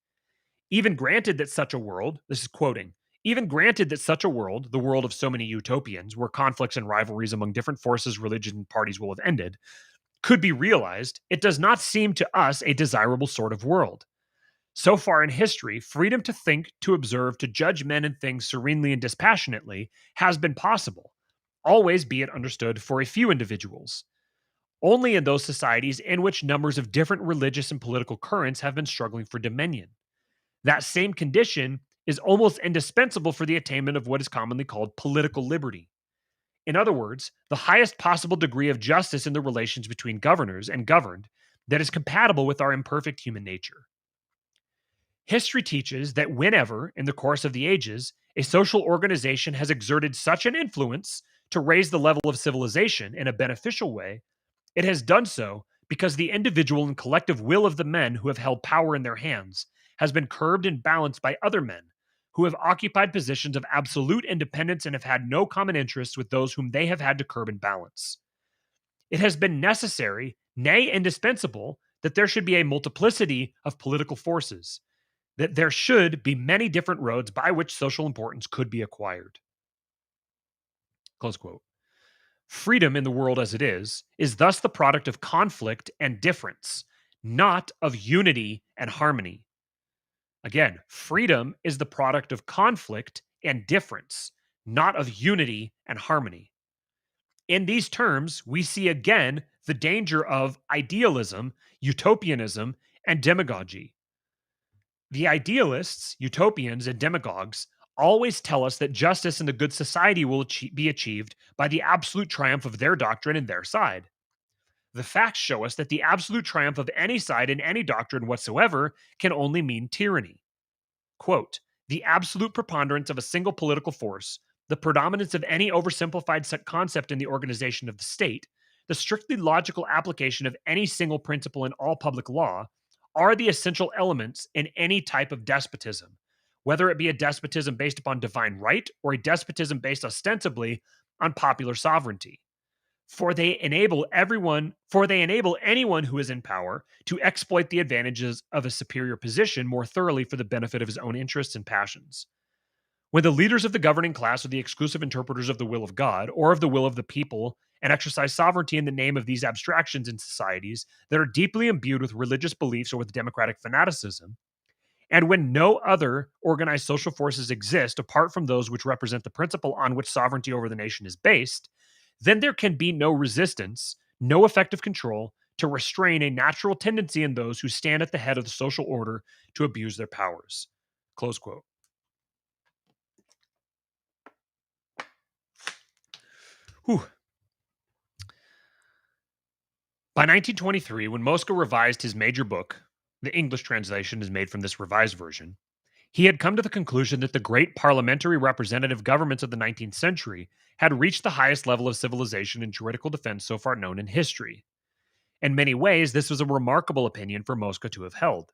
Even granted that such a world, this is quoting, even granted that such a world, the world of so many utopians, where conflicts and rivalries among different forces, religions, and parties will have ended, could be realized, it does not seem to us a desirable sort of world. So far in history, freedom to think, to observe, to judge men and things serenely and dispassionately has been possible, always be it understood for a few individuals. Only in those societies in which numbers of different religious and political currents have been struggling for dominion. That same condition is almost indispensable for the attainment of what is commonly called political liberty. In other words, the highest possible degree of justice in the relations between governors and governed that is compatible with our imperfect human nature. History teaches that whenever, in the course of the ages, a social organization has exerted such an influence to raise the level of civilization in a beneficial way, it has done so because the individual and collective will of the men who have held power in their hands has been curbed and balanced by other men who have occupied positions of absolute independence and have had no common interests with those whom they have had to curb and balance. It has been necessary, nay indispensable, that there should be a multiplicity of political forces, that there should be many different roads by which social importance could be acquired. Close quote. Freedom in the world as it is thus the product of conflict and difference, not of unity and harmony. Again, freedom is the product of conflict and difference, not of unity and harmony. In these terms, we see again the danger of idealism, utopianism, and demagogy. The idealists, utopians, and demagogues always tell us that justice and the good society will be achieved by the absolute triumph of their doctrine and their side. The facts show us that the absolute triumph of any side in any doctrine whatsoever can only mean tyranny. Quote, the absolute preponderance of a single political force, the predominance of any oversimplified concept in the organization of the state, the strictly logical application of any single principle in all public law, are the essential elements in any type of despotism, whether it be a despotism based upon divine right or a despotism based ostensibly on popular sovereignty. For they enable anyone who is in power to exploit the advantages of a superior position more thoroughly for the benefit of his own interests and passions. When the leaders of the governing class are the exclusive interpreters of the will of God or of the will of the people and exercise sovereignty in the name of these abstractions in societies that are deeply imbued with religious beliefs or with democratic fanaticism, and when no other organized social forces exist apart from those which represent the principle on which sovereignty over the nation is based, then there can be no resistance, no effective control to restrain a natural tendency in those who stand at the head of the social order to abuse their powers. Close quote. Whew. By 1923, when Moska revised his major book, the English translation is made from this revised version, he had come to the conclusion that the great parliamentary representative governments of the 19th century had reached the highest level of civilization and juridical defense so far known in history. In many ways, this was a remarkable opinion for Moska to have held.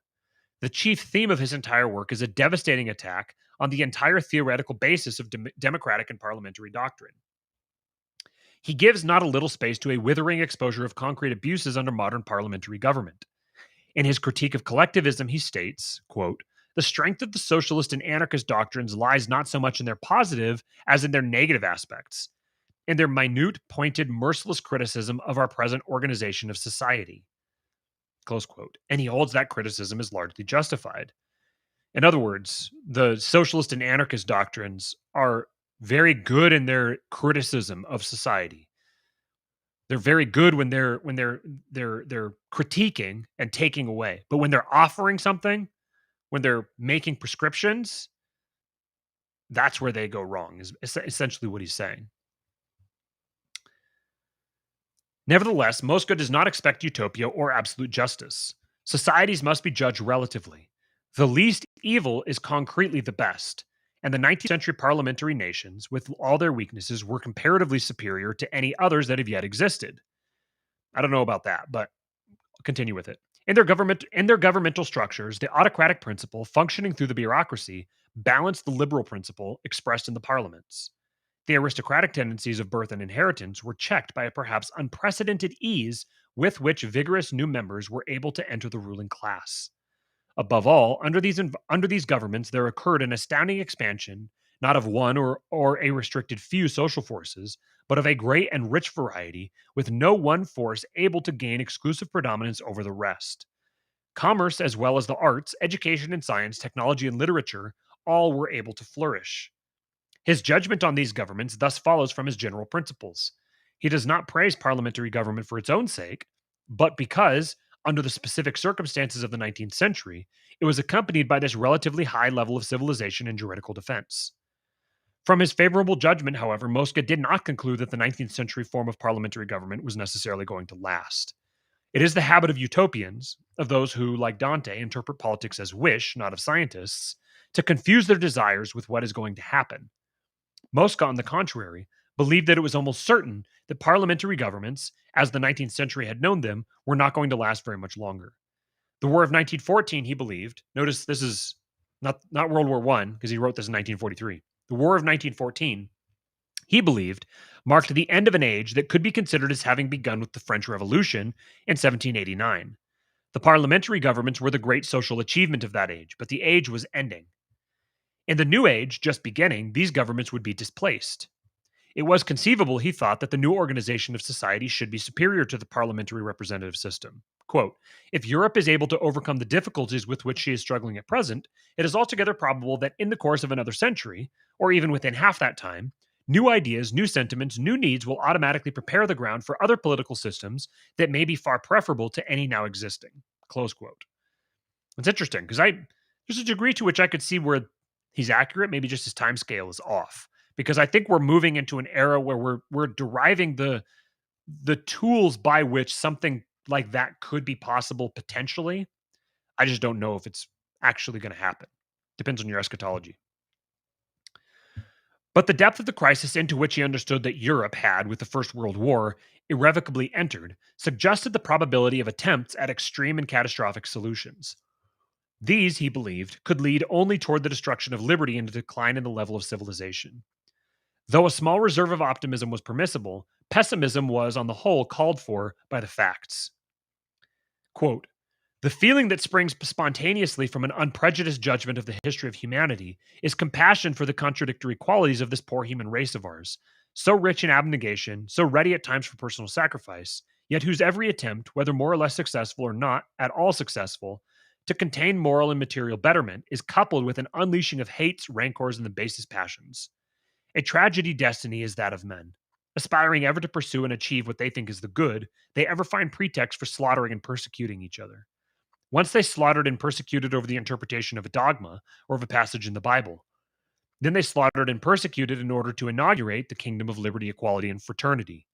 The chief theme of his entire work is a devastating attack on the entire theoretical basis of democratic and parliamentary doctrine. He gives not a little space to a withering exposure of concrete abuses under modern parliamentary government. In his critique of collectivism, he states, quote, "The strength of the socialist and anarchist doctrines lies not so much in their positive as in their negative aspects, in their minute, pointed, merciless criticism of our present organization of society." Close quote. And he holds that criticism is largely justified. In other words, the socialist and anarchist doctrines are very good in their criticism of society. They're very good when they're critiquing and taking away. But when they're offering something, when they're making prescriptions, that's where they go wrong, is essentially what he's saying. Nevertheless, Moska does not expect utopia or absolute justice. Societies must be judged relatively. The least evil is concretely the best, and the 19th century parliamentary nations, with all their weaknesses, were comparatively superior to any others that have yet existed. I don't know about that, but I'll continue with it. In their governmental structures, the autocratic principle functioning through the bureaucracy balanced the liberal principle expressed in the parliaments. The aristocratic tendencies of birth and inheritance were checked by a perhaps unprecedented ease with which vigorous new members were able to enter the ruling class. Above all, under these governments, there occurred an astounding expansion, not of one or a restricted few social forces, but of a great and rich variety, with no one force able to gain exclusive predominance over the rest. Commerce, as well as the arts, education and science, technology and literature, all were able to flourish. His judgment on these governments thus follows from his general principles. He does not praise parliamentary government for its own sake, but because, under the specific circumstances of the 19th century, it was accompanied by this relatively high level of civilization and juridical defense. From his favorable judgment, however, Moska did not conclude that the 19th century form of parliamentary government was necessarily going to last. It is the habit of utopians, of those who, like Dante, interpret politics as wish, not of scientists, to confuse their desires with what is going to happen. Moska, on the contrary, believed that it was almost certain that parliamentary governments, as the 19th century had known them, were not going to last very much longer. The War of 1914, he believed, notice this is not World War I, because he wrote this in 1943. The War of 1914, he believed, marked the end of an age that could be considered as having begun with the French Revolution in 1789. The parliamentary governments were the great social achievement of that age, but the age was ending. In the new age, just beginning, these governments would be displaced. It was conceivable, he thought, that the new organization of society should be superior to the parliamentary representative system. Quote, "If Europe is able to overcome the difficulties with which she is struggling at present, it is altogether probable that in the course of another century, or even within half that time, new ideas, new sentiments, new needs will automatically prepare the ground for other political systems that may be far preferable to any now existing." Close quote. It's interesting because there's a degree to which I could see where he's accurate, maybe just his time scale is off. Because I think we're moving into an era where we're deriving the tools by which something like that could be possible potentially. I just don't know if it's actually going to happen. Depends on your eschatology. But the depth of the crisis into which he understood that Europe had, with the First World War, irrevocably entered, suggested the probability of attempts at extreme and catastrophic solutions. These, he believed, could lead only toward the destruction of liberty and a decline in the level of civilization. Though a small reserve of optimism was permissible, pessimism was, on the whole, called for by the facts. Quote, The feeling that springs spontaneously from an unprejudiced judgment of the history of humanity is compassion for the contradictory qualities of this poor human race of ours, so rich in abnegation, so ready at times for personal sacrifice, yet whose every attempt, whether more or less successful or not at all successful, to contain moral and material betterment is coupled with an unleashing of hates, rancors, and the basest passions. A tragedy destiny is that of men. Aspiring ever to pursue and achieve what they think is the good, they ever find pretext for slaughtering and persecuting each other. Once they slaughtered and persecuted over the interpretation of a dogma or of a passage in the Bible. Then they slaughtered and persecuted in order to inaugurate the kingdom of liberty, equality, and fraternity.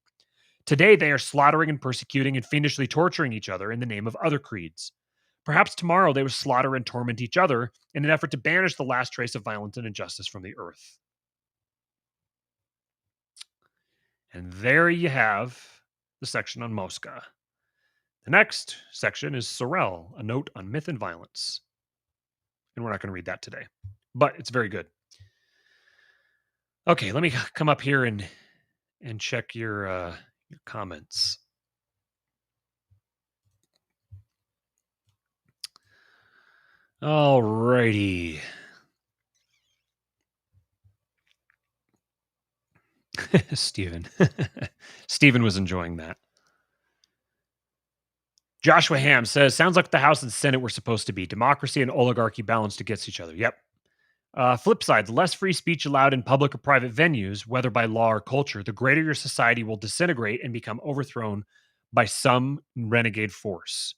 Today, they are slaughtering and persecuting and fiendishly torturing each other in the name of other creeds. Perhaps tomorrow they will slaughter and torment each other in an effort to banish the last trace of violence and injustice from the earth. And there you have the section on Moska. The next section is Sorel, a note on myth and violence. And we're not going to read that today, but it's very good. Okay, let me come up here and check your comments. All righty. Stephen. Stephen was enjoying that. Joshua Ham says, sounds like the House and Senate were supposed to be. Democracy and oligarchy balanced against each other. Yep. Flip side, the less free speech allowed in public or private venues, whether by law or culture, the greater your society will disintegrate and become overthrown by some renegade force.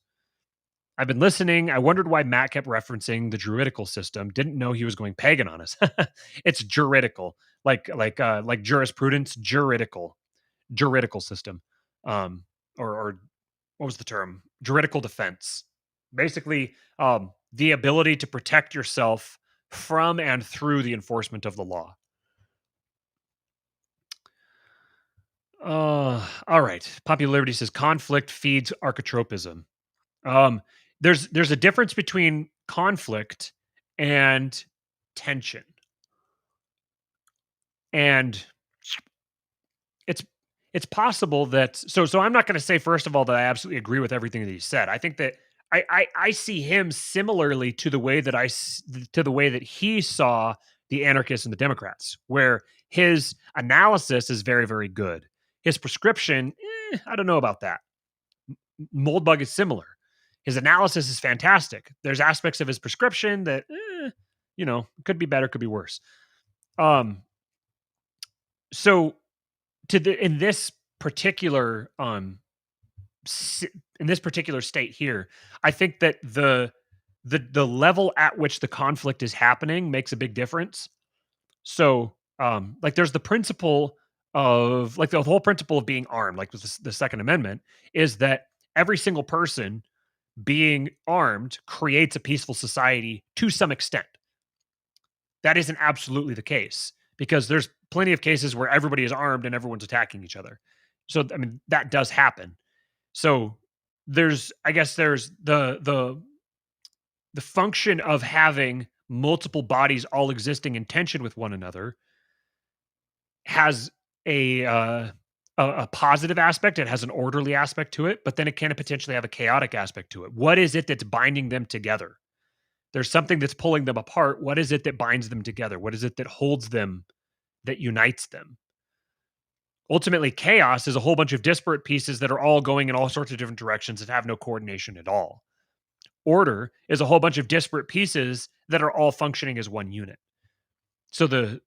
I've been listening. I wondered why Matt kept referencing the Juridical system. Didn't know he was going pagan on us. It's juridical, like jurisprudence, juridical system, or what was the term? Juridical defense. Basically, the ability to protect yourself from and through the enforcement of the law. All right. Popular Liberty says conflict feeds archetropism. There's a difference between conflict and tension. And it's possible that so I'm not going to say first of all that I absolutely agree with everything that he said. I think that I see him similarly to the way that he saw the anarchists and the Democrats, where his analysis is very, very good. His prescription, I don't know about that. Moldbug is similar. His analysis is fantastic. There's aspects of his prescription that, could be better, could be worse. So in this particular state here, I think that the level at which the conflict is happening makes a big difference. So, there's the principle of the whole principle of being armed, like with the Second Amendment, is that every single person being armed creates a peaceful society to some extent. That isn't absolutely the case, because there's plenty of cases where everybody is armed and everyone's attacking each other. So, I mean, that does happen. So there's the function of having multiple bodies all existing in tension with one another has a positive aspect. It has an orderly aspect to it, but then it can potentially have a chaotic aspect to it. What is it that's binding them together? There's something that's pulling them apart. What is it that binds them together? What is it that holds them, that unites them? Ultimately, chaos is a whole bunch of disparate pieces that are all going in all sorts of different directions and have no coordination at all. Order is a whole bunch of disparate pieces that are all functioning as one unit. So the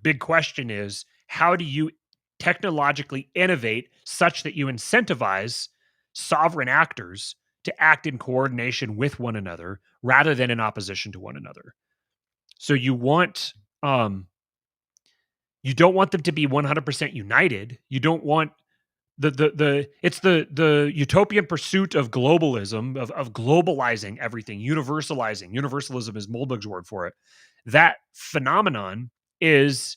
big question is, how do you technologically innovate such that you incentivize sovereign actors to act in coordination with one another rather than in opposition to one another? So you want you don't want them to be 100% united. You don't want it's the utopian pursuit of globalism, of globalizing everything, universalizing. Universalism is Moldbug's word for it. That phenomenon is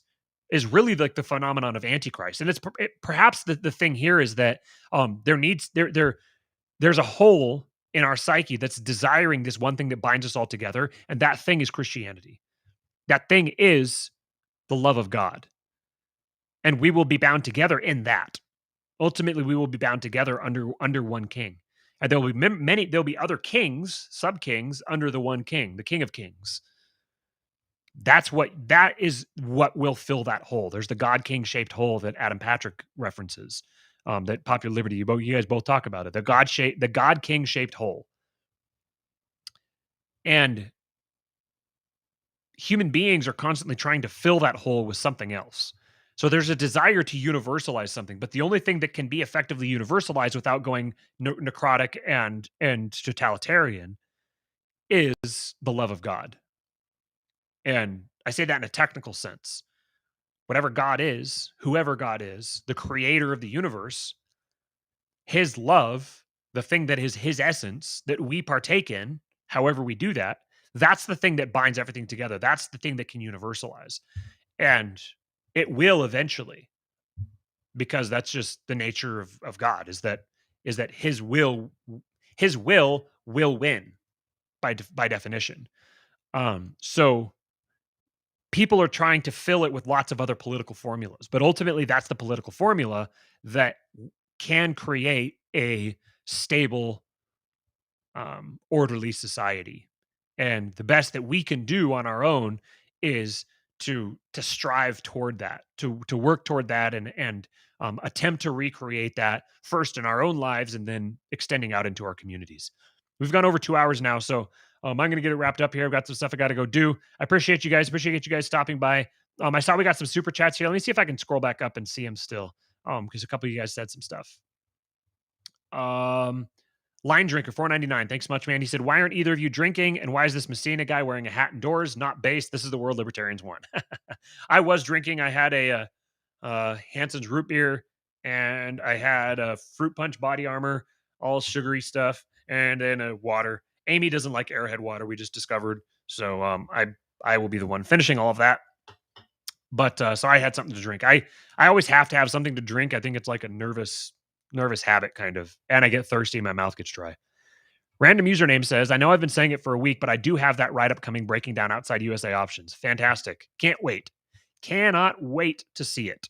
really like the phenomenon of Antichrist. And perhaps the thing here is that there's a hole in our psyche that's desiring this one thing that binds us all together, and that thing is Christianity. That thing is the love of God. And we will be bound together in that. Ultimately, we will be bound together under one king. And there will be many. There'll be other kings, sub kings under the one king, the King of Kings. That is what will fill that hole. There's the God King shaped hole that Adam Patrick references. That Popular Liberty, you guys both talk about it. The God King shaped hole. And human beings are constantly trying to fill that hole with something else. So there's a desire to universalize something, but the only thing that can be effectively universalized without going necrotic and totalitarian is the love of God. And I say that in a technical sense. Whatever God is, whoever God is, the creator of the universe, his love, the thing that is his essence that we partake in, however we do that, that's the thing that binds everything together. That's the thing that can universalize. And it will eventually, because that's just the nature of God, is that his will will win by definition. So people are trying to fill it with lots of other political formulas, but ultimately that's the political formula that can create a stable, orderly society. And the best that we can do on our own is to strive toward that, to work toward that, and attempt to recreate that first in our own lives and then extending out into our communities. We've gone over 2 hours now, so I'm going to get it wrapped up here. I've got some stuff I got to go do. I appreciate you guys. Appreciate you guys stopping by. I saw we got some super chats here. Let me see if I can scroll back up and see them still, because a couple of you guys said some stuff. Line Drinker 499. Thanks so much, man. He said, "Why aren't either of you drinking? And why is this Messina guy wearing a hat indoors? Not based. This is the world libertarians want." I was drinking. I had a Hanson's root beer, and I had a fruit punch body armor, all sugary stuff, and then a water. Amy doesn't like Arrowhead water. We just discovered, so I will be the one finishing all of that. But so I had something to drink. I always have to have something to drink. I think it's like a nervous habit kind of, and I get thirsty, my mouth gets dry. Random username says, "I know I've been saying it for a week, but I do have that write-up coming breaking down outside USA options. Fantastic. Can't wait. Cannot wait to see it."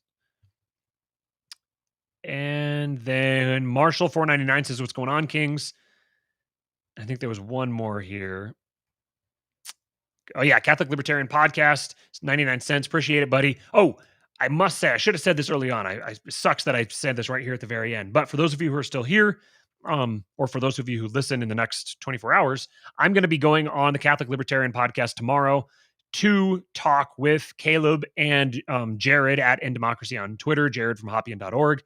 And then Marshall 499 says, "What's going on, Kings?" I think there was one more here. Oh yeah, Catholic Libertarian Podcast. It's 99 cents. Appreciate it, buddy. Oh, I must say, I should have said this early on. It sucks that I said this right here at the very end. But for those of you who are still here, or for those of you who listen in the next 24 hours, I'm going to be going on the Catholic Libertarian Podcast tomorrow to talk with Caleb and Jared at End Democracy on Twitter, Jared from Hopian.org.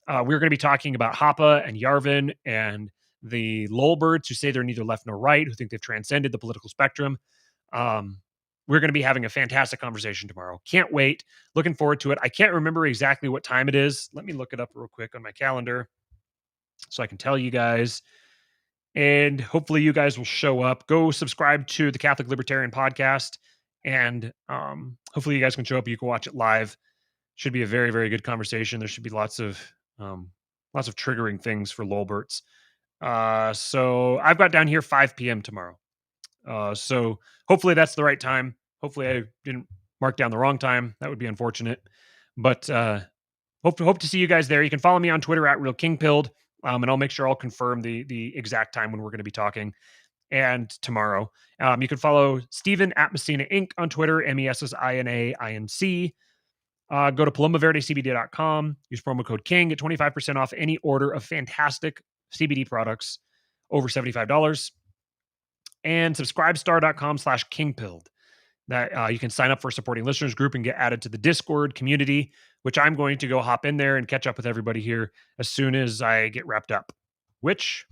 We're going to be talking about Hoppe and Yarvin and the Lolberts who say they're neither left nor right, who think they've transcended the political spectrum. We're going to be having a fantastic conversation tomorrow. Can't wait. Looking forward to it. I can't remember exactly what time it is. Let me look it up real quick on my calendar so I can tell you guys. And hopefully you guys will show up. Go subscribe to the Catholic Libertarian Podcast. And hopefully you guys can show up. You can watch it live. Should be a very, very good conversation. There should be lots of triggering things for Lolberts. So I've got down here 5 p.m. tomorrow. So hopefully that's the right time. Hopefully I didn't mark down the wrong time. That would be unfortunate. But hope to see you guys there. You can follow me on Twitter at RealKingPilled, and I'll make sure I'll confirm the exact time when we're going to be talking. And tomorrow, you can follow Stephen at Messina Inc. on Twitter, MESSINAINC. Go to PalomaVerdeCBD.com. Use promo code KING. Get 25% off any order of fantastic CBD products over $75. And subscribestar.com/kingpilled. That you can sign up for a supporting listeners group and get added to the Discord community, which I'm going to go hop in there and catch up with everybody here as soon as I get wrapped up, which